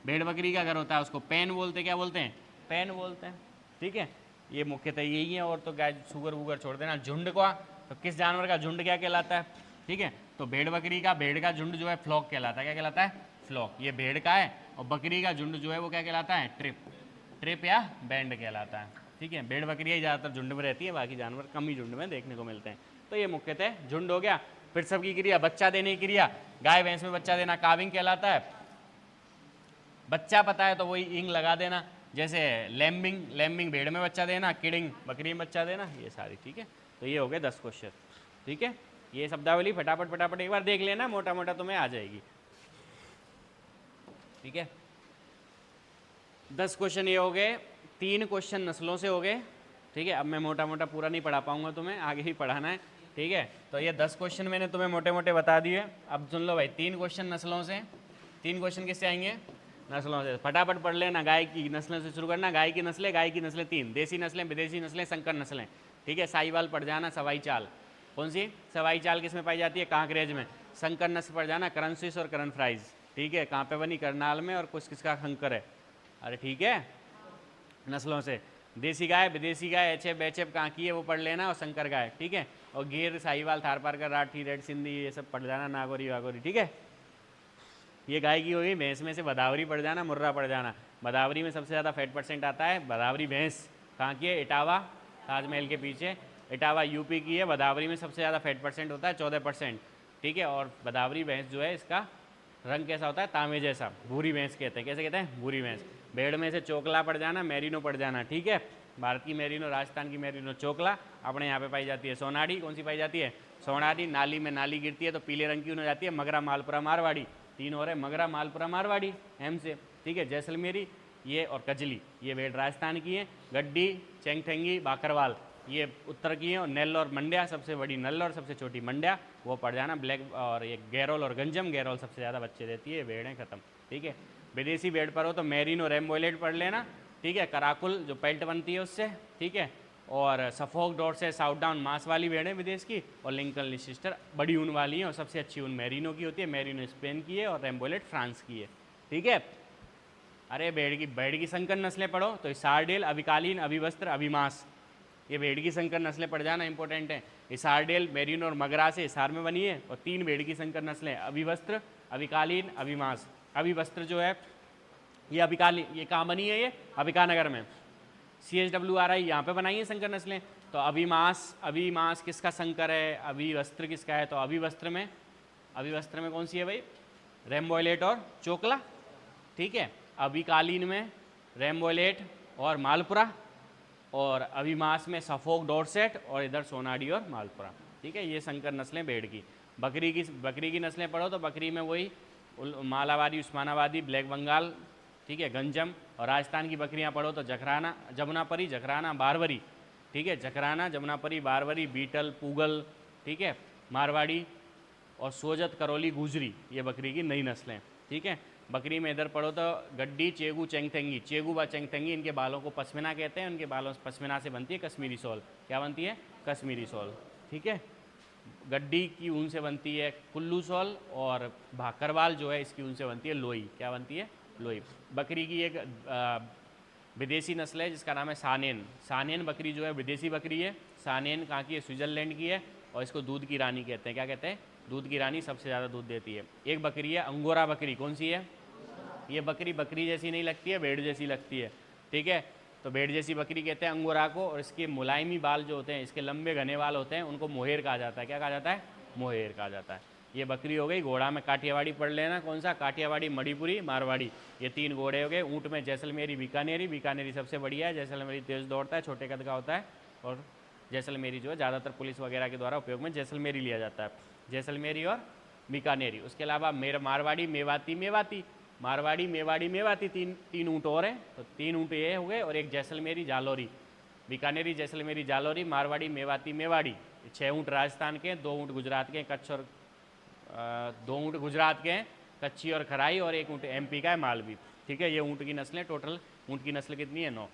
भेड़ बकरी का घर होता है उसको पेन बोलते हैं, क्या बोलते हैं, पेन बोलते हैं, ठीक है। ये मुख्यतः यही है, और तो गाय सुगर वुगर छोड़ देना। झुंड का, तो किस जानवर का झुंड क्या कहलाता है, ठीक है, तो भेड़ बकरी का, भेड़ का झुंड जो है फ्लॉक कहलाता है, क्या कहलाता है, फ्लॉक, ये भेड़ का है। और बकरी का झुंड जो है वो क्या कहलाता है, ट्रिप, ट्रिप या बैंड कहलाता है, ठीक है। भेड़ बकरियाँ ज़्यादातर झुंड में रहती है, बाकी जानवर कम ही झुंड में देखने को मिलते हैं। तो ये मुख्यतः झुंड हो गया। फिर सबकी क्रिया, बच्चा देने की क्रिया, गाय भैंस में बच्चा देना काविंग कहलाता है। बच्चा पता है तो वही इंग लगा देना, जैसे लैम्बिंग, लैम्बिंग भेड़ में बच्चा देना, किडिंग बकरी में बच्चा देना, ये सारी, ठीक है। तो ये हो गए 10 क्वेश्चन, ठीक है। ये शब्दावली फटाफट फटाफट एक बार देख लेना, मोटा मोटा तुम्हें आ जाएगी, ठीक है। 10 क्वेश्चन ये हो गए, 3 क्वेश्चन नस्लों से हो गए, ठीक है। अब मैं मोटा मोटा पूरा नहीं पढ़ा पाऊंगा तुम्हें, आगे ही पढ़ाना है, ठीक है। तो ये 10 क्वेश्चन मैंने तुम्हें मोटे मोटे बता दिए। अब सुन लो भाई, 3 क्वेश्चन नस्लों से, 3 क्वेश्चन किससे आएंगे, नस्लों से। फटाफट पढ़ लेना, गाय की नस्लों से शुरू करना। गाय की नस्लें, गाय की नस्लें 3, देसी नस्लें, विदेशी नस्लें, संकर नस्लें, ठीक है। साहिवाल पढ़ जाना, सवाई चाल, कौन सी सवाई चाल किस में पाई जाती है, कांकरेज में। संकर नस्ल पढ़ जाना, करन स्विस और करन फ्राइज, ठीक है। कहाँ पे बनी, करनाल में, और कुछ किसका खंकर है, अरे ठीक है। नस्लों से देसी गाय, विदेशी गाय, एचएफ बैचएफ कहाँ की है वो पढ़ लेना, और संकर गाय, ठीक है। और गिर, साहिवाल, थारपारकर, राठी, रेड सिंधी, ये सब पढ़ जाना, नागौरी वागौरी, ठीक है। ये गाय की होगी। भैंस में से बदावरी पड़ जाना, मुर्रा पड़ जाना। बदावरी में सबसे ज़्यादा फैट परसेंट आता है। बदावरी भैंस कहाँ की है, इटावा, ताजमहल के पीछे, इटावा यूपी की है। बदावरी में सबसे ज़्यादा फैट परसेंट होता है 14%, ठीक है। और बदावरी भैंस जो है, इसका रंग कैसा होता है, तांबे जैसा, भूरी भैंस कहते हैं। कैसे कहते हैं, भूरी भैंस। भेड़ में से चोकला पड़ जाना, मैरिनो पड़ जाना, ठीक है। भारत की मैरिनो, राजस्थान की मैरिनो चोकला, अपने यहाँ पे पाई जाती है सोनाड़ी। कौन सी पाई जाती है, सोनाड़ी। नाली में नाली गिरती है तो पीले रंग की हो जाती है। मगरा, मालपुरा, मारवाड़ी, 3 और है, मगरा, मालपुरा, मारवाड़ी, एम से, ठीक है। जैसलमेरी ये, और कजली, ये भेड़ राजस्थान की है। गड्डी, चेंगठेंगी, बाकरवाल ये उत्तर की है। और नेल्लौर, मंड्या, सबसे बड़ी नेल्लौर, सबसे छोटी मंड्या, वो पड़ जाना। ब्लैक, और ये गैरोल और गंजम, गैरोल सबसे ज़्यादा बच्चे देती है, भेड़ें खत्म, ठीक है। विदेशी भेड़ पर हो तो मैरिनो, रेम्बोलेट पढ़ लेना, ठीक है। कराकुल जो पेल्ट बनती है उससे, ठीक है। और सफोक डॉट से साउथ डाउन मांस वाली भेड़ें विदेश की। और लिंकन लिस्टर बड़ी ऊन वाली हैं, और सबसे अच्छी ऊन मैरिनो की होती है। मैरिनो स्पेन की है, और रेम्बोलेट फ्रांस की है, ठीक है। अरे भेड़ की संकर नस्लें पढ़ो तो इसारडेल, अभिकालीन, अभिवस्त्र, अभिमास, ये भेड़ की संकर नस्लें पढ़ जाना, इंपॉर्टेंट है। इसारडेल, मेरिनो और मगरा से इसार में बनी है। और 3 भेड़ की संकर नस्लें, अभिवस्त्र, अभिकालीन, अभिमास। अभिवस्त्र जो है ये अभिकालीन, ये कहाँ बनी है, ये अभिकानगर में। CHWRI यहाँ पे बनाई है संकर नस्लें। तो अभिमास, अभिमास किसका संकर है, अभिवस्त्र किसका है, तो अभिवस्त्र में कौन सी है भाई, रेम्बोलेट और चोकला, ठीक है। अभिकालीन में रेम्बोलेट और मालपुरा, और अभिमास में सफोक डॉर्सेट, और इधर सोनाडी और मालपुरा, ठीक है। ये संकर नस्लें भेड़ की। बकरी की नस्लें पढ़ो तो बकरी में वही मालाबारी, उस्मानाबादी, ब्लैक बंगाल, ठीक है, गंजम। और राजस्थान की बकरियां पढ़ो तो जखराना, जमुनापरी, जखराना, बारवरी, ठीक है। जखराना, जमुनापरी, बारवरी, बीटल, पूगल, ठीक है, मारवाड़ी, और सोजत, करौली, गुजरी, ये बकरी की नई नस्लें, ठीक है। बकरी में इधर पढ़ो तो गड्डी, चेगू, चेंगथेंगी, चेगू व चेंगथेंगी, इनके बालों को पश्मीना कहते हैं, उनके बालों पश्मीना से बनती है कश्मीरी शॉल। क्या बनती है? कश्मीरी शॉल। ठीक है, गड्डी की ऊन से बनती है कुल्लू शॉल, और भाकरवाल जो है इसकी ऊन से बनती है लोई। क्या बनती है? लोई। बकरी की एक विदेशी नस्ल है जिसका नाम है सानेन। सानेन बकरी जो है विदेशी बकरी है। सानेन कहाँ की है? स्विट्जरलैंड की है, और इसको दूध की रानी कहते हैं। क्या कहते हैं? दूध की रानी, सबसे ज़्यादा दूध देती है। एक बकरी है अंगोरा बकरी। कौन सी है ये बकरी? बकरी जैसी नहीं लगती है, भेड़ जैसी लगती है। ठीक है, तो भेड़ जैसी बकरी कहते हैं अंगोरा को, और इसके मुलायमी बाल जो होते हैं, इसके लंबे घने बाल होते हैं, उनको मोहेर कहा जाता है। क्या कहा जाता है? मोहेर कहा जाता है। ये बकरी हो गई। घोड़ा में काठियावाड़ी पढ़ लेना, कौन सा? काठियावाड़ी, मणिपुरी, मारवाड़ी, ये 3 घोड़े हो गए। ऊँट में जैसलमेरी, बीकानेरी। बीकानेरी सबसे बढ़िया है, जैसलमेरी तेज़ दौड़ता है, छोटे कद का होता है, और जैसलमेरी जो है ज़्यादातर पुलिस वगैरह के द्वारा उपयोग में जैसलमेरी लिया जाता है, जैसलमेरी और बीकानेरी। उसके अलावा मारवाड़ी, मेवाती, मेवाती, मारवाड़ी, मेवाड़ी, मेवाती, तीन ऊँट और हैं, तो 3 ऊँट ये हो गए, और एक जैसलमेरी, जालौरी। बीकानेरी, जैसलमेरी, जालौरी, मारवाड़ी, मेवाती, मेवाड़ी। 6 ऊँट राजस्थान के, 2 ऊँट गुजरात के, कच्छ और 2 ऊँट गुजरात के हैं, कच्ची और खराई, और 1 ऊँट MP का है, मालवी। ठीक है, ये ऊँट की नस्लें। टोटल ऊँट की नस्ल कितनी है? 9।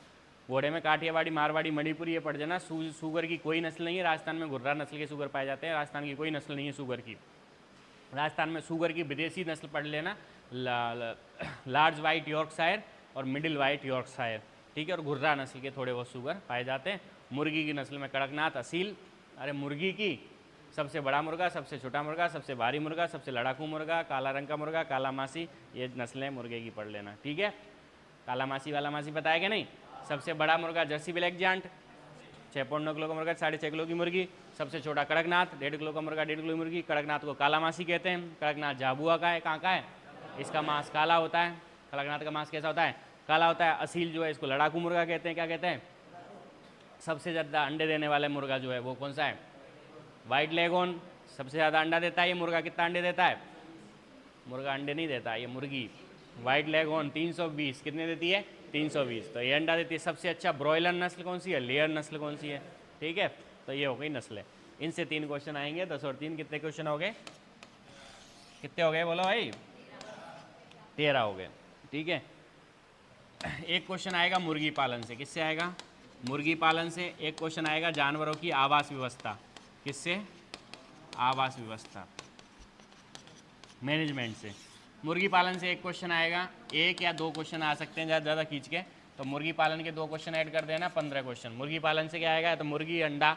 घोड़े में काठियावाड़ी, मारवाड़ी, मणिपुरी, ये पड़ जाना। सूगर की कोई नस्ल नहीं है राजस्थान में। घुर्रा नस्ल के सूगर पाए जाते हैं, राजस्थान की कोई नस्ल नहीं है सूगर की। राजस्थान में सूगर की विदेशी नस्ल पढ़ लेना, लार्ज वाइट यॉर्कशायर और मिडिल वाइट यॉर्कशायर। ठीक है, और घुर्रा नस्ल के थोड़े बहुत सूगर पाए जाते हैं। मुर्गी की नस्ल में कड़कनाथ, असील। अरे मुर्गी की सबसे बड़ा मुर्गा, सबसे छोटा मुर्गा, सबसे भारी मुर्गा, सबसे लड़ाकू मुर्गा, काला रंग का मुर्गा, काला मासी, ये नस्लें मुर्गे की पढ़ लेना। ठीक है, काला मासी वाला मासी बताया क्या नहीं? सबसे बड़ा मुर्गा जर्सी ब्लैक जायंट, 6.9 किलो का मुर्गा, 6.5 किलो की मुर्गी। सबसे छोटा कड़कनाथ, 1.5 किलो का मुर्गा, 1.5 किलो की मुर्गी। कड़कनाथ को काला मासी कहते हैं। कड़कनाथ झाबुआ का है, कहाँ का है? इसका मांस काला होता है। कड़कनाथ का मांस कैसा होता है? काला होता है। असील जो है इसको लड़ाकू मुर्गा कहते हैं। क्या कहते हैं? सबसे ज़्यादा अंडे देने वाले मुर्गा जो है वो कौन सा है? White lagoon. सबसे ज़्यादा अंडा देता है ये मुर्गा। कितना अंडे देता है? मुर्गा अंडे नहीं देता, ये मुर्गी। वाइट लेगोन 320, कितने देती है? 320। तो ये अंडा देती है। सबसे अच्छा ब्रॉयलर नस्ल कौन सी है? लेयर नस्ल कौन सी है? ठीक है, तो ये हो गई नस्लें। इनसे 3 क्वेश्चन आएंगे। 10 और 3 कितने क्वेश्चन हो गए? कितने हो गए बोलो भाई? 13 हो गए। ठीक है, एक क्वेश्चन आएगा मुर्गी पालन से। किससे आएगा? मुर्गी पालन से। एक क्वेश्चन आएगा जानवरों की आवास व्यवस्था। किससे? आवास व्यवस्था, मैनेजमेंट से। मुर्गी पालन से एक क्वेश्चन आएगा, 1 या 2 क्वेश्चन आ सकते हैं ज़्यादा खींच के, तो मुर्गी पालन के 2 क्वेश्चन ऐड कर देना, 15 क्वेश्चन। मुर्गी पालन से क्या आएगा? या तो मुर्गी अंडा,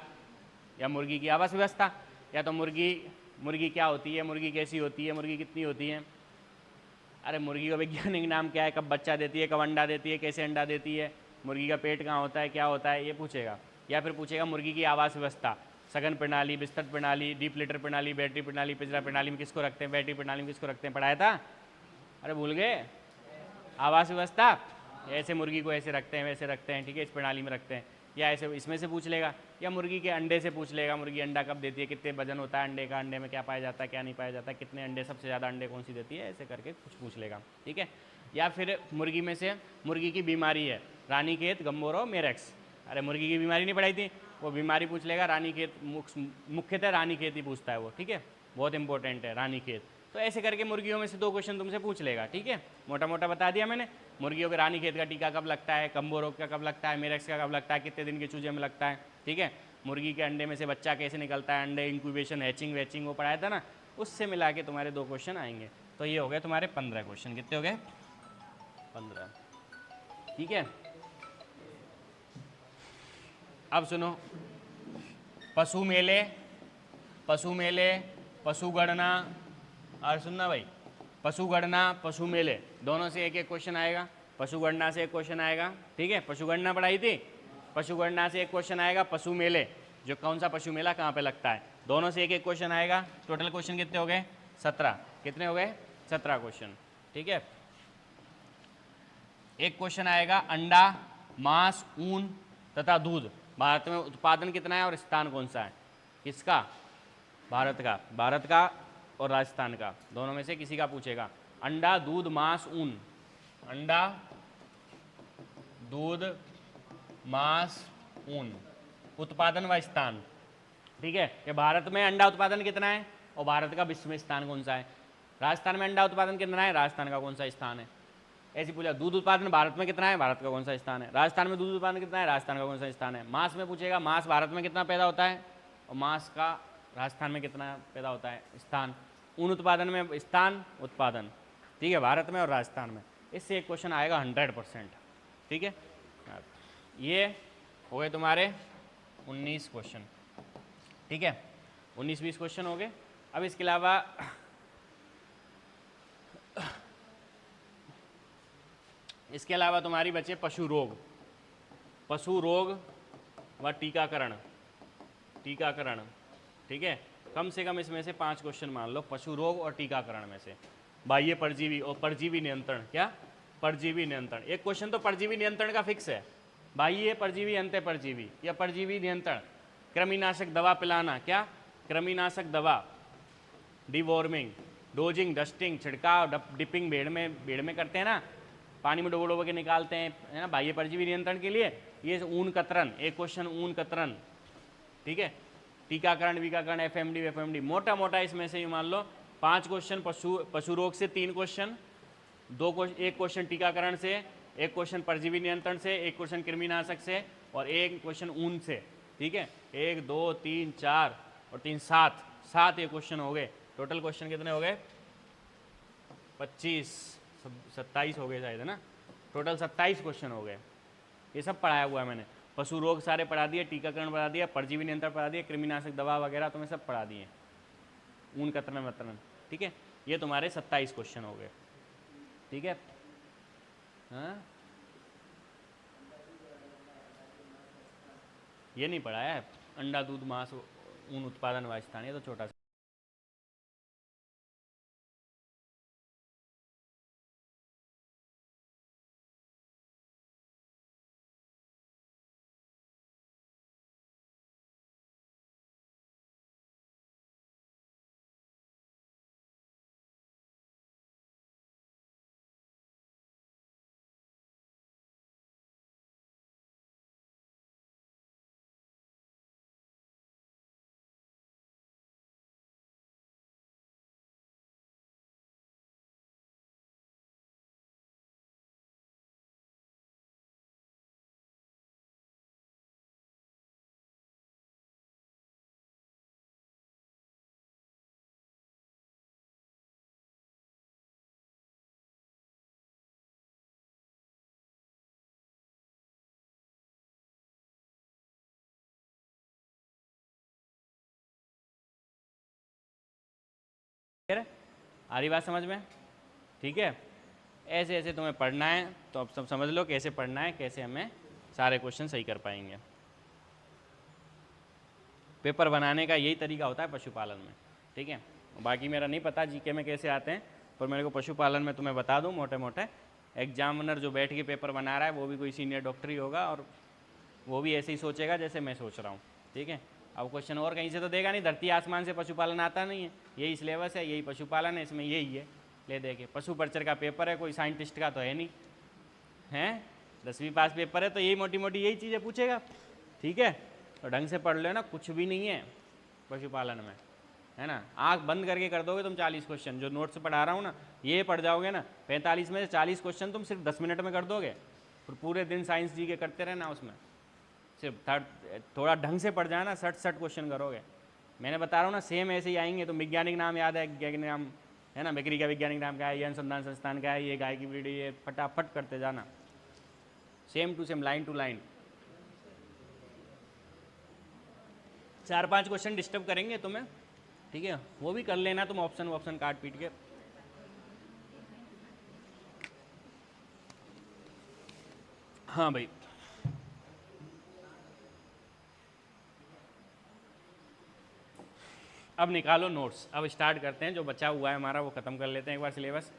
या मुर्गी की आवास व्यवस्था, या तो मुर्गी क्या होती है, मुर्गी कैसी होती है, मुर्गी कितनी होती है। अरे मुर्गी का वैज्ञानिक नाम क्या है, कब बच्चा देती है, कब अंडा देती है, कैसे अंडा देती है, मुर्गी का पेट कहाँ होता है, क्या होता है, ये पूछेगा। या फिर पूछेगा मुर्गी की आवास व्यवस्था, सघन प्रणाली, बिस्तर प्रणाली, डीप लिटर प्रणाली, बैटरी प्रणाली, पिंजरा प्रणाली में किसको रखते हैं, बैटरी प्रणाली में किसको रखते हैं, पढ़ाया था? अरे भूल गए? आवास व्यवस्था, ऐसे मुर्गी को ऐसे रखते हैं, वैसे रखते हैं, ठीक है, इस प्रणाली में रखते हैं। या ऐसे इसमें से पूछ लेगा, या मुर्गी के अंडे से पूछ लेगा, मुर्गी अंडा कब देती है, कितने वजन होता है अंडे का, अंडे में क्या पाया जाता है, क्या नहीं पाया जाता है, कितने अंडे, सबसे ज़्यादा अंडे कौन सी देती है, ऐसे करके कुछ पूछ लेगा। ठीक है, या फिर मुर्गी में से मुर्गी की बीमारी है, रानीखेत, गम्बोरो, मेरेक्स। अरे मुर्गी की बीमारी नहीं पढ़ाई थी, वो बीमारी पूछ लेगा। रानीखेत, मुख्यतः रानीखेत ही पूछता है वो। ठीक है, बहुत इंपॉर्टेंट है रानीखेत। तो ऐसे करके मुर्गियों में से 2 क्वेश्चन तुमसे पूछ लेगा। ठीक है, मोटा मोटा बता दिया मैंने। मुर्गियों के रानीखेत का टीका कब लगता है, कम्बो रोग का कब लगता है, मेरेक्स का कब लगता है, कितने दिन के चूजे में लगता है। ठीक है, मुर्गी के अंडे में से बच्चा कैसे निकलता है, अंडे इंक्यूबेशन, हैचिंग वैचिंग वो पढ़ाया था ना, उससे मिला के तुम्हारे 2 क्वेश्चन आएंगे। तो ये हो गए तुम्हारे 15 क्वेश्चन। कितने हो गए? 15। ठीक है, अब सुनो, पशु मेले, पशु गणना, और सुनना भाई, पशु गणना, पशु मेले, दोनों से 1-1 क्वेश्चन आएगा। पशु गणना से 1 क्वेश्चन आएगा। ठीक है, पशु गणना पढ़ाई थी, पशु गणना से 1 क्वेश्चन आएगा। पशु मेले, जो कौन सा पशु मेला कहाँ पे लगता है, दोनों से 1-1 क्वेश्चन आएगा। टोटल क्वेश्चन कितने हो गए? 17। कितने हो गए? 17 क्वेश्चन। ठीक है, एक क्वेश्चन आएगा अंडा, मांस, ऊन तथा दूध, भारत में उत्पादन कितना है और स्थान कौन सा है? किसका? भारत का। भारत का और राजस्थान का, दोनों में से किसी का पूछेगा। अंडा, दूध, मांस, ऊन। अंडा, दूध, मांस, ऊन, उत्पादन व स्थान। ठीक है, कि भारत में अंडा उत्पादन कितना है और भारत का विश्व में स्थान कौन सा है। राजस्थान में अंडा उत्पादन कितना है, राजस्थान का कौन सा स्थान है। ऐसी पूछा दूध उत्पादन भारत में कितना है, भारत का कौन सा स्थान है। राजस्थान में दूध उत्पादन कितना है, राजस्थान का कौन सा स्थान है। मांस में पूछेगा मांस भारत में कितना पैदा होता है और मांस का राजस्थान में कितना पैदा होता है, स्थान। ऊन उत्पादन में स्थान उत्पादन, ठीक है, भारत में और राजस्थान में। इससे एक क्वेश्चन आएगा 100%, ठीक है। ये हो गए तुम्हारे 19 क्वेश्चन, ठीक है, 19-20 क्वेश्चन हो गए। अब इसके अलावा तुम्हारी बचे पशु रोग व टीकाकरण, ठीक है। कम से कम इसमें से 5 क्वेश्चन मान लो पशु रोग और टीकाकरण में से। बाह्य परजीवी और परजीवी नियंत्रण, क्या परजीवी नियंत्रण, एक क्वेश्चन तो परजीवी नियंत्रण का फिक्स है। बाह्य परजीवी, अंत परजीवी या परजीवी नियंत्रण। कृमिनाशक दवा पिलाना, क्या कृमिनाशक दवा, डिवॉर्मिंग, डोजिंग, डस्टिंग, छिड़काव, डिपिंग, भेड़ में करते हैं ना, पानी में डुबो के निकालते हैं, है ना, बाह्य परजीवी नियंत्रण के लिए। ये ऊन कतरन, एक क्वेश्चन ऊन कतरन, ठीक है। टीकाकरण, वीकाकरण, एफएमडी, मोटा मोटा इसमें से ये मान लो 5 क्वेश्चन पशु रोग से, 3 क्वेश्चन, एक क्वेश्चन टीकाकरण से, एक क्वेश्चन परजीवी नियंत्रण से, एक क्वेश्चन कृमिनाशक से और एक क्वेश्चन ऊन से, ठीक है। 1 2 3 4 और 3 7 ये क्वेश्चन हो गए। टोटल क्वेश्चन कितने हो गए, 25 27 हो गए शायद, है ना। टोटल 27 क्वेश्चन हो गए। ये सब पढ़ाया हुआ है मैंने। पशु रोग सारे पढ़ा दिए, टीकाकरण पढ़ा दिया, परजीवी नियंत्रण पढ़ा दिए, कृमिनाशक दवा वगैरह तुम्हें सब पढ़ा दिए, ऊन कतरन वतरन, ठीक है। ये तुम्हारे 27 क्वेश्चन हो गए, ठीक है। हाँ, ये नहीं पढ़ाया है, अंडा, दूध, मांस, ऊन उत्पादन व स्थान, ये तो छोटा सा। आ रही बात समझ में, ठीक है। ऐसे ऐसे तुम्हें पढ़ना है, तो अब सब समझ लो कैसे पढ़ना है, कैसे हमें सारे क्वेश्चन सही कर पाएंगे। पेपर बनाने का यही तरीका होता है पशुपालन में, ठीक है। बाकी मेरा नहीं पता जीके में कैसे आते हैं, पर मेरे को पशुपालन में तुम्हें बता दूं मोटे मोटे। एग्जामिनर जो बैठ के पेपर बना रहा है वो भी कोई सीनियर डॉक्टर ही होगा और वो भी ऐसे ही सोचेगा जैसे मैं सोच रहा हूँ, ठीक है। अब क्वेश्चन और कहीं से तो देगा नहीं, धरती आसमान से पशुपालन आता नहीं है, यही सिलेबस है, यही पशुपालन है, इसमें यही है। ले देखे पशु पर्चर का पेपर है, कोई साइंटिस्ट का तो है नहीं, हैं 10वीं पास पेपर है, तो यही मोटी मोटी यही चीज़ें पूछेगा, ठीक है। तो ढंग से पढ़ लो ना, कुछ भी नहीं है पशुपालन में, है ना। आंख बंद करके कर दोगे तुम 40 क्वेश्चन, जो नोट्स पढ़ा रहा हूँ ना ये पढ़ जाओगे ना, 45 में से 40 क्वेश्चन तुम सिर्फ 10 मिनट में कर दोगे। फिर पूरे दिन साइंस जी के करते रहना, उसमें सिर्फ थोड़ा ढंग से पढ़ जाना, 60 क्वेश्चन करोगे। मैंने बता रहा हूँ ना, सेम ऐसे ही आएंगे। तो वैज्ञानिक नाम याद है, वैज्ञानिक नाम है ना, बेकरी का वैज्ञानिक नाम क्या है, ये अनुसंधान संस्थान क्या है, ये गाय की ब्रीड, ये फटाफट करते जाना, same to same, line to line. 4-5 question disturb करेंगे तुम्हें, ठीक है, वो भी कर लेना तुम, ऑप्शन काट पीट के। हाँ भाई, अब निकालो नोट्स। अब स्टार्ट करते हैं, जो बचा हुआ है हमारा वो ख़त्म कर लेते हैं एक बार सिलेबस।